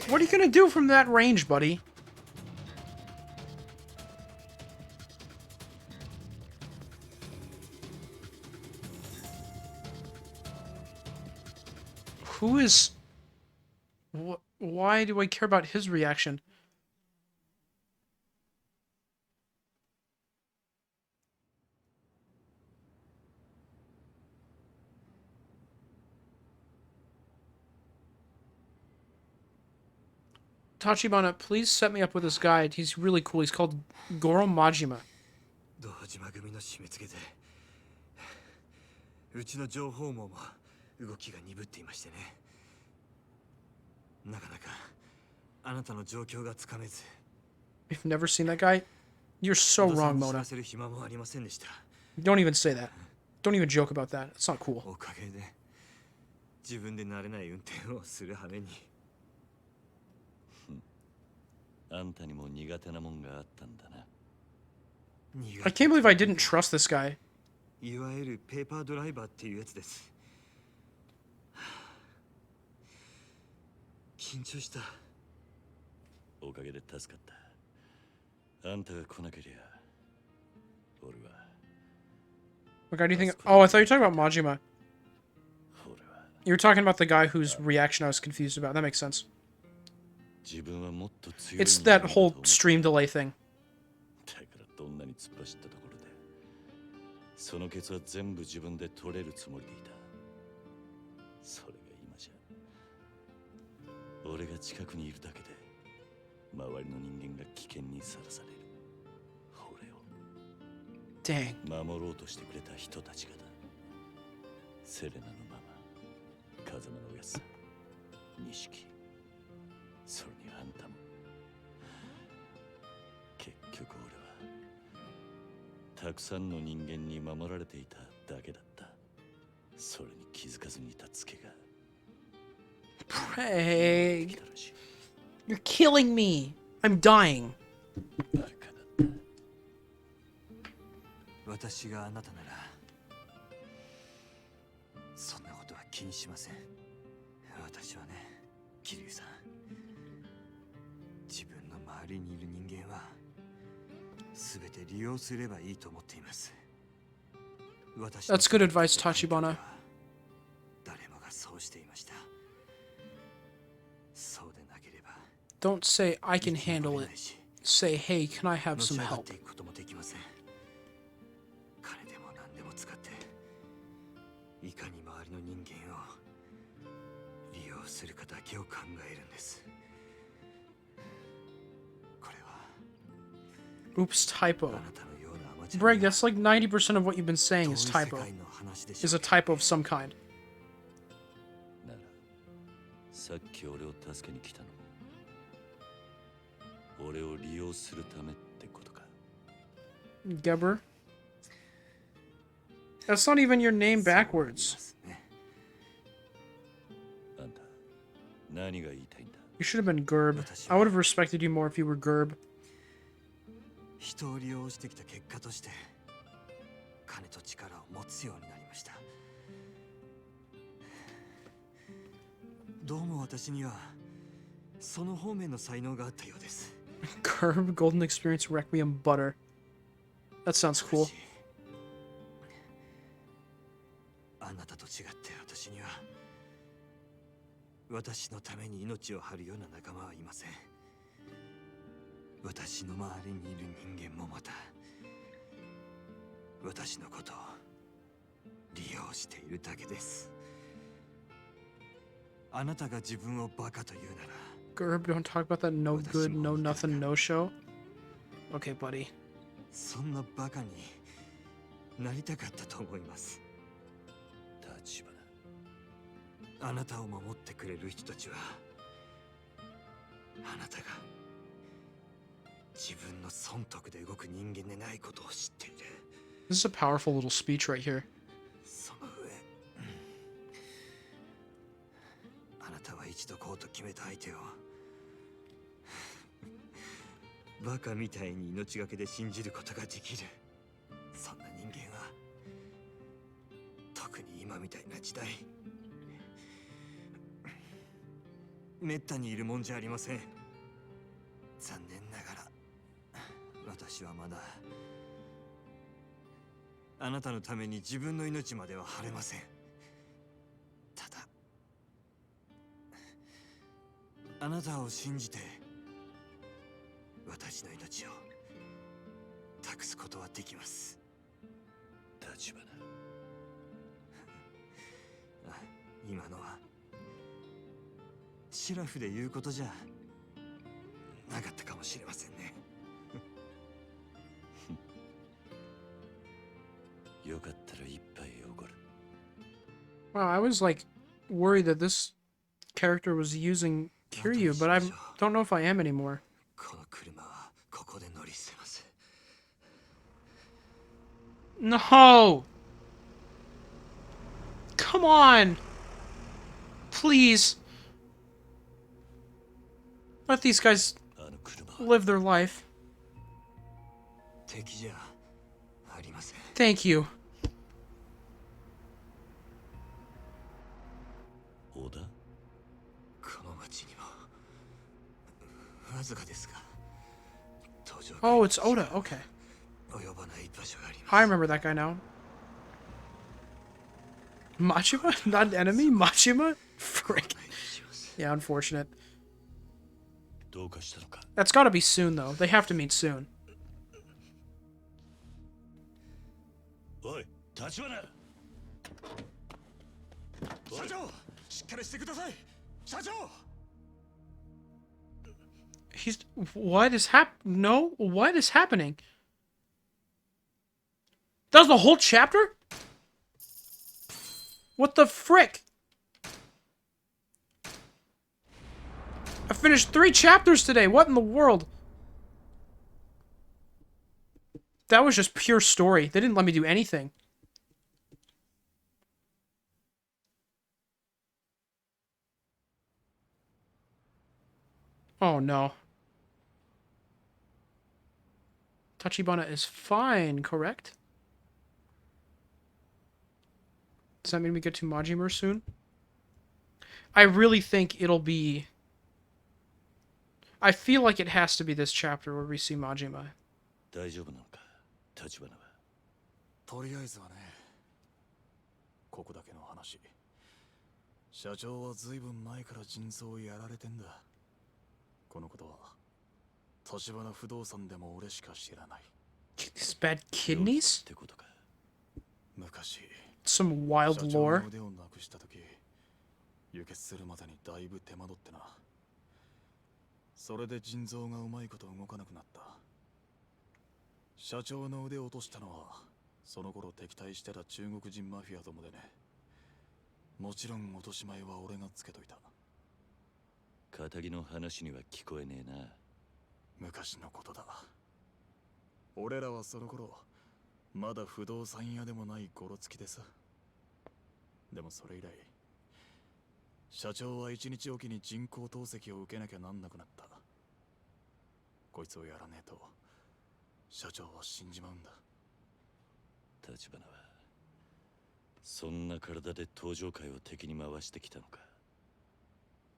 What are you gonna do from that range, buddy? Who is... Why do I care about his reaction? Tachibana, please set me up with this guy. He's really cool. He's called Goro Majima. 堂島組の締め付けで、うちの情報網も動きが鈍っていましてね。なかなかあなたの状況がつかめず。You've never seen that guy? You're so wrong, Mona. Don't even say that. Don't even joke about that. It's not cool. おかげで自分で慣れない運転をする羽目に。あんたにも苦手なもんがあったんだな。 I can't believe I didn't trust this guy. いわゆるペーパードライバーっていうやつです。緊張した。おかげで助かった。あんたが来なけりゃ、俺は。What guy do you think? Oh, I thought you were talking about Majima. You were talking about the guy whose reaction I was confused about. That makes sense. It's that whole stream delay thing. どんなに突っ走ったところでそのケツは全部自分で取れるつもりでいた。それが今じゃ俺が近くにいるだけで周りの人間が危険にさらされる。俺を Dang. 守ろうとしてくれた人たちがだ。セレナのママ、風間のおやつさん、錦、それにあんたも。結局俺はたくさんの人間に守られていただけだった。それに気づかずにいたツケが。Craig, you're killing me. I'm dying. バカだった。私があなたならそんなことは気にしません。私はね、桐生さん、自分の周りにいる人間は全て利用すればいいと思っています。 That's good advice, Tachibana. 誰もがそうしていました。そうでなければ Don't say I can handle it. Say, hey, can I have some のし上がっ help? ていくこともできません。金でも何でも使っていかに周りの人間を利用するかだけを考えるんです。これは Oops, typo. あなたのようなアマチュア Brig, that's like 90% of what you've been saying is 遠い世 typo. 界の話でしょ Is a typo of some kind. なら、さっき俺を助けに来たのも俺を利用するためってことか。Geber? That's not even your name backwards. あんた、何が言いたいんだ。 You should have been Gerb. I would have respected you more if you were Gerb. 人を利用してきた結果として金と力を持つようになりました。どうも私にはその方面の才能があったようです。Gerb, Golden Experience, Requiem, Butter. That sounds cool. あなたと違って私には私のために命を張るような仲間はいません。私の周りにいる人間もまた私のことを利用しているだけです。あなたが自分をバカと言うなら Gerb, don't talk about that no good, no nothing, no show. Okay, buddy. そんなバカになりたかったと思います。立花。あなたを守ってくれる人たちはあなたが自分の損得で動く人間でないことを知っている。 This is a powerful little speech right here. その上、あなたは一度こうと決めた相手をバカみたいに命がけで信じることができる。そんな人間は特に今みたいな時代めったにいるもんじゃありません。残念ながら私はまだあなたのために自分の命までは張れません。ただあなたを信じて私の命を託すことはできます。立花。今のはシラフで言うことじゃなかったかもしれませんね。よかったら一杯おごる。 Wow, I was like worried that this character was using Kiryu, but I don't know if I am anymore. この車はここで乗り捨てます。 No! Come on! Please. Let these guys あの車は live their life. 敵じゃありません。 Thank you. 小田。この町にもわずかですが登場 Oh, it's Oda. Okay. 及ばない場所があります。 I remember that guy now. Machima? Not an enemy? Machima? Frick. Yeah, unfortunate. どうかしたのか。 That's gotta be soon, though. They have to meet soon. おい、立花。社長、しっかりしてください。社長。 He's... What is No? What is happening? That was the whole chapter? What the frick? I finished 3 chapters today. What in the world? That was just pure story. They didn't let me do anything. Oh no. Tachibana is fine, correct? Does that mean we get to Majima soon? I really think it'll be... I feel like it has to be this chapter where we see Majima. 大丈夫なのか、立花は。とりあえずはね、ここだけの話。社長はずいぶん前から腎臓をやられてんだ。このことは立花不動産でも俺しか知らない。These bad kidneys? ってことか。昔、Some wild 社長 lore. の腕をなくした時、輸血するまでにだいぶ手間取ってな。それで腎臓がうまいこと動かなくなった。社長の腕を落としたのはその頃敵対してた中国人マフィアどもでね。もちろん落とし前は俺がつけといた。仇の話には聞こえねえな。昔のことだ。俺らはその頃まだ不動産屋でもないゴロつきでさ。でもそれ以来社長は一日おきに人工透析を受けなきゃなんなくなった。こいつをやらねえと社長は死んじまうんだ。立花はそんな体で登場界を敵に回してきたのか。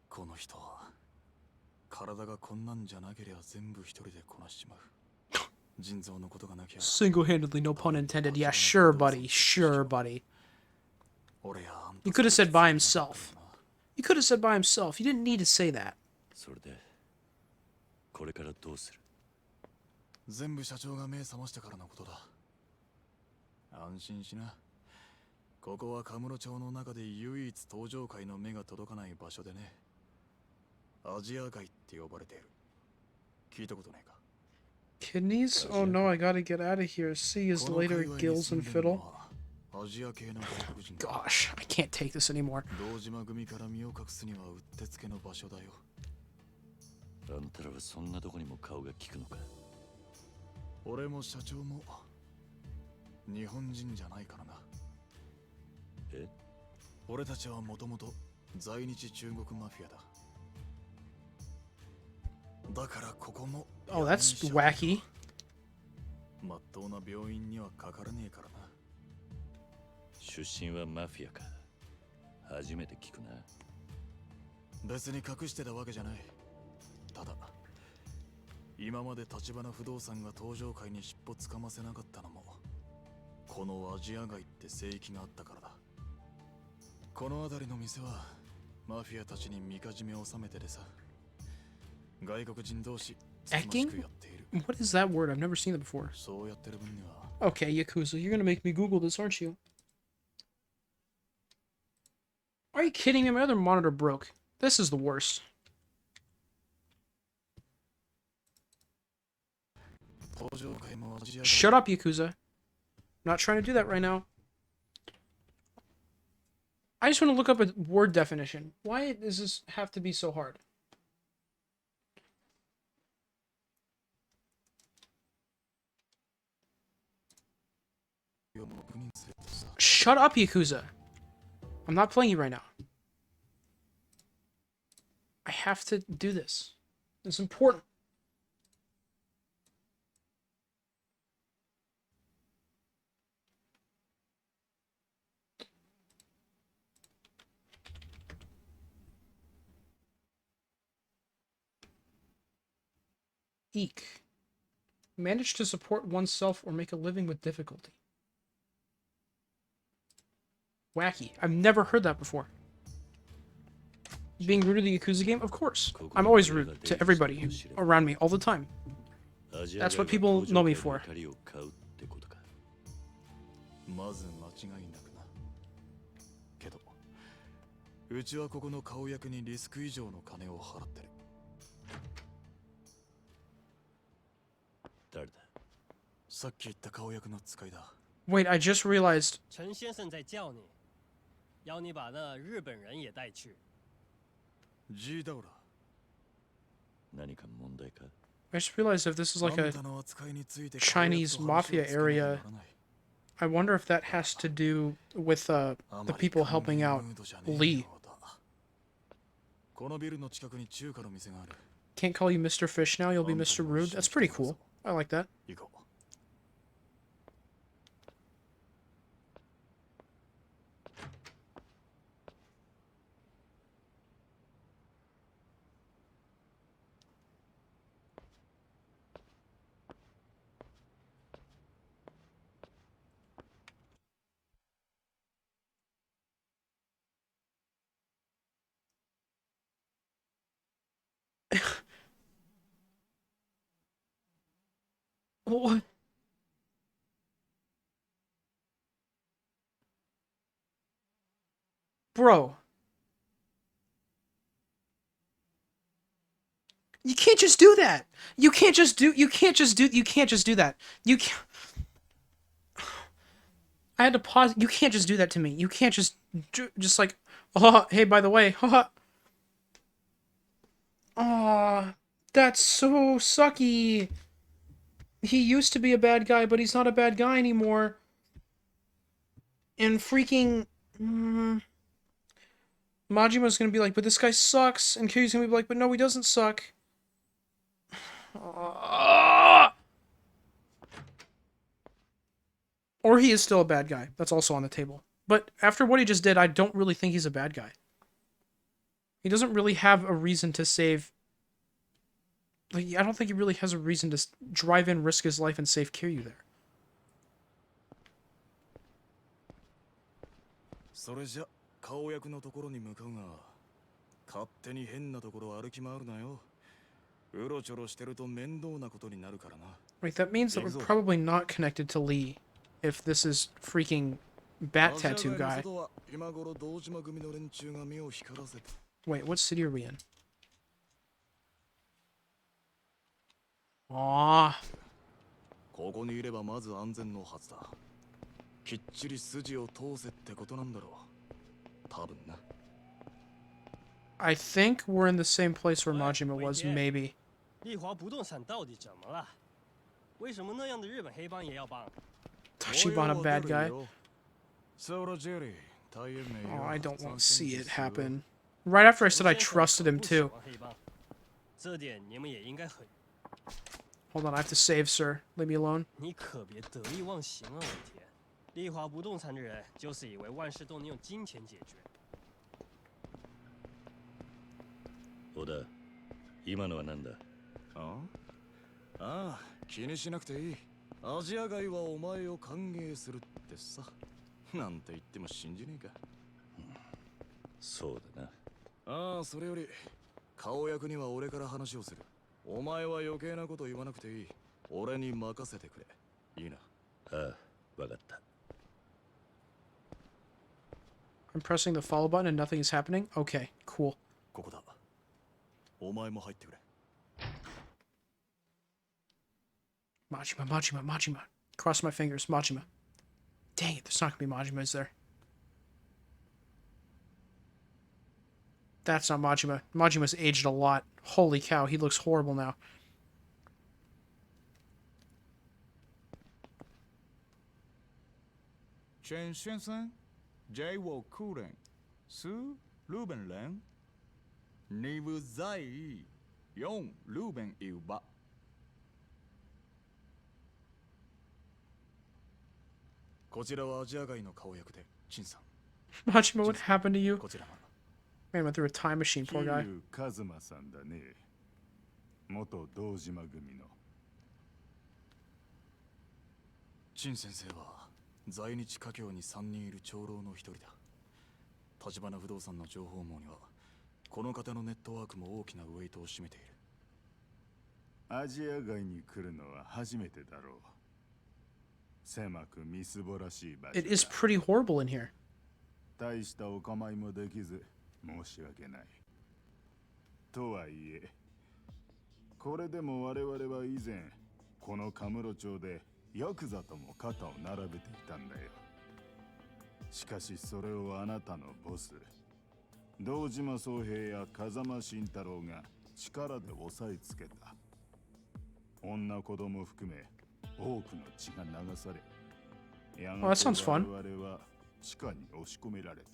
この人は体がこんなんじゃなけりゃ全部一人でこなしちまう。腎臓のことがなきゃ Single-handedly, no pun intended. Yeah, sure, buddy. Sure, buddy. 俺やあんた You could have said by himself. You could have said by himself. You didn't need to say that. それでこれからどうする。全部社長が目覚ましてからのことだ。安心しな。ここはカムロ町の中で唯一登場界の目が届かない場所でね。アジア界って呼ばれている。聞いたことないか。 Kidneys? Oh no, I gotta get out of here. See you later, Gills and Fiddle. アジア系の外国人。 Gosh, I can't take this anymore. 堂島組から身を隠すにはうってつけの場所だよ。あんたらはそんなとこにも顔が利くのか。俺も社長も日本人じゃないからな。え？俺たちはもともと在日中国マフィアだ。だからここも Oh, that's wacky. まっとうな病院にはかからねえからな。出身はマフィアか。初めて聞くな。別に隠してたわけじゃない。ただ今まで立花不動産が登場界に尻尾つかませなかったのもこのアジア街って聖域があったからだ。この辺りの店はマフィアたちにみかじめを収めててさ、外国人同士つつましくやっている。 What is that word? I've never seen it before. そうやってる分には Okay, Yakuza, you're gonna make me Google this, aren't you? Are you kidding me? My other monitor broke. This is the worst. 登場界もアジア Shut up, Yakuza. I'm not trying to do that right now. I just want to look up a word definition. Why does this have to be so hard? Shut up, Yakuza. I'm not playing you right now. I have to do this. It's important. Eek. Manage to support oneself or make a living with difficulty. Wacky. I've never heard that before. Being rude to the Yakuza game? Of course. I'm always rude to everybody around me all the time. That's what people know me for. まず間違いなくな。けど、うちはここの顔役にリスク以上の金を払ってる。誰だ？さっき言った顔役の使いだ。 Wait, I just realized. 陈先生在叫你，要你把那日本人也带去。G ダウラ。何か問題か？ I just realized if this is like a Chinese mafia area, I wonder if that has to do with the people helping out Lee. Can't call you Mr. Fish now, you'll be Mr. Rude. That's pretty cool. I like that. What? Bro. You can't just do that. You can't just do that. You can't. I had to pause. You can't just do that to me. You can't just like, oh, hey, by the way, haha. Aw, that's so sucky. He used to be a bad guy, but he's not a bad guy anymore. And freaking... Majima's gonna be like, but this guy sucks. And Kiryu's gonna be like, but no, he doesn't suck. Or he is still a bad guy. That's also on the table. But after what he just did, I don't really think he's a bad guy. He doesn't really have a reason to save... Like, I don't think he really has a reason to drive in, risk his life, and save Kiryu there. それじゃ顔役のところに向かうが、勝手に変なところ歩き回るなよ。うろちょろしてると面倒なことになるからな。Wait, that means that we're probably not connected to Lee if this is freaking Bat Tattoo guy. Wait, what city are we in? Aww. ここにいればまず安全のはずだ。きっちり筋を通せってことなんだろう。多分な。I think we're in the same place where Majima was, maybe. 丽华不动产到底怎么了？为什么那样的日本黑帮也要帮？ Tachibana bad guy. Oh, I don't want to see it happen. Right after I said I trusted him too. 这点你们也应该很。 Hold on, I have to save, sir. Leave me alone. 你可别得意忘形啊！我的天，丽华不动产的人就是以为万事都能用金钱解决。小田、今のは何だ？ああ、気にしなくていい。アジア街はお前を歓迎するってさ。なんて言っても信じねえか。そうだな。ああ、それより顔役には俺から話をする。お前は余計なこと言わなくていい。俺に任せてくれ。いいな。ああ、わかった。I'm pressing the follow button and nothing is happening? Okay, cool. ここだ。お前も入ってくれ。Majima, Majima, Majima. Cross my fingers, Majima. Dang it, there's not gonna be Majima, is there? That's not Majima. Majima's aged a lot. Holy cow, he looks horrible now. 陈先生，这我客人是日本人。你不在意用日本语吧？こちらはアジア街の顔役で、陳さん。Majima, what happened to you? こちらが。Man went through a time machine, poor guy. 一馬さんだね。元堂島組の。陳先生は在日華僑に3人いる長老の一人だ。橘不動産の情報網にはこの方のネットワークも大きなウェイトを占めている。アジア街に来るのは初めてだろう。狭くみすぼらしい場所だ。It is pretty horrible in here. 大したお構いもできず申し訳ない。とはいえ、これでも我々は以前このカムロ町でヤクザとも肩を並べていたんだよ。しかしそれをあなたのボス堂島宗平や風間慎太郎が力で押さえつけた。女子供含め多くの血が流され、や Oh, が that て sounds fun. 我々は地下に押し込められた。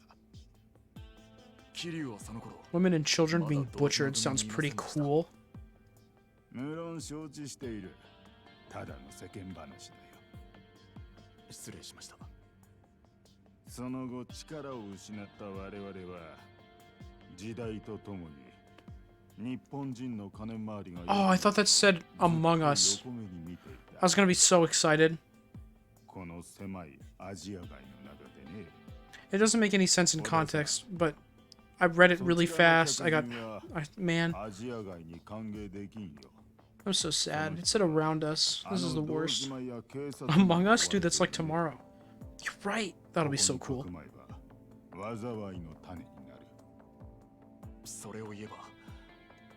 桐生はその頃 Women and children being butchered sounds pretty cool. 無論承知している。ただの世間話だよ。失礼しました。その後力を失った我々は時代とともに日本人の金回りが Oh, I thought that said Among Us. I was gonna be so excited. この狭いアジア街の中でね。 It doesn't make any sense in context, but I read it really fast. Man, アジア街に歓迎できんよ。 I'm so sad. It said around us. This is the worst. Among Us? Dude, that's like tomorrow. You're right. That'll be so cool. 災いの種になる。それを言えば、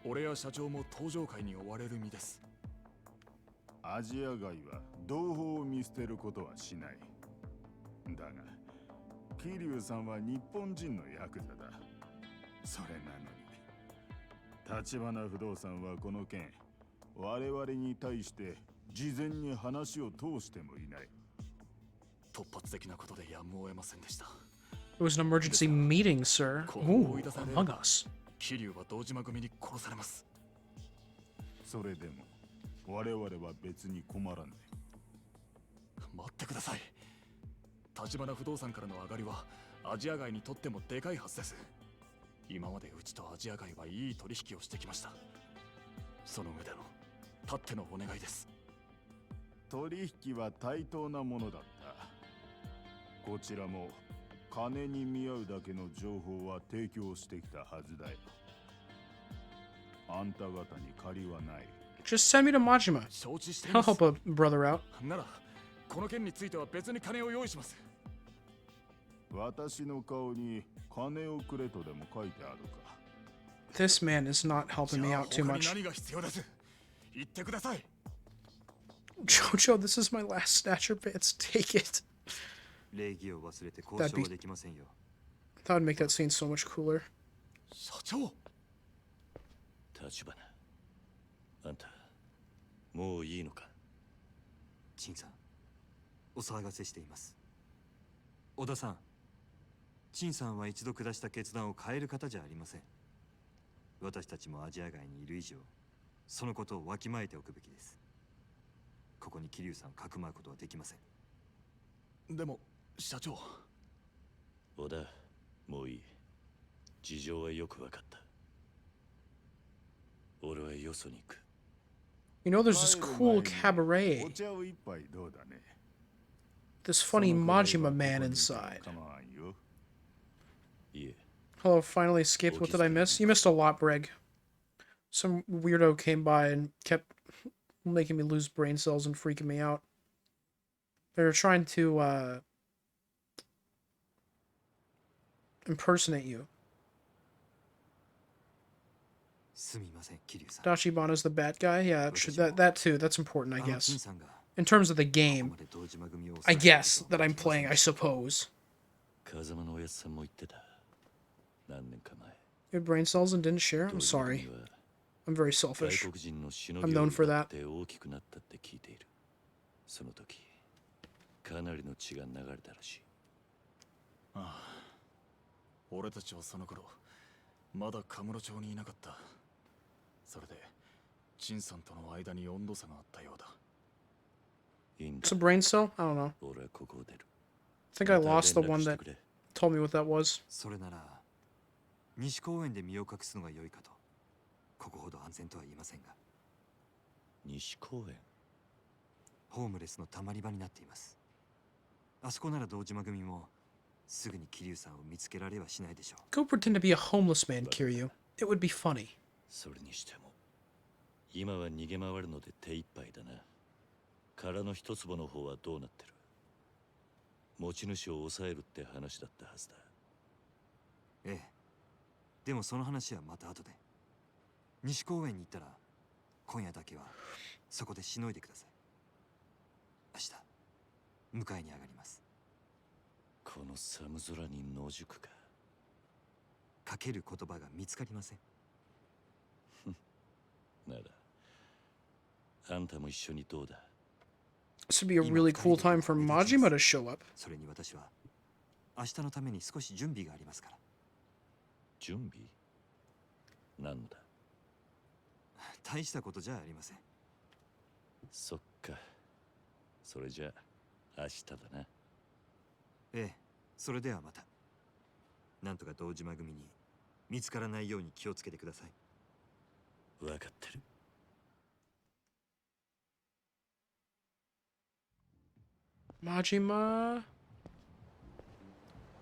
俺や社長も登場会に追われる身です。アジア街は同胞を見捨てることはしない。だが、桐生さんは日本人のヤクザだ。それなのに、橘不動産はこの件、我々に対して事前に話を通してもいない。突発的なことでやむを得ませんでした。It was an emergency meeting, sir. Ooh, Among Us. 桐生は堂島組に殺されます。それでも我々は別に困らない。待ってください。橘不動産からの上がりはアジア街にとってもでかいはずです。今までうちとアジア街はいい取引をしてきました。その上でのたってのお願いです。取引は対等なものだった。こちらも金に見合うだけの情報は提供してきたはずだよ。あんた方に借りはない。Just send me to Majima. 承知してい I'll ます。 help a brother out. ならこの件については別に金を用意します。私の顔に金をくれとでも書いてあるか。 This man is not helping me out too 他に much. 何が必要です。言ってください。 Jojo, this is my last snatcher pants. Take it. 礼儀を忘れて交渉はできませんよ。 That would make that scene so much cooler. 社長。橘、あんたもういいのか。陳さん、お騒がせしています。小田さん、陳さんは一度下した決断を変える方じゃありません。私たちもアジア外にいる以上、そのことをわきまえておくべきです。ここに桐生さんをかくまうことはできません。でも社長。小田、もういい。事情はよくわかった。俺はよそに行く。 You know, there's this cool cabaret. お茶を一杯どうだね。 This funny Majima man inside. 構わんよ。いえ、 Hello, finally escaped. What did I miss? You missed a lot, Brig. Some weirdo came by and kept making me lose brain cells and freaking me out. They were trying to impersonate you. すみません、桐生さん。 Dachibana's the bad guy? Yeah, that too. That's important, I あの陳 guess. さんが In terms of the こ game, こまで堂島組を I 抑える guess こと that は I'm できません playing, I suppose. 風間のおやつさんも言ってた。何年か前。 You had brain cells and didn't share? I'm 堂島 sorry. 組は I'm very 外 selfish. 国人のしの I'm ぎ known を for 奪 that. って大きくなったって聞いている。その時、かなりの血が流れたらしい。ああ、俺たちはその頃まだカムロ町にいなかった。それで陳さんとの間に温度差があったようだ。いいん It's だ。 a brain cell? I don't know. 俺はここを出る。 I think I また lost the 連絡 one して that くれ。 told me what that was. それなら西公園で身を隠すのが良いかと。ここほど安全とは言いませんが、西公園。ホームレスのたまり場になっています。あそこなら堂島組もすぐに桐生さんを見つけられはしないでしょう。 Go pretend to be a homeless man, Kiryu. It would be funny. それにしても、今は逃げ回るので手一杯だな。殻の一坪の方はどうなってる？持ち主を抑えるって話だったはずだ。ええ。でもその話はまた後で。西公園に行ったら今夜だけはそこでしのいでください。明日迎えに上がります。この寒空に野宿か。かける言葉が見つかりません。ならあんたも一緒にどうだ。 This would be a really cool time for Majima to show up. それに私は明日のために少し準備がありますから。準備？何のだ。大したことじゃありません。そっか。それじゃあ明日だな。ええ、それではまた。なんとか堂島組に見つからないように気をつけてください。わかってる。Majima.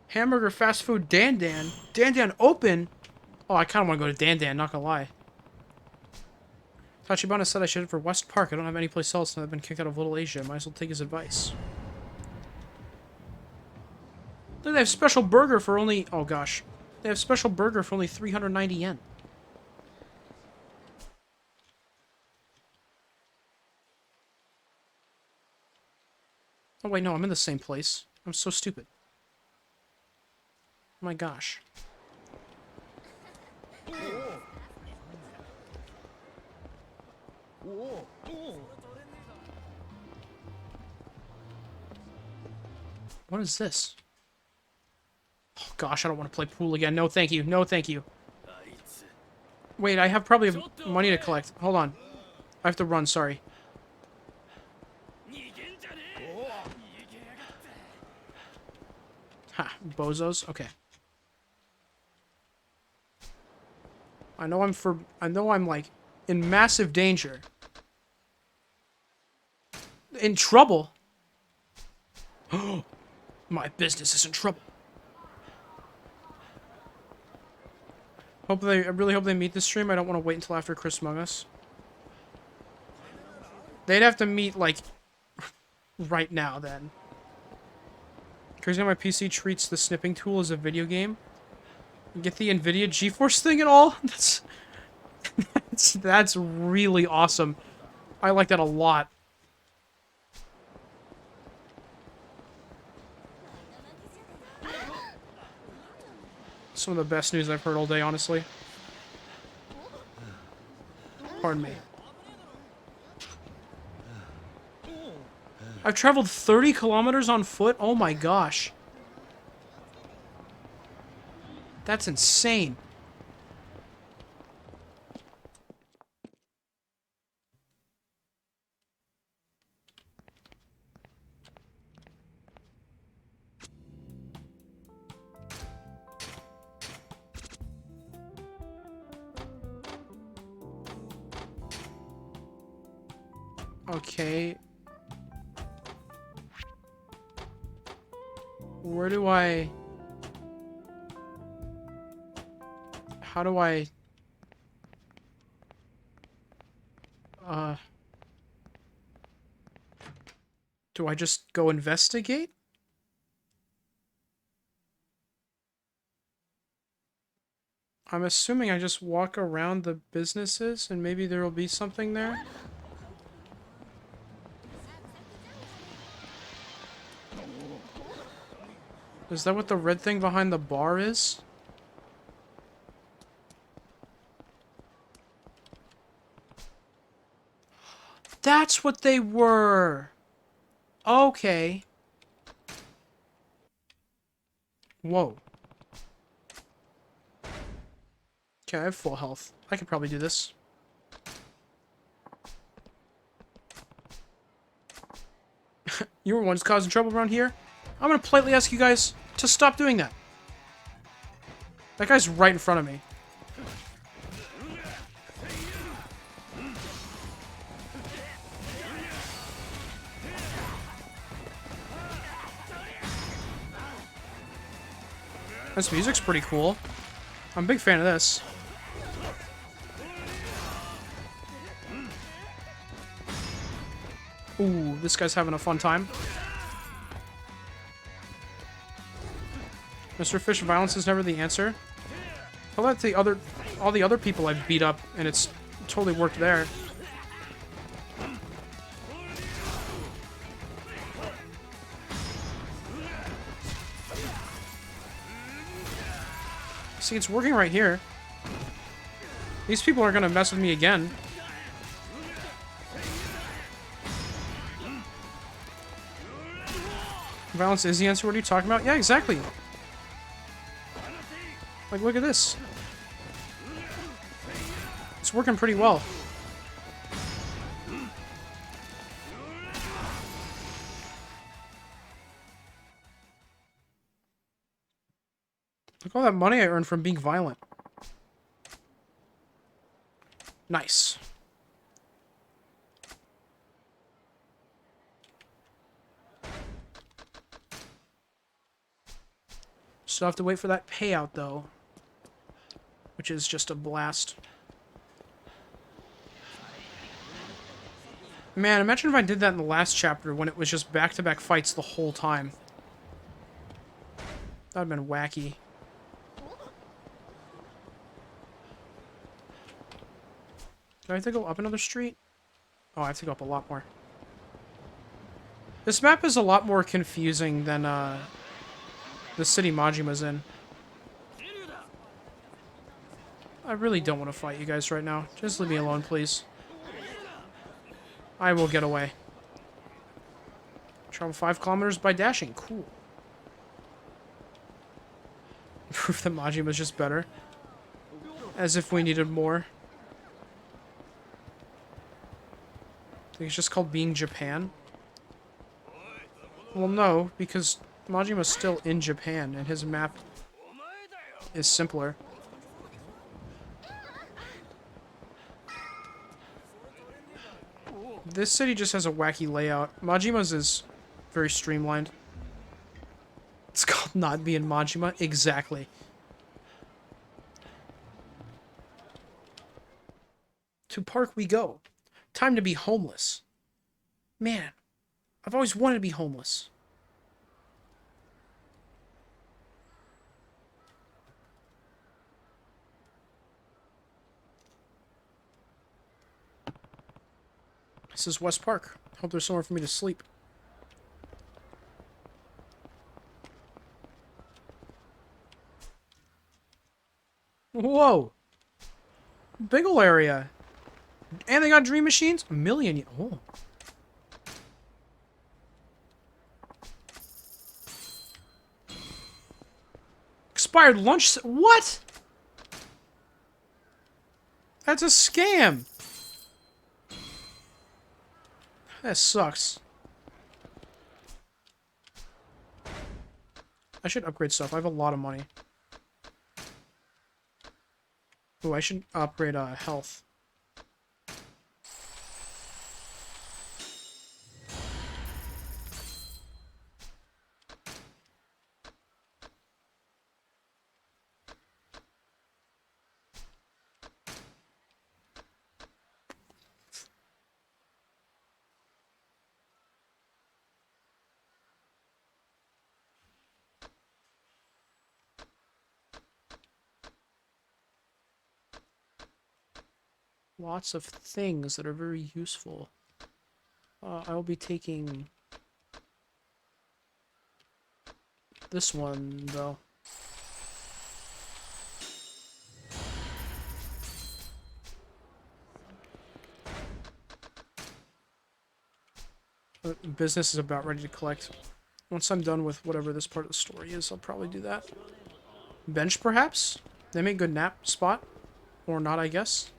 Hamburger fast food Dan Dan. Dan Dan open? Oh, I kind of want to go to Dan Dan, not gonna lie. Tachibana said I should head for West Park. I don't have any place else and I've been kicked out of Little Asia. Might as well take his advice. Look, they have special burger for only... Oh, gosh. They have special burger for only 390 yen. Oh, wait, no, I'm in the same place. I'm so stupid. Oh my gosh. What is this? Oh gosh, I don't want to play pool again. No, thank you. No, thank you. Wait, I have probably money to collect. Hold on. I have to run, sorry. Ha, bozos? Okay. I know I'm like in massive danger. In trouble? My business is in trouble. I really hope they meet this stream. I don't want to wait until after Chris Among Us. They'd have to meet, like, right now, then. Crazy how my PC treats the snipping tool as a video game. You get the NVIDIA GeForce thing and all? That's really awesome. I like that a lot. Some of the best news I've heard all day, honestly. Pardon me. I've traveled 30 kilometers on foot? Oh my gosh. That's insane. Okay. Where do I... How do I... Do I just go investigate? I'm assuming I just walk around the businesses and maybe there will be something there. Is that what the red thing behind the bar is? That's what they were! Okay. Whoa. Okay, I have full health. I could probably do this. You were ones causing trouble around here? I'm gonna politely ask you guys to stop doing that. That guy's right in front of me. This music's pretty cool. I'm a big fan of this. Ooh, this guy's having a fun time. Mr. Fish, violence is never the answer. Tell that to all the other people I've beat up, and it's totally worked there. See, it's working right here. These people are gonna mess with me again. Violence is the answer. What are you talking about? Yeah, exactly. Like, look at this. It's working pretty well. Look at all that money I earned from being violent. Nice. Still have to wait for that payout, though. Which is just a blast. Man, imagine if I did that in the last chapter when it was just back-to-back fights the whole time. That would have been wacky. Do I have to go up another street? Oh, I have to go up a lot more. This map is a lot more confusing than the city Majima's in. I really don't want to fight you guys right now. Just leave me alone, please. I will get away. Travel 5 kilometers by dashing. Cool. Proof that Majima's just better. As if we needed more. I think it's just called being Japan. Well, no, because Majima's still in Japan, and his map is simpler. This city just has a wacky layout. Majima's is very streamlined. It's called not being Majima. Exactly. To park we go. Time to be homeless. Man, I've always wanted to be homeless. This is West Park. Hope there's somewhere for me to sleep. Whoa! Big ol' area. And they got dream machines? A million. Oh. Expired lunch. What? That's a scam. That sucks. I should upgrade stuff. I have a lot of money. Ooh, I should upgrade health. Lots of things that are very useful. I'll be taking this one, though. Business is about ready to collect. Once I'm done with whatever this part of the story is, I'll probably do that. Bench, perhaps? They make good nap spot. Or not, I guess.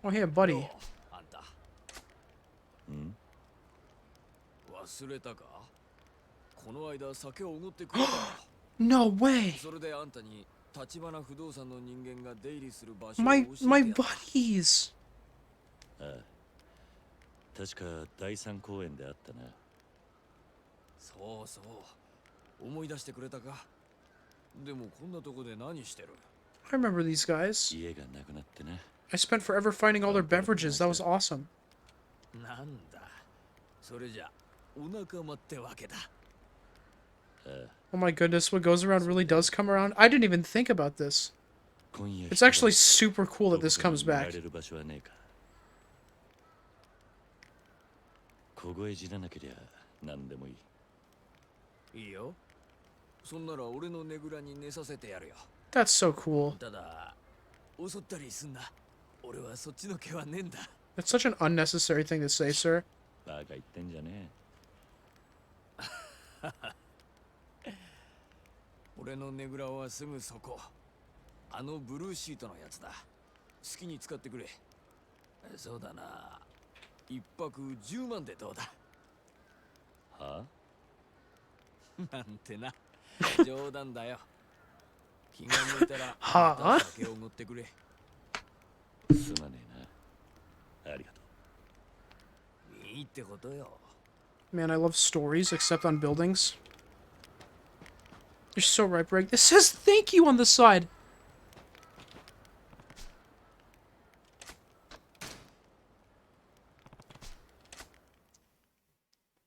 Oh, hey, buddy. No way! My buddies! 確か第三公園であったな。そうそう。思い出してくれたか。でもこんなとこで何してる？ I remember these guys. 家がなくなってな。I spent forever finding all their beverages. That was awesome. なんだ。それじゃお仲間ってわけだ。Oh my goodness, what goes around really does come around. I didn't even think about this. It's actually super cool that this comes back. 凍え死ななけりゃ何でもいい。いいよ。そんなら俺のねぐらに寝させてやるよ。That's so cool. ただ襲ったりすんな。俺はそっちの毛はねえんだ。 That's such an unnecessary thing to say, sir. バカ言ってんじゃね俺のねぐらはすぐそこ。あのブルーシートのやつだ。好きに使ってくれ。そうだな。一泊10万でどうだ。え。はなんてな。冗談だよ。気が向いたらはあ酒を持ってくれ。すまねえな。ありがとう。いいってことよ。 Man, I love stories, except on buildings. You're so right, Break. It says thank you on the side.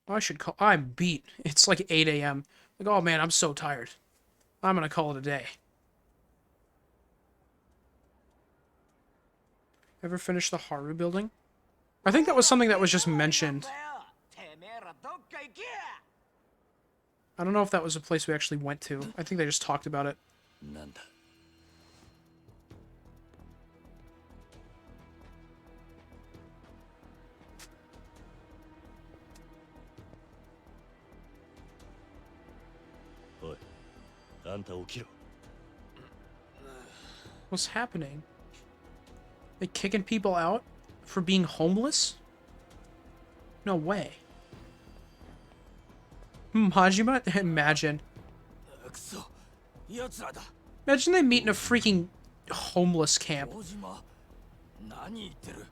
I should call. I'm beat. It's like 8 a.m. Like, oh man, I'm so tired. I'm gonna call it a day. Ever finish the Haru building? I think that was something that was just mentioned. I don't know if that was a place we actually went to. I think they just talked about it. なんだ。おい、あんた起きろ。 What's happening? They kicking people out for being homeless? No way. Majima? Imagine. くそ、奴らだ。 Imagine they meet in a freaking homeless camp. 大島、何言ってる。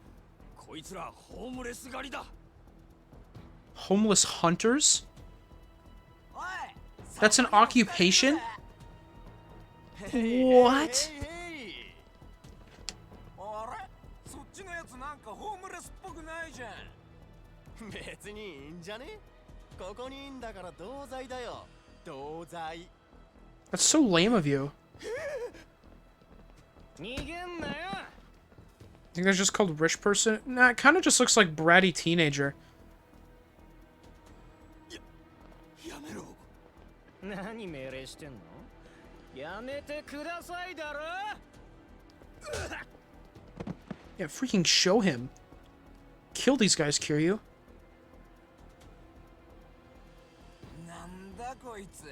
こいつらホームレス狩りだ。 Homeless hunters? That's an occupation? What? あれ、そっちのやつなんかホームレスっぽくないじゃん。別にいいんじゃね。ここにいんだから同罪だよ。同罪。 That's so lame of you. 逃げんなよ。 I think that's just called rich person. Nah, it kind of just looks like bratty teenager. やめろ。何命令してんの？やめてくださいだろ。 Yeah, freaking show him. Kill these guys, Kiryu. なんだこいつ。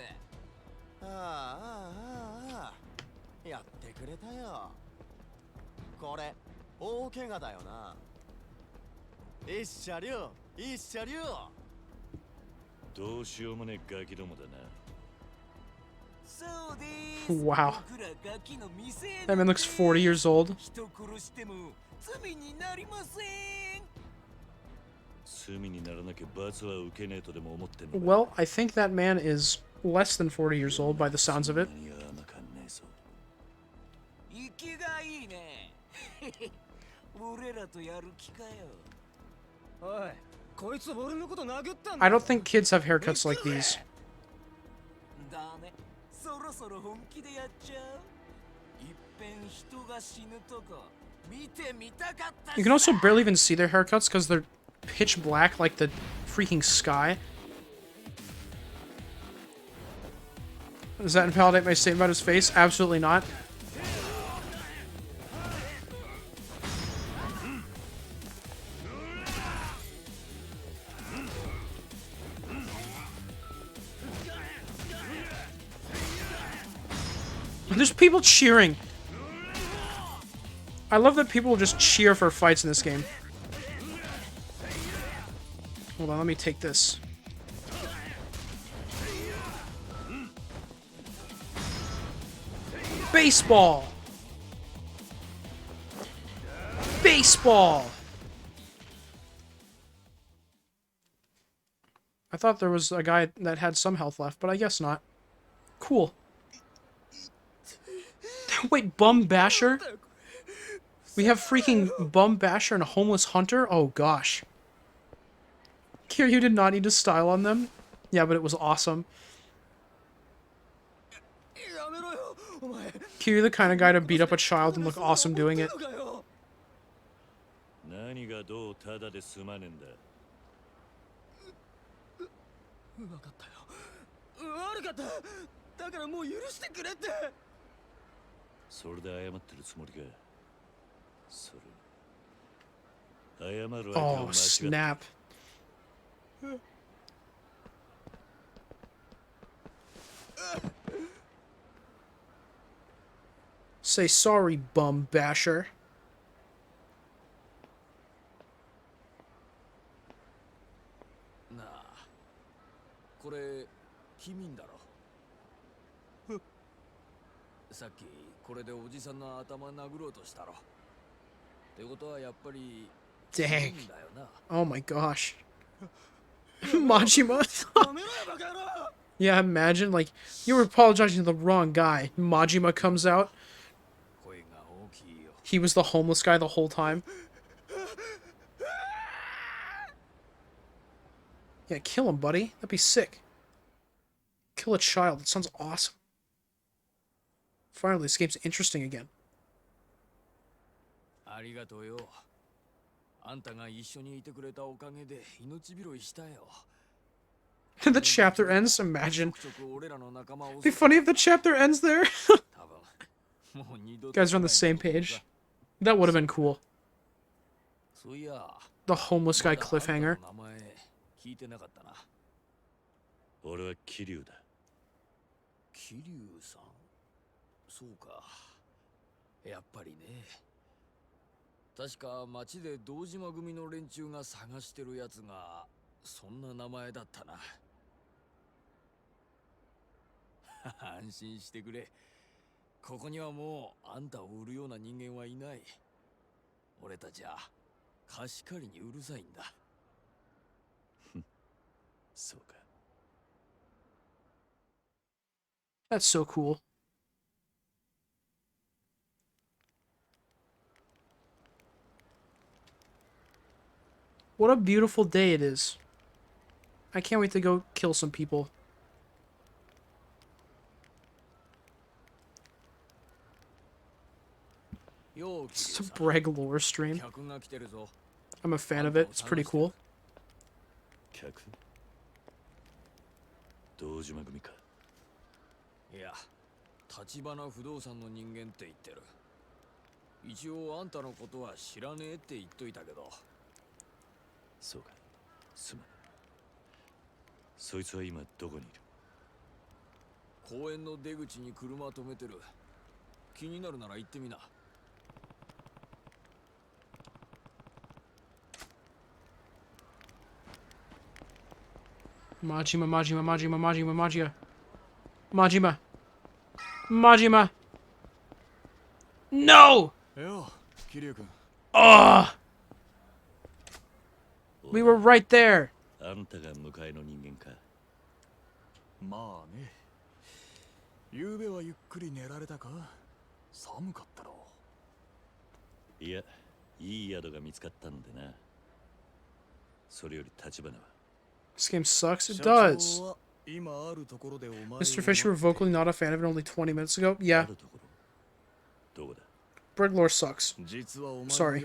やってくれたよ。これ大怪我だよな。一車両、一車両。どうしようもねえガキどもだな。 そうです。 Wow. 僕らガキの未成年 That man looks 40 years old. 人殺しても罪になりません。罪にならなきゃ罰は受けねえとでも思ってんのか。 Well, I think that man is less than 40 years old by the sounds of it. 何が甘かんねえぞ。生きがいいね。俺らとやる気かよ。おい、こいつ俺のこと殴ったんだ。 I don't think kids have haircuts like these. ダメ。そろそろ本気でやっちゃう。いっぺん人が死ぬとこ見てみたかった。 You can also barely even see their haircuts because they're pitch black like the freaking sky. Does that invalidate my statement about his face? Absolutely not. There's people cheering. I love that people just cheer for fights in this game. Hold on, let me take this. Baseball! Baseball! I thought there was a guy that had some health left, but I guess not. Cool. Wait, Bum Basher? We have freaking Bum Basher and a Homeless Hunter? Oh gosh. Kiryu did not need to style on them. Yeah, but it was awesome. Kiryu the kind of guy to beat up a child and look awesome doing it. 何がどうただで済まねえんだ。わかったよ。悪かった。だからもう許してくれって。それで謝ってるつもりか。それ謝る相手を Oh, 間違っ snap. Say sorry, bum basher. なあ、これ君んだろ。さっきこれでおじさんの頭殴ろうとしたろ。ってことはやっぱり Dang. 君んだよな。 Oh my gosh. Majima. Yeah, imagine, like, you were apologizing to the wrong guy. Majima comes out. 声が大きいよ。 He was the homeless guy the whole time. Yeah, kill him, buddy. That'd be sick. Kill a child. That sounds awesome. Finally, this game's interesting again. ありがとうよ。あんたが一緒にいてくれたおかげで命拾いしたよ。 The chapter ends. Imagine. It'd be funny if the chapter ends there. You guys are on the same page. That would have been cool. The homeless guy cliffhanger. 聞いてなかったな。俺は桐生だ。桐生さん。そうか。やっぱりね。確か町で堂島組の連中が探してるやつがそんな名前だったな。安心してくれ。ここにはもうあんたを売るような人間はいない。俺たちは貸し借りにうるさいんだ。そうか。 That's so cool. What a beautiful day it is. I can't wait to go kill some people. It's a brag lore stream. I'm a fan of it. It's pretty cool. 客堂島組か。いや、立花不動産の人間って言ってる。一応あんたのことは知らねえって言っといたけど。そうか。すまん。そいつは今どこにいる？公園の出口に車止めてる。気になるなら行ってみな。 Majima, Majima, Majima, Majima, Majima. Majima. Majima. No! Ah! We were right there. あんたが迎えの人間か。まあね。昨べはゆっくり寝られたか？寒かったろ。いや、いい宿が見つかったんでな。それより立花は。 This game sucks. It does. Mr. Fish, you were vocally not a fan of it only 20 minutes ago. Yeah. Brag lore sucks. Sorry.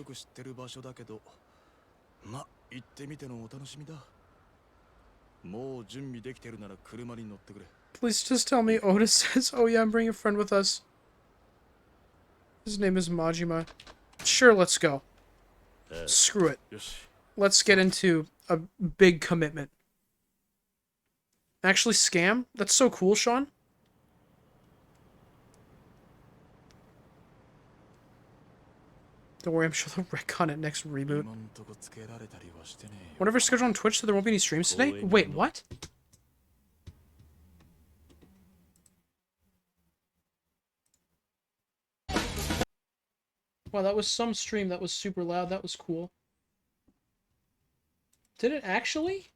Please just tell me Otis says, oh yeah, I'm bringing a friend with us. His name is Majima. Sure, let's go. Screw it. Let's get into a big commitment. Actually scam? That's so cool, Sean. Don't worry, I'm sure they'll retcon it next reboot. Whenever scheduled on Twitch, so there won't be any streams today? Wait, what? Wow, that was some stream that was super loud. That was cool. Did it actually?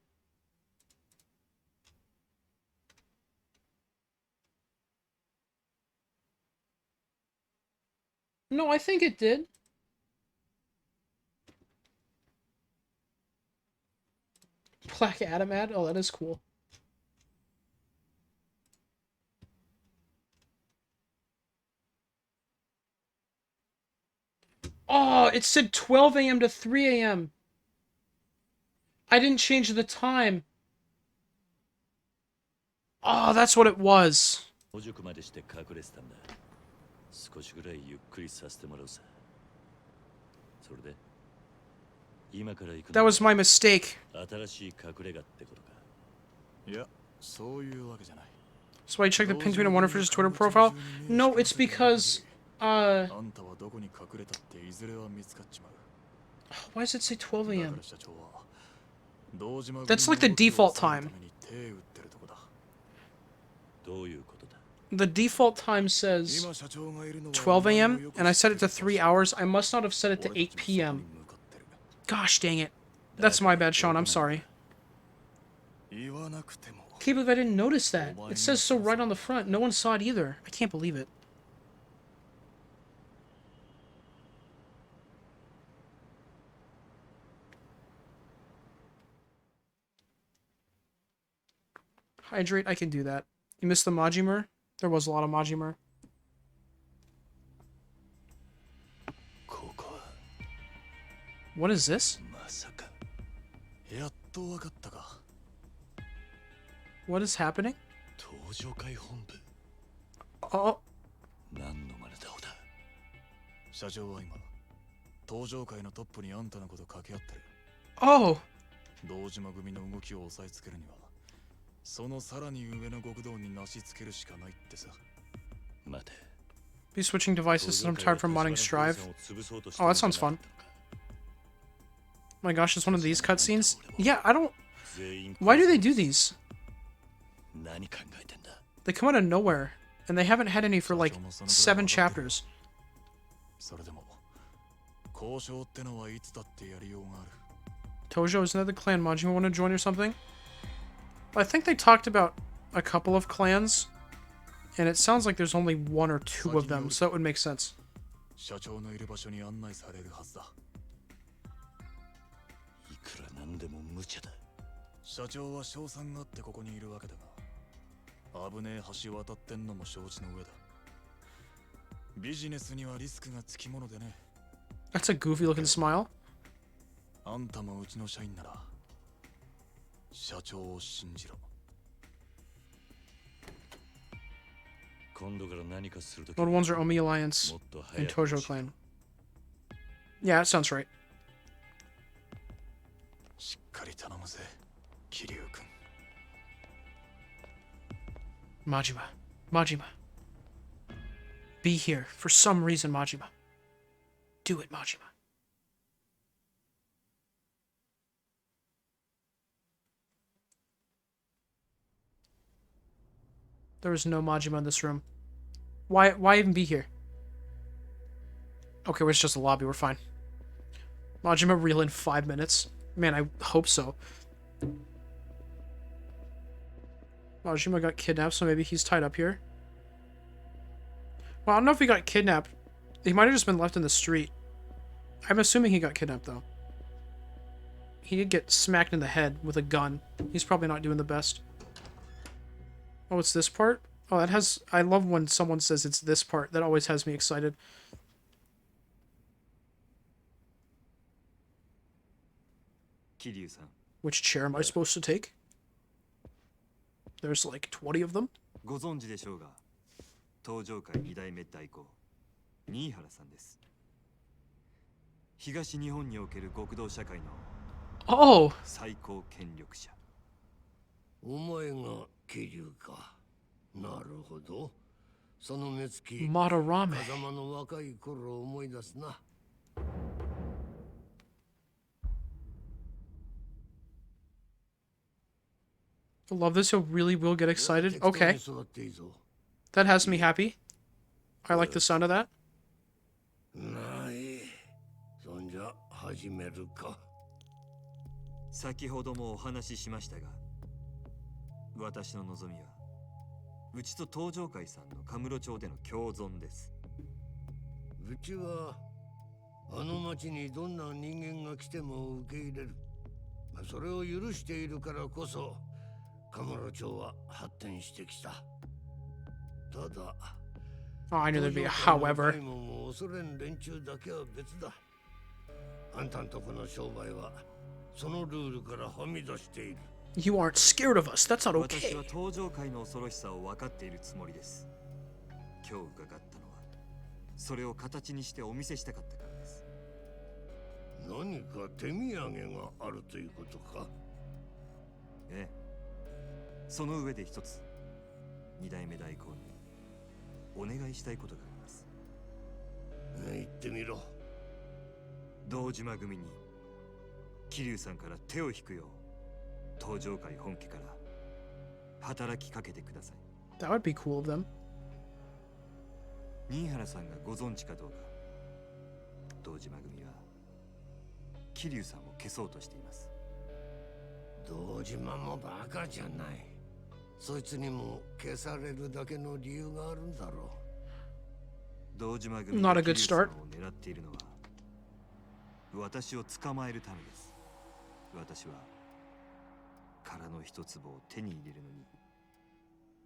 No, I think it did. Black Adam ad? Oh, that is cool. Oh, it said 12 a.m. to 3 a.m. I didn't change the time. Oh, that's what it was. 少しぐらいゆっくりさせてもらうさ。それで今から行く That was my mistake. 新しい隠れ家ってことか。いや、そういうわけじゃない。 So I checked the pin tweet on Wonderfish's Twitter profile. No, it's becauseあんたはどこに隠れたっていずれは見つかっちまう。 why does it say 12 a.m.? だから社長は堂島組 That's like the の動きを default 抑え time. るために手打ってるとこだ。どういうことだ。 The default time says 今社長がいるのは 12 a.m. and I set it to 3 hours. I must not have set it to 8 p.m. Gosh dang it. That's my bad, Sean. I'm sorry. 言わなくても Can't believe I didn't notice that. It says so right on the front. No one saw it either. I can't believe it. Hydrate, I can do that. You missed the Majimur? There was a lot of Majimur. ここは What is this? まさか。やっとわかったか。 What is happening? 登場会本部。 Oh, 何の真似だおだ。社長は今登場会のトップにあんたのこと掛け合ってる。 oh! 堂島組の動きを抑えつけるにはそのさらに上の極道になしつけるしかないってさ。待て。 Be switching devices and I'm tired from modding Strive. Oh, that sounds fun. My gosh, it's one of these cutscenes? Yeah, I don't... Why do they do these? 何考えてんだ。 They come out of nowhere, and they haven't had any for like 7 chapters. それでも交渉ってのはいつだってやりようがある。 Tojo, isn't that the clan Majima want to join or something? I think they talked about a couple of clans, and it sounds like there's only 1 or 2 of them, so that would make sense. 社長のいる場所に案内されるはずだ。いくらなんでも無茶だ。社長は賞賛があってここにいるわけだが、危ねえ橋渡ってんのも承知の上だ。ビジネスにはリスクがつきものでね。 That's a goofy looking smile. あんたもうちの社員なら社長を信じろ。今度から何かするとき Mode 1's are Omi Alliance もっと and 早く Tojo clan. Yeah, that sounds right. しっかり頼むぜ、桐生君。 Majima. Majima. Be here for some reason, Majima. Do it, Majima. There was no Majima in this room. Why even be here? Okay, it's just a lobby. We're fine. Majima reel in 5 minutes. Man, I hope so. Majima got kidnapped, so maybe he's tied up here. Well, I don't know if he got kidnapped. He might have just been left in the street. I'm assuming he got kidnapped, though. He did get smacked in the head with a gun. He's probably not doing the best. Oh, it's this part? Oh, that has... I love when someone says it's this part. That always has me excited. Kiryu-san. Which chair am I supposed to take? There's like 20 of them? ご存知でしょうが、登場界2代目代行、新原さんです。東日本における極道社会の Oh! 最高権力者。お前が桐生か。なるほど。その目つき、 Madarame. 風間の若い頃を思い出すな。I love this. He'll really will get excited. Okay. That has me happy. I like the sound of that. ない。そんじゃ始めるか。先ほどもお話ししましたが、私の望みは、うちと東上会さんのカムロ町での共存です。うちはあの町にどんな人間が来ても受け入れる。それを許しているからこそ、カムロ町は発展してきた。ただ、Oh, I knew there'd be a however. 恐れん連中だけは別だ。あんたんとこの商売はそのルールからはみ出している。You aren't scared of us. That's not 私 okay. は登場界の恐ろしさを分かっているつもりです。今日伺ったのはそれを形にしてお見せしたかったからです。何か手土産があるということか。ええ。その上で一つ、二代目代行にお願いしたいことがあります。言ってみろ。堂島組に桐生さんから手を引くよう東上会本家から働きかけてください。 That would be cool of them. 新原さんがご存知かどうか、堂島組は桐生さんを消そうとしています。堂島もバカじゃない。そいつにも消されるだけの理由があるんだろう。堂島組 Not が a good 桐生さん start. を狙っているのは私を捕まえるためです。私は殻の一粒を手に入れるのに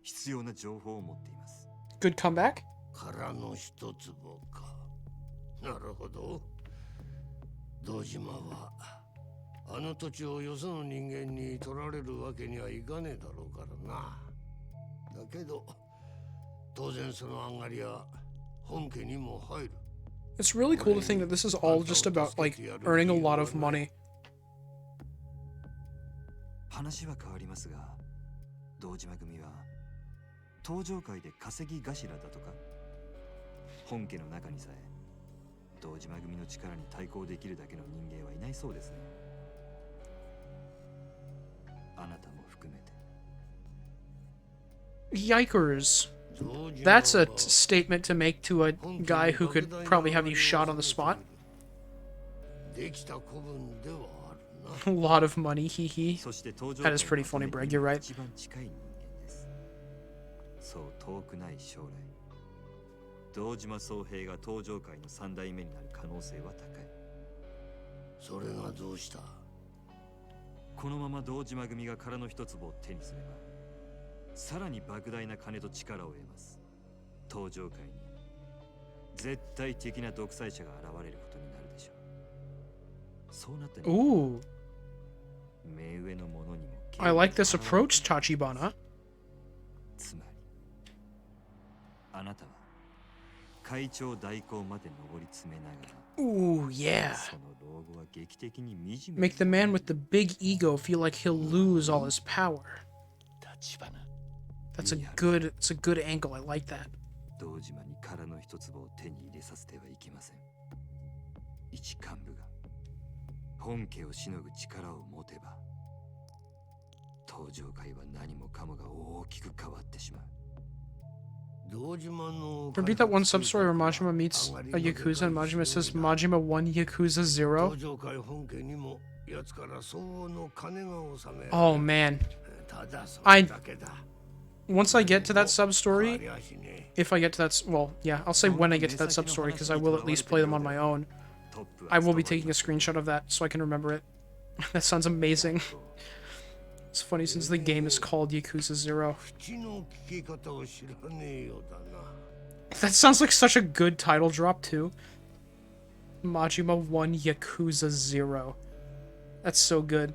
必要な情報を持っています。 Good comeback. 殻の一粒か。なるほど。堂島はあの土地をよその人間に取られるわけにはいかねえだろうからな。だけど当然その上がりは本家にも入る。 It's really cool to think that this is all just about, like, earning a lot of money. 話は変わりますが、堂島組は東上界で稼ぎ頭だとか。本家の中にさえ堂島組の力に対抗できるだけの人間はいないそうですね。あなたも含めて。 Yikers. That's a statement to make to a guy who could probably have you shot on the spot. A lot of money, hee hee. That is pretty funny, Breg, you're right. そう遠くない将来、堂島宗平が東上界の三代目になる可能性は高い。それがどうした？このまま堂島組が殻の一粒を手にすれば、さらに莫大な金と力を得ます。東上界に絶対的な独裁者が現れることになるでしょう。そうなったら、Ooh. 目上の者にも I like this approach, Tachibana. つまり、あなたは会長代行まで上り詰めながら、 Ooh, yeah. その老後は劇的に惨め。 Make the man with the big ego feel like he'll lose all his power. That's a good angle. I like that. 堂島に殻の一粒を手に入れさせてはいけません。一幹部が本家をしのぐ力を持てば、東上界は何もかもが大きく変わってしまう。 Repeat that one sub-story where Majima meets a Yakuza and Majima says Majima 1, Yakuza 0. Oh man. Once I get to that sub-story, if I get to that, well, yeah, I'll say when I get to that sub-story because I will at least play them on my own. I will be taking a screenshot of that so I can remember it. That sounds amazing. It's funny since the game is called Yakuza 0. That sounds like such a good title drop too. Majima 1 Yakuza 0. That's so good.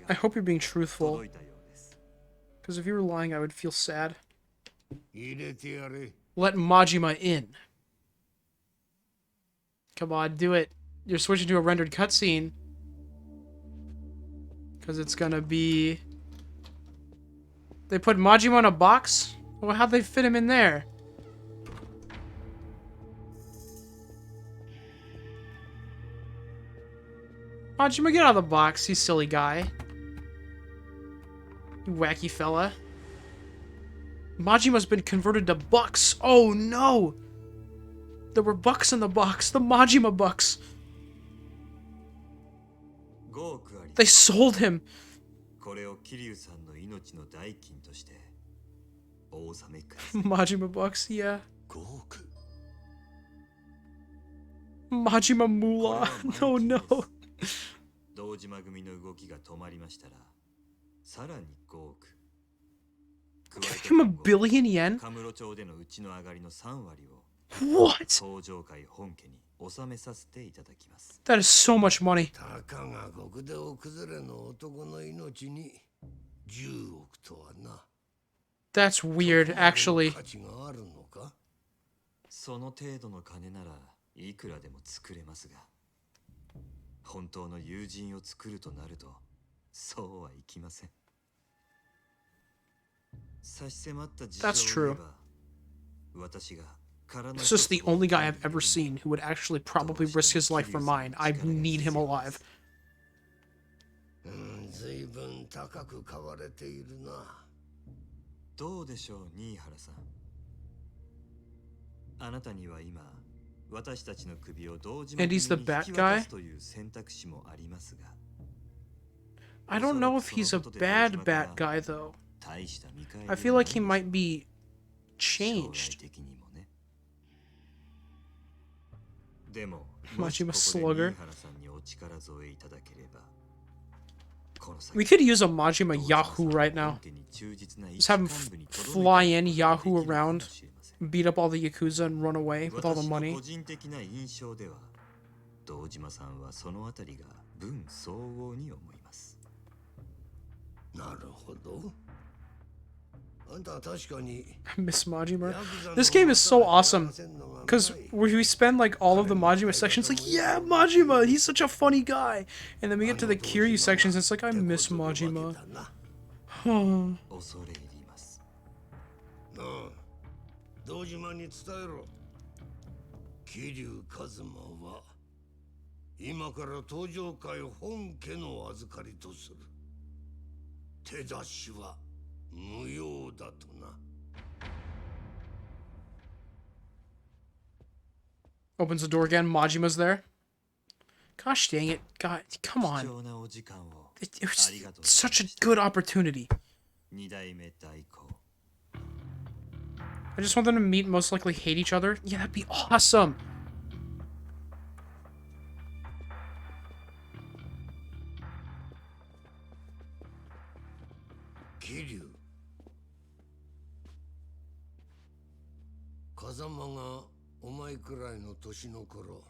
I hope you're being truthful. Because if you were lying, I would feel sad. Let Majima in. Come on, do it. You're switching to a rendered cutscene. Because it's gonna be... They put Majima in a box? Well, how'd they fit him in there? Majima, get out of the box, you silly guy. You wacky fella. Majima's been converted to bucks. Oh no! There were bucks in the box. The Majima bucks. They sold him. Majima bucks, yeah. Majima Moolah. No, no. Give him $1 billion yen? What? 納めさせていただきます。 That is so much money. たかが極道崩れの男の命に10億とはな。 That's weird, actually. 価値があるのか？その程度の金ならいくらでも作れますが、本当の友人を作るとなるとそうはいきません。差し迫った事情を言えば、私が This is the only guy I've ever seen who would actually probably risk his life for mine. I need him alive. 随分高く買われているな。どうでしょう、新原さん。あなたには今、私たちの首を同時に引き渡すという選択肢もありますが。I don't know if he's a bad guy though. I feel like he might be changed. でも、 Majima Slugger. 新原さんにお力添えいただければ。 We could use a Majima Yahoo right now. Just have him fly in, Yahoo around, beat up all the Yakuza and run away with all the money. 個人的な印象では、堂島さんはそのあたりが分相応に思います。なるほど。あんたは確かに Miss Majima. This game is so awesome. Because we spend like all of the Majima sections like, yeah, Majima, he's such a funny guy. And then we get to the Kiryu sections, it's like, I miss Majima. 恐れ入ります。なあ、堂島に伝えろ。桐生一馬は今から登場界本家の預かりとする。手出しは無用だとな。 Opens the door again, Majima's there. Gosh dang it, God, come on. It was such a good opportunity. I just want them to meet and most likely hate each other. Yeah, that'd be awesome. Kiryu. 風間がお前くらいの年の頃、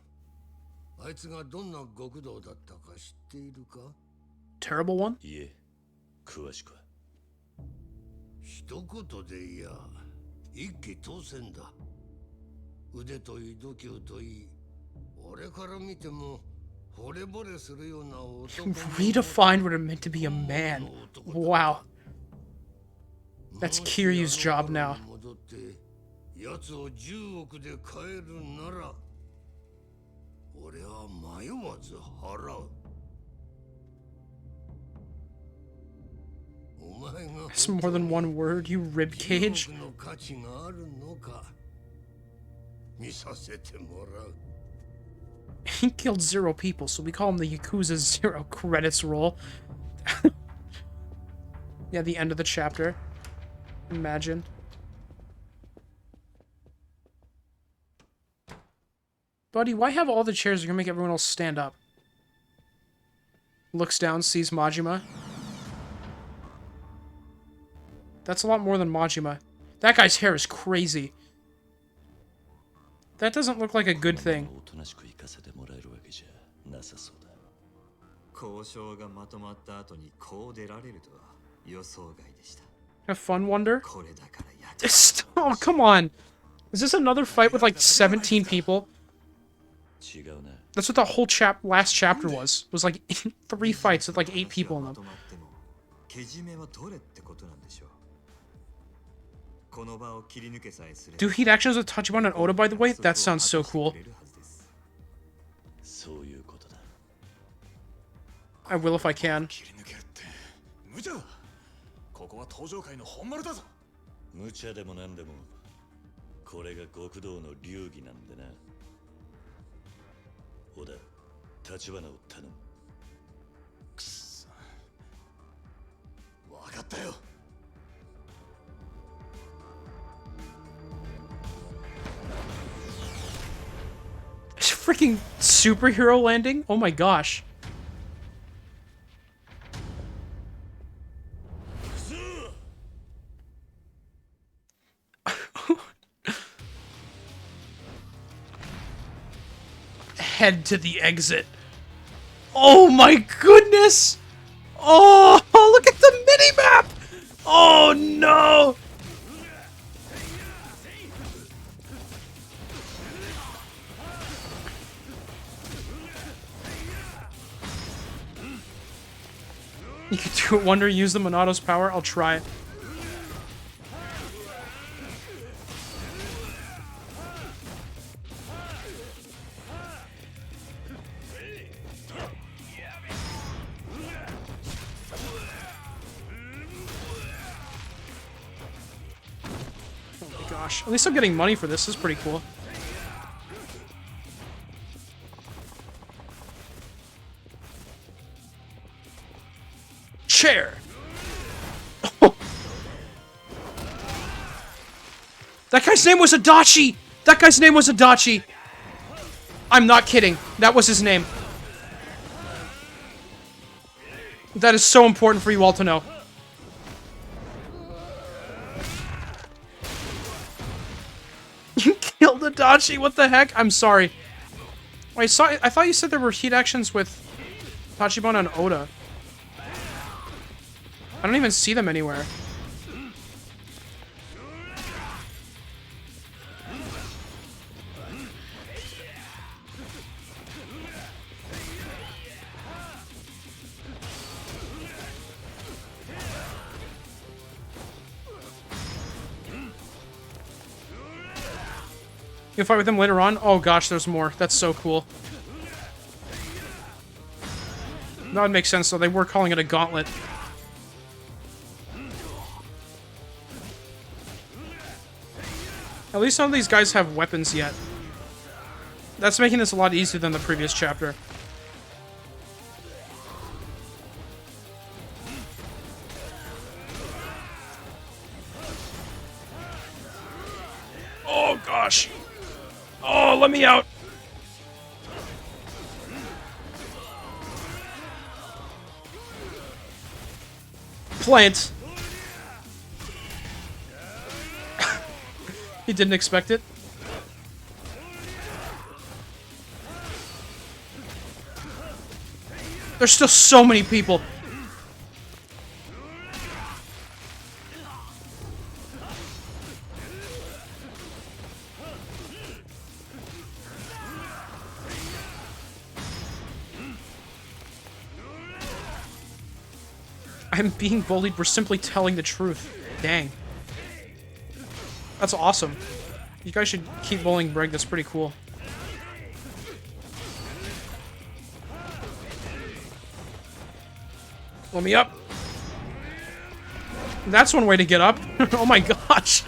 あいつがどんな極道だったか知っているか？ Terrible one? いえ、詳しくは。一言でいや、一騎当選だ。腕といい度胸といい、俺から見ても惚れ惚れするような男。Redefined what it meant to be a man. Wow. That's Kiryu's job now. 奴を10億で買えるなら、俺は迷わず払う。お前が That's more than one word, you ribcage. 10億の価値があるのか、見させてもらう。 He killed 0 people, so we call him the Yakuza 0 credits roll. Yeah, the end of the chapter. Imagine. Buddy, why have all the chairs? You're gonna make everyone else stand up. Looks down, sees Majima. That's a lot more than Majima. That guy's hair is crazy. That doesn't look like a good thing. Have fun, Wonder? Oh, come on. Is this another fight with like 17 people? That's what the whole last chapter was. It was like 3 fights with like 8 people in them. Do heat actions with Tachibana and Oda, by the way? That sounds so cool. I will if I can. 無茶でもなんでもこれが極道の流儀なんでな。小田、立花を頼む。くそ。わかったよ。Freaking superhero landing? Oh my gosh. head to the exit. Oh my goodness! Oh, look at the mini-map! Oh no! You can do it, Wonder. Use the Monato's power. I'll try it. Oh my gosh. At least I'm getting money for this. This is pretty cool. Chair. That guy's name was Adachi! That guy's name was Adachi! I'm not kidding. That was his name. That is so important for you all to know. You killed Adachi? What the heck? I'm sorry. I thought you said there were heat actions with Tachibana and Oda. I don't even see them anywhere. You'll fight with them later on? Oh gosh, there's more. That's so cool. That would make sense, though. They were calling it a gauntlet. At least none of these guys have weapons yet. That's making this a lot easier than the previous chapter. Oh gosh. Oh, let me out. Plant. He didn't expect it. There's still so many people. I'm being bullied. We're simply telling the truth. Dang. That's awesome. You guys should keep bullying Brig. That's pretty cool. Let me up. That's one way to get up. Oh my gosh.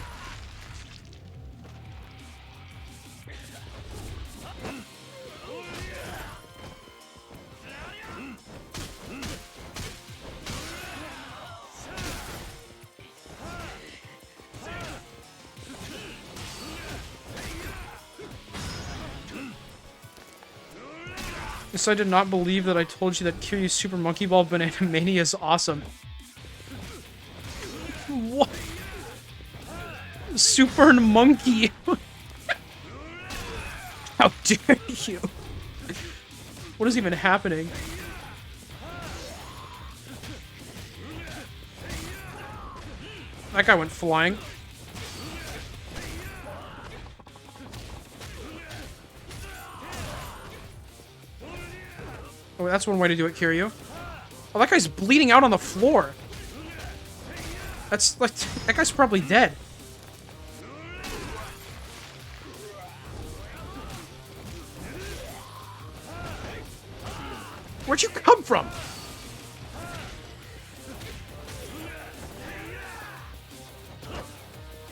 Yes, I did not believe that I told you that Kiryu's Super Monkey Ball Banana Mania is awesome. What? Super Monkey. How dare you? What is even happening? That guy went flying. Oh, that's one way to do it, Kiryu. Oh, that guy's bleeding out on the floor. That's like, that guy's probably dead. Where'd you come from?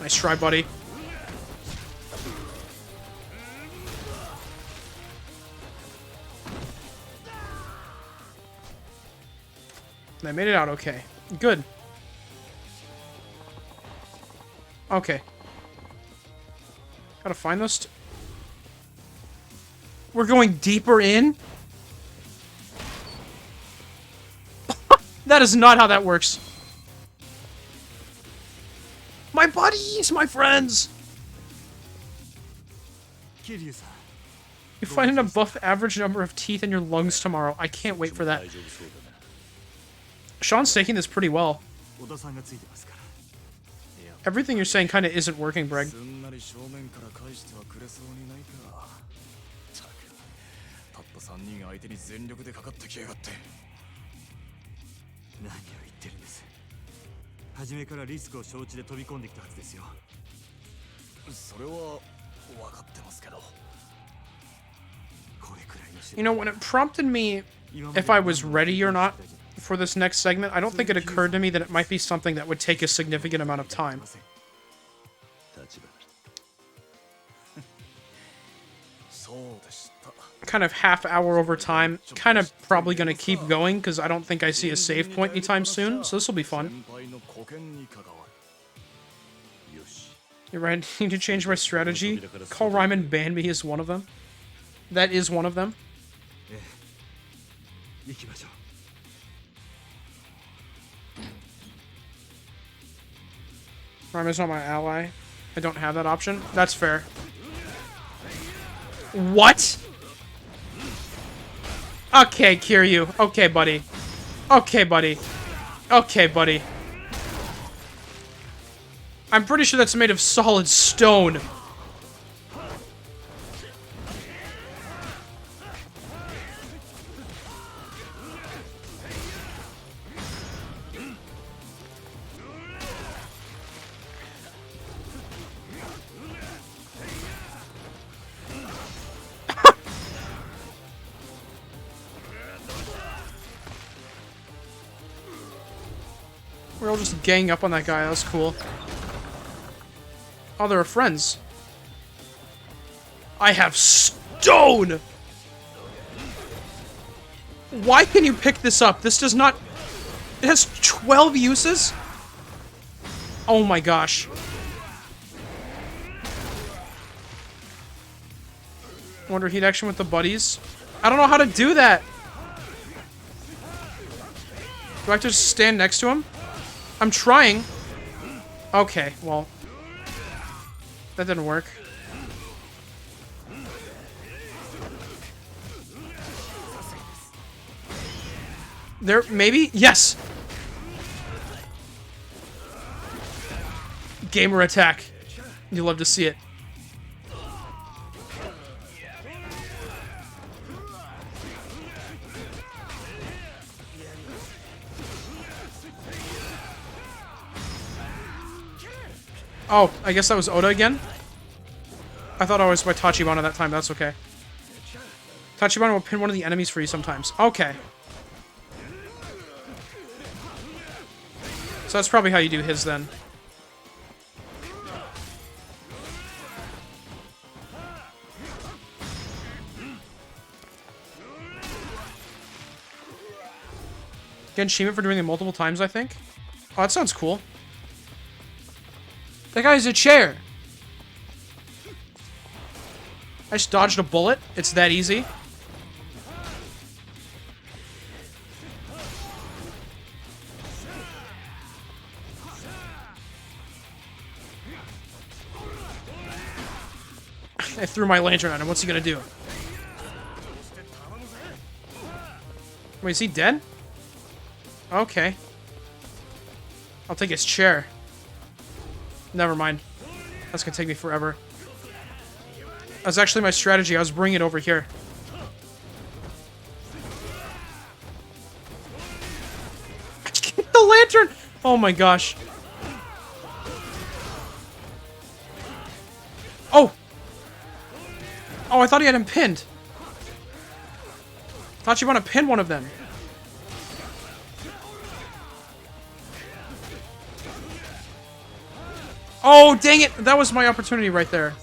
Nice try, buddy. I made it out okay. Good. Okay. Gotta find those. We're going deeper in? That is not how that works. My buddies, my friends! 桐生さん You find an above average number of teeth in your lungs tomorrow. I can't wait for that. Sean's taking this pretty well. Everything you're saying kind of isn't working, Breg. すんなり正面から返してはくれそうにないか。たった3人相手に全力でかかってきやがって。何を言ってるんです。初めからリスクを承知で飛び込んできたはずですよ。それは分かってますけど。 You know, when it prompted me if I was ready or not for this next segment, I don't think it occurred to me that it might be something that would take a significant amount of time. Kind of half hour over time. Kind of probably going to keep going because I don't think I see a save point anytime soon, so this will be fun. You're right, I need to change my strategy. Call Ryman ban me is one of them. That is one of them. Ryman's not my ally. I don't have that option. That's fair. What? Okay, Kiryu. Okay, buddy. Okay, buddy. Okay, buddy. I'm pretty sure that's made of solid stone. We're all just ganging up on that guy. That was cool. Oh, they're friends. I have stone! Why can you pick this up? This does not... It has 12 uses? Oh my gosh. Wonder heat action with the buddies? I don't know how to do that. Do I have to just stand next to him? I'm trying. Okay, well. That didn't work. There, maybe? Yes! Gamer attack. You love to see it. Oh, I guess that was Oda again? I thought I was by Tachibana that time, that's okay. Tachibana will pin one of the enemies for you sometimes. Okay. So that's probably how you do his then. Get an achievement for doing it multiple times, I think. Oh, that sounds cool. That guy's a chair. I just dodged a bullet. It's that easy. I threw my lantern at him. What's he gonna do? Wait, is he dead? Okay. I'll take his chair. Never mind. That's gonna take me forever. That's actually my strategy. I was bringing it over here. The lantern! Oh my gosh. Oh! Oh, I thought he had him pinned. Thought you want to pin one of them. Oh, dang it! That was my opportunity right there.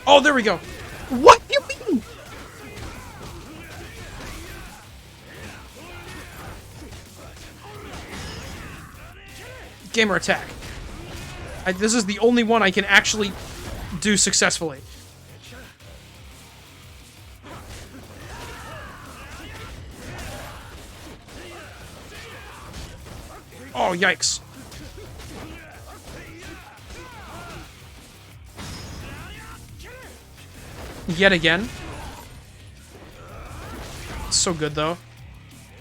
Oh, there we go. What do you mean? Gamer attack. This is the only one I can actually do successfully. Oh, yikes. Yet again. It's so good, though.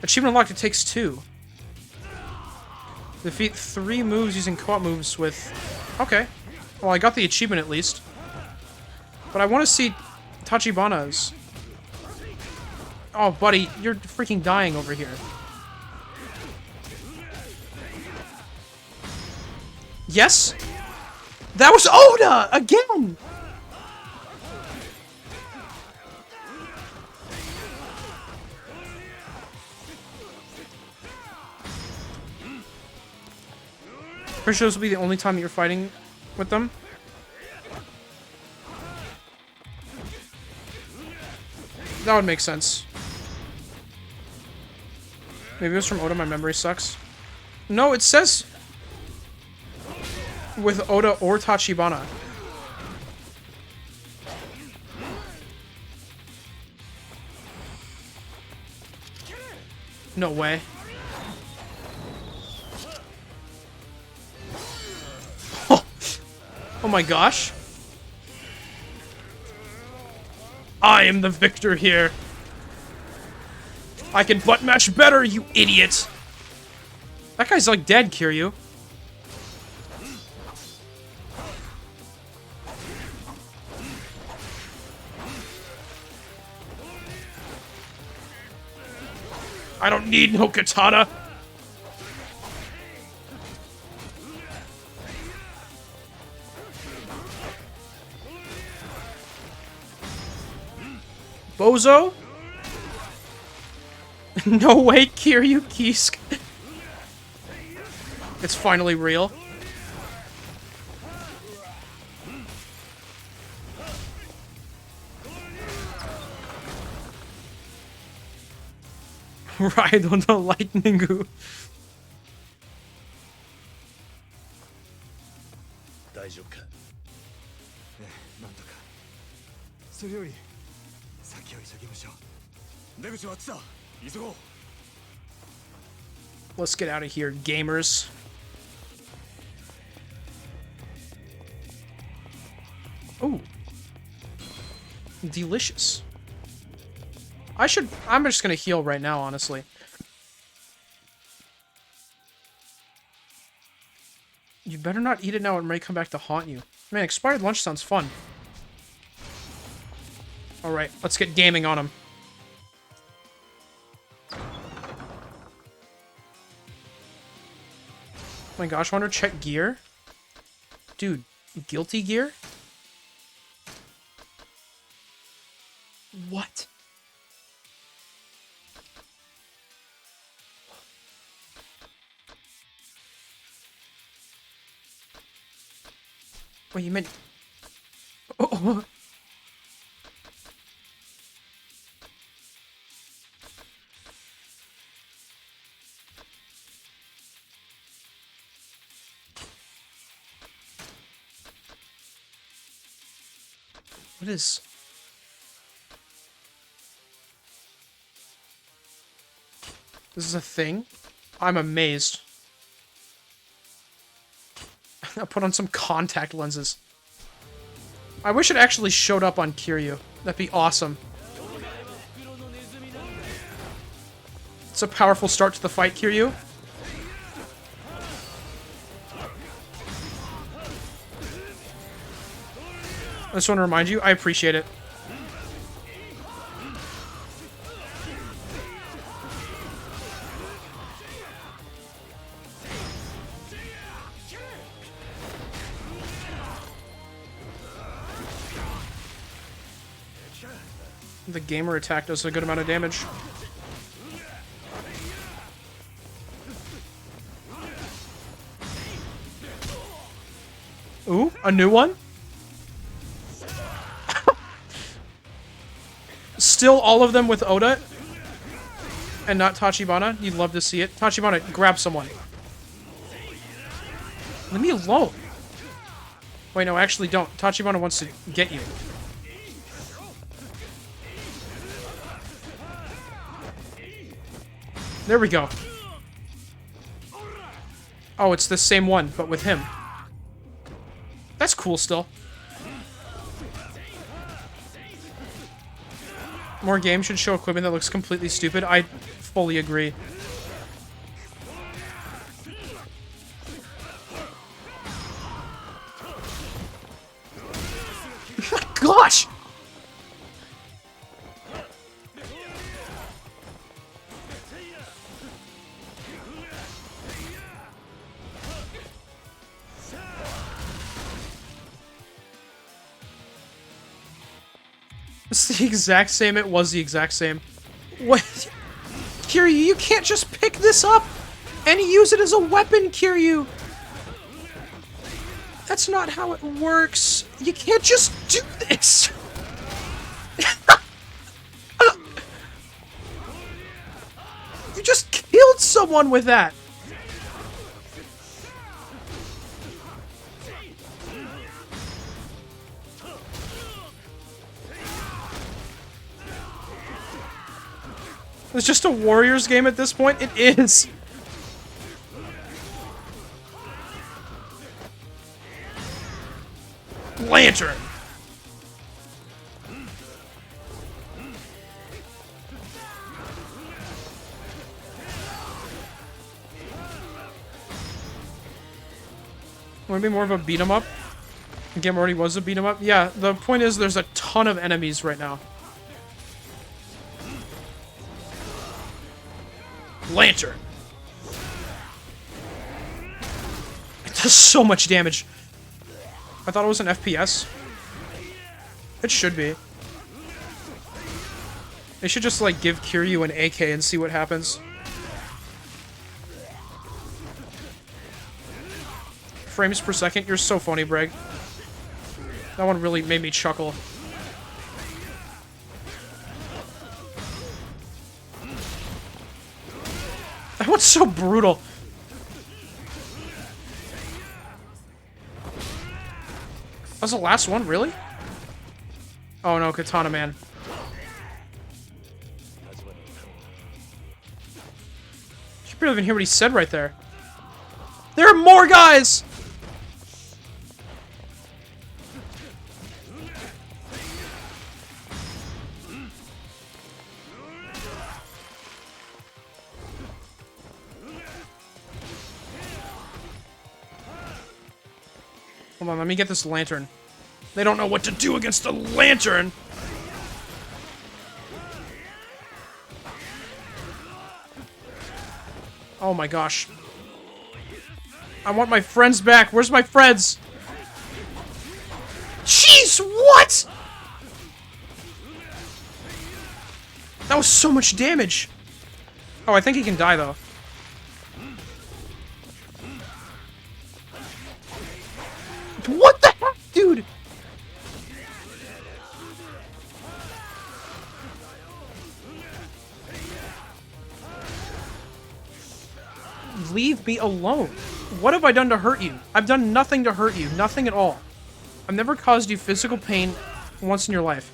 Achievement unlocked, it takes 2. Defeat 3 moves using co-op moves with... Okay. Well, I got the achievement at least. But I want to see Tachibana's. Oh, buddy, you're freaking dying over here. Yes? That was Oda! Again! Pretty sure this will be the only time that you're fighting with them. That would make sense. Maybe it was from Oda, my memory sucks. No, it says... with Oda or Tachibana. No way. Oh my gosh. I am the victor here. I can butt mash better, you idiot. That guy's like dead, Kiryu. I don't need no katana. Bozo? No way, Kiryu Kisk. It's finally real. Ride on the lightning goo. 大丈夫か。なんとか。それより先を急ぎましょう。出口はあっちだ。急ごう。 Let's get out of here, gamers. Ooh. Delicious. I'm just gonna heal right now, honestly. You better not eat it now, it may come back to haunt you. Man, expired lunch sounds fun. Alright, let's get gaming on him. Oh my gosh, I want to check gear. Dude, guilty gear? What? Wait, you meant... Oh. What is... This is a thing? I'm amazed. I'll put on some contact lenses. I wish it actually showed up on Kiryu. That'd be awesome. It's a powerful start to the fight, Kiryu. I just want to remind you, I appreciate it. The gamer attack does a good amount of damage. Ooh, a new one? Still all of them with Oda? And not Tachibana? You'd love to see it. Tachibana, grab someone. Leave me alone. Wait, no, actually don't. Tachibana wants to get you. There we go. Oh, it's the same one, but with him. That's cool still. More games should show equipment that looks completely stupid. I fully agree. Gosh! It's the exact same. It was the exact same. What? Kiryu, you can't just pick this up and use it as a weapon, Kiryu. That's not how it works. You can't just do this. You just killed someone with that. It's just a Warriors game at this point. It is. Lantern. Want to be more of a beat 'em up? The game already was a beat 'em up. Yeah, the point is there's a ton of enemies right now. Lantern. It does so much damage. I thought it was an FPS. It should be. They should just, like, give Kiryu an AK and see what happens. Frames per second? You're so funny, Breg. That one really made me chuckle. That one's so brutal. That was the last one, really? Oh no, Katana Man. You barely even hear what he said right there. There are more guys! Hold on, let me get this lantern. They don't know what to do against the lantern! Oh my gosh. I want my friends back. Where's my friends? Jeez, what?! That was so much damage. Oh, I think he can die, though. What the heck, dude? Leave me alone. What have I done to hurt you? I've done nothing to hurt you. Nothing at all. I've never caused you physical pain once in your life.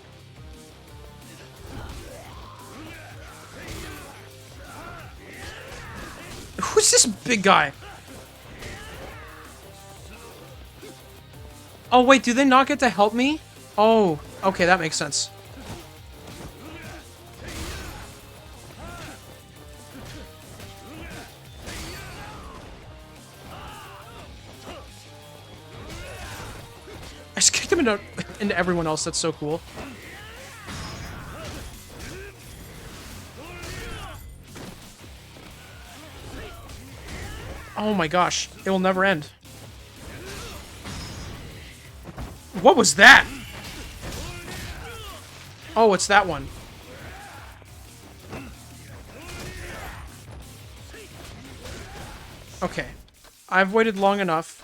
Who's this big guy? Oh, wait, do they not get to help me? Oh, okay, that makes sense. I just kicked him into everyone else. That's so cool. Oh my gosh, it will never end. What was that? Oh, it's that one. Okay. I've waited long enough.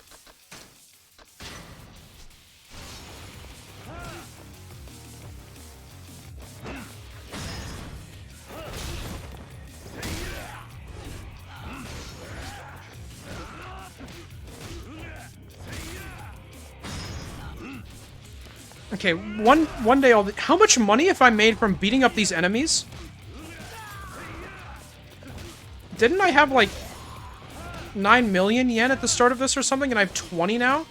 Okay, one day how much money have I made from beating up these enemies? Didn't I have like 9 million yen at the start of this or something, and I have 20 now?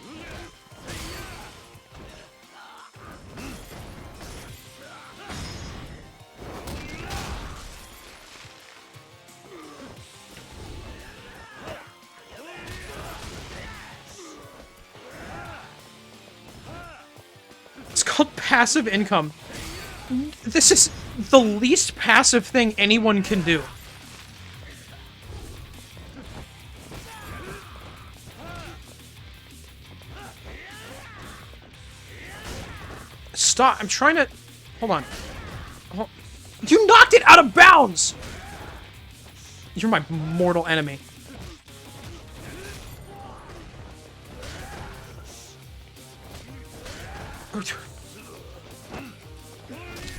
called passive income. This is the least passive thing anyone can do. Stop. I'm trying to... Hold on. Oh, you knocked it out of bounds! You're my mortal enemy.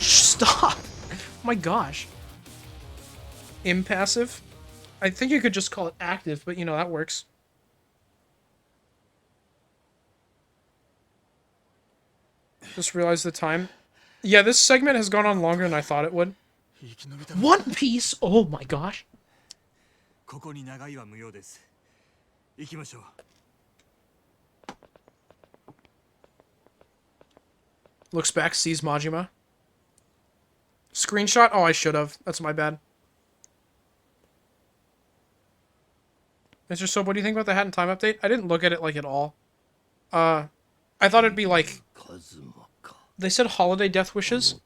Stop! My gosh. Impassive? I think you could just call it active, but you know, that works. Just realized the time. Yeah, this segment has gone on longer than I thought it would. One Piece? Oh my gosh. Looks back, sees Majima. Screenshot? Oh, I should have. That's my bad. Mr. Soap, what do you think about the Hat in Time update? I didn't look at it, like, at all. I thought it'd be, like... They said holiday death wishes.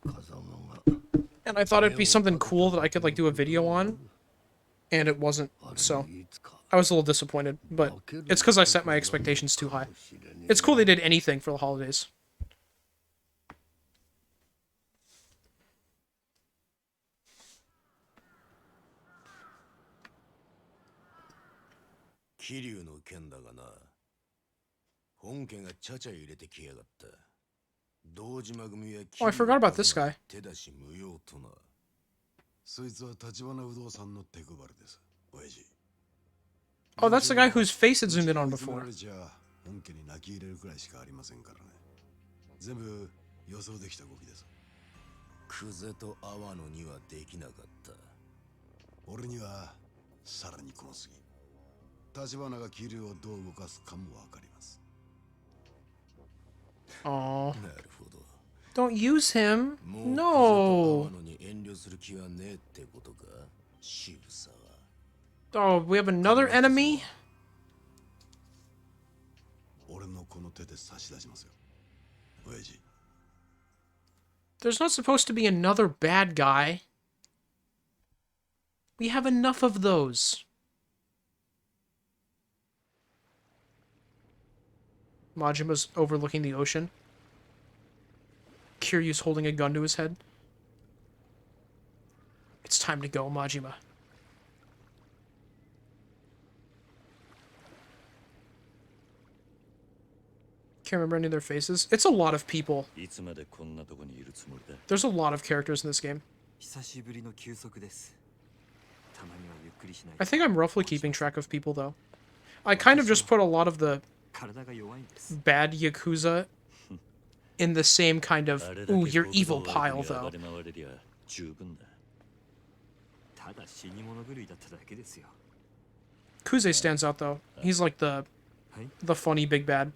And I thought it'd be something cool that I could, like, do a video on. And it wasn't, so... I was a little disappointed, but it's because I set my expectations too high. It's cool they did anything for the holidays. Oh, I forgot about this guy. Oh, that's the guy whose face had zoomed in on before. Oh. Don't use him. No. Oh, we have another enemy? There's not supposed to be another bad guy. We have enough of those. Majima's overlooking the ocean. Kiryu's holding a gun to his head. It's time to go, Majima. Can't remember any of their faces. It's a lot of people. There's a lot of characters in this game. I think I'm roughly keeping track of people, though. I kind of just put a lot of the bad Yakuza in the same kind of, ooh, you're evil pile, though. Kuze stands out, though. He's like the funny big bad.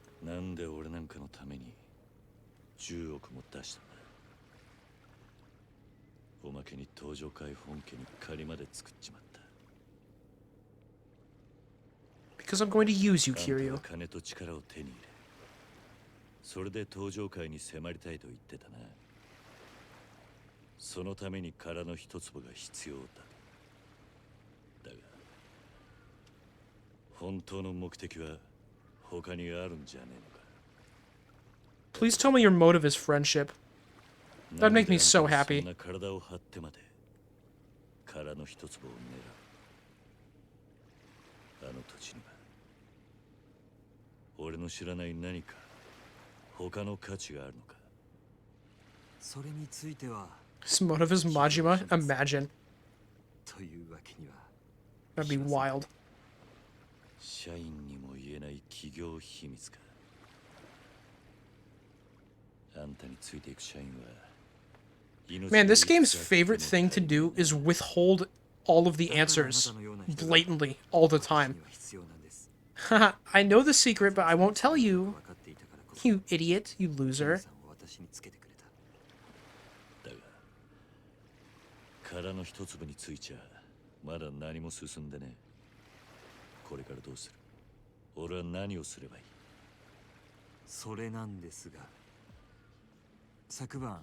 Because I'm going to use you, Kiryu. それで登場界に迫りたいと言ってたな。そのために殻の一粒が必要だ。だが、本当の目的は他にあるんじゃねえのか。Please tell me your motive is friendship. That'd make me so happy. そんな体を張ってまで殻の一粒を狙う。あの土地には俺の知らない何か。 他の価値があるのか。それについては His motive is Majima? Imagine. というわけには That'd be wild. 社員にも言えない企業秘密か。あんたについていく社員は Man, this game's favorite thing to do is withhold all of the answers blatantly all the time. Haha, I know the secret, but I won't tell you. You idiot, you loser. だが、殻の一粒についちゃまだ何も進んでね。これからどうする？俺は何をすればいい？それなんですが。昨晩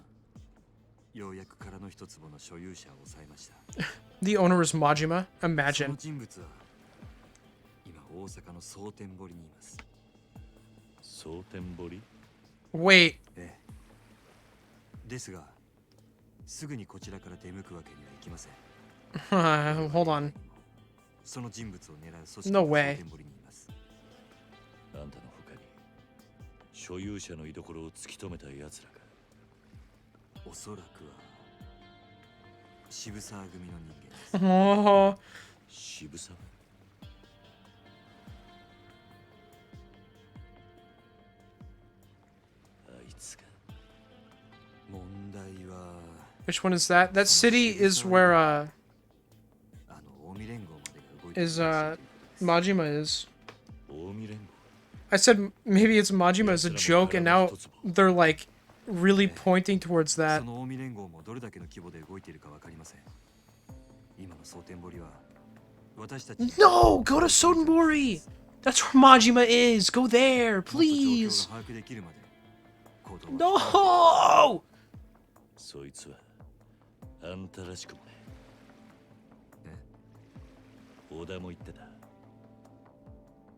ようやく殻の一坪の所有者を抑えました。 The owner is Majima. その Imagine. 人物は今大阪の蒼天堀にいます。蒼天堀？ Wait. ええ。ですがすぐにこちらから出向くわけにはいきません。Hold on. その人物を狙う組織 No が way. 蒼天堀にいます。あんたの他に所有者の居所を突き止めた奴らか？おそらくは渋沢組の人間です。 Oh. 渋沢？あいつか。問題は Which one is that? That city is where あの近江連合までが動いている is Majima is. 近江連合？ I said maybe it's Majima as a joke, and now they're like really pointing towards そ that. の近江連合もどれだけの規模で動いているかわかりません。今の蒼天堀は私たち No, go to Sotenbori. That's where Majima is. Go there, もっと状況 please. が把握できるまで行動は No. そいつはあんたらしくもね。小田も言ってた。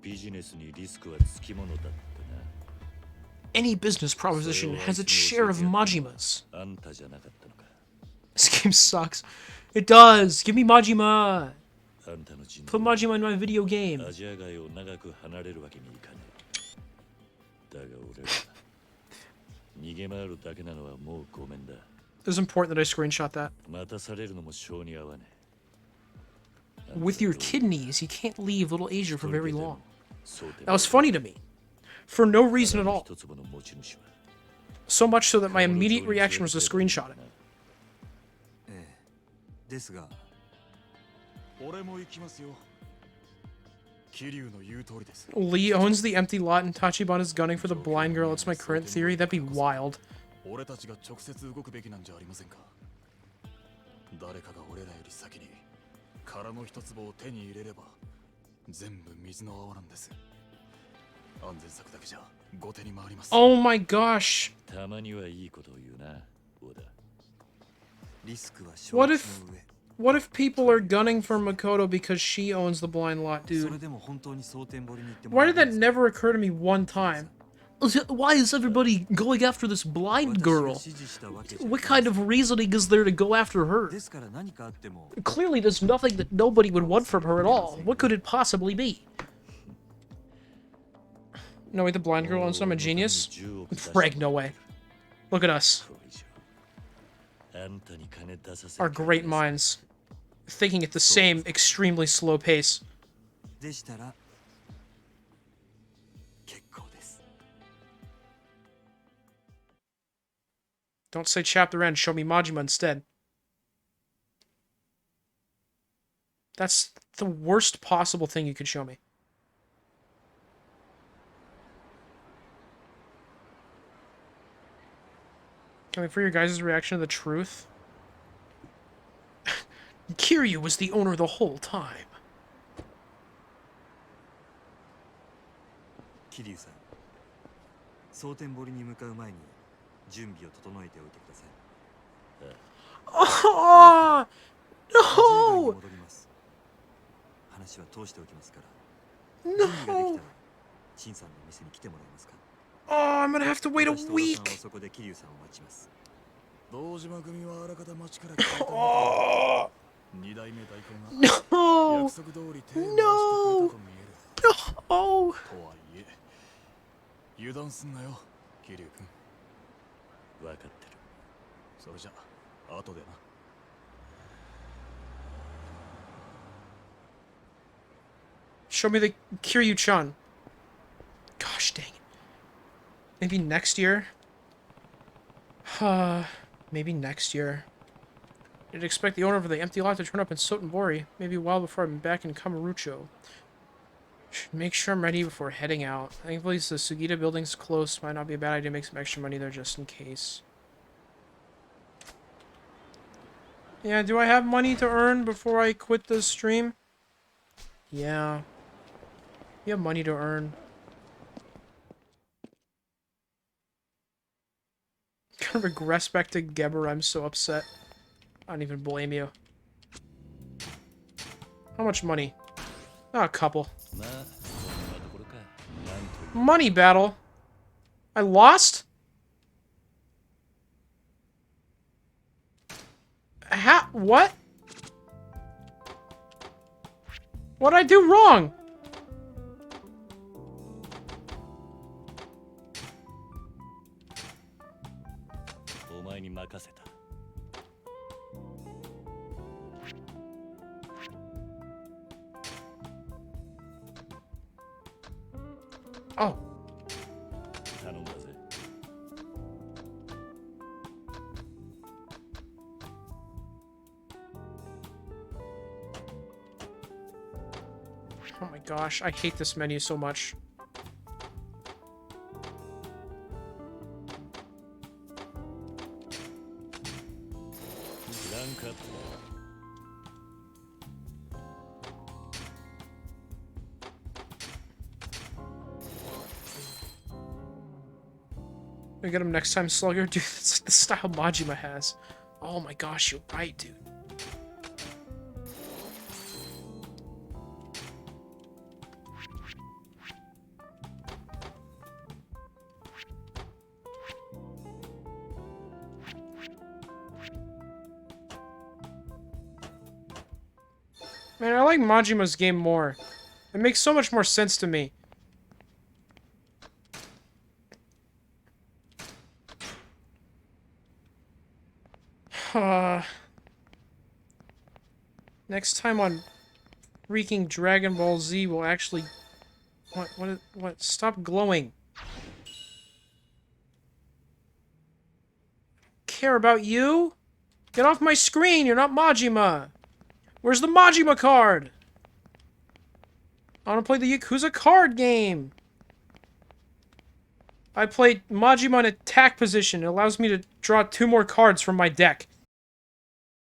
ビジネスにリスクはつきものだってな。 Any business proposition has its share of Majimas. あんたじゃなかったのか。 This game sucks. It does. Give me Majima. あんたの人 Put Majima in my video game. アジア街を長く離れるわけにいかねえ。だが俺は逃げ回るだけなのはもうごめんだ。 It was important that I screenshot that. 待たされるのも性に合わねえ。 With your kidneys, you can't leave Little Asia for very long. That was funny to me. For no reason at all. So much so that my immediate reaction was to screenshot it. ええ。ですが俺も行きますよ。桐生の言う通りです。 Lee owns the empty lot and Tachibana is gunning for the blind girl. It's my current theory. That'd be wild. 俺たちが直接動くべきなんじゃありませんか。誰かが俺らより先に殻の一坪を手に入れれば全部水の泡なんです。安全策だけじゃ後手に回ります。 Oh my gosh. たまにはいいことを言うな、小田。リスクは承 What 知 if の上。 what if people are gunning for Makoto because she owns the blind lot, それ dude? でも本当に蒼天堀に行っても Why らえ did る that んですか？ never occur to me one time? Why is everybody going after this blind 私が girl? 指示したわけじゃない What kind of reasoning is there to go after her? ですから何かあっても Clearly, there's nothing that nobody would want from her at all. What could it possibly be? No way, the blind girl owns I'm a genius? Frag, no way. Look at us. Our great minds. Thinking at the same extremely slow pace. でしたら結構です。 Don't say chapter end, show me Majima instead. That's the worst possible thing you could show me. Can we for your guys' reaction to the truth? Kiryu was the owner the whole time. 桐生さん、蒼天堀に向かう前に準備を整えておいてください。 Oh 自由に no! 戻ります。話は通しておきますから。準備ができ No! たら、陳さんの店に来てもらえますか。 Oh, I'm gonna have to wait a 私と小田さん week. はそこで桐生さんを待ちます。堂島組はあらかた町から来た。 Oh 二代目大根が no! 約束通り手を回してくれたと見える。 No! とはいえ、油断すんなよ、桐生君。分かってる。それじゃ、後でな。 Show me the Kiryu-chan. Gosh dang it. Maybe next year? Maybe next year. I'd expect the owner of the empty lot to turn up in Sotenbori, maybe a while before I'm back in Kamurocho. Should make sure I'm ready before heading out. Thankfully, the Sugita building's close. Might not be a bad idea to make some extra money there just in case. Yeah, do I have money to earn before I quit the stream? Yeah. You have money to earn. Regress back to Geber. I'm so upset. I don't even blame you. How much money? Oh, a couple. Money battle. I lost? How? What? What'd I do wrong? Oh. Oh my gosh, I hate this menu so much. We get him next time, Slugger? Dude, that's like the style Majima has. Oh my gosh, you're right, dude. Man, I like Majima's game more. It makes so much more sense to me. Next time on freaking Dragon Ball Z, we'll actually... What? Stop glowing. Care about you? Get off my screen, you're not Majima! Where's the Majima card? I want to play the Yakuza card game! I played Majima in attack position. It allows me to draw 2 more cards from my deck.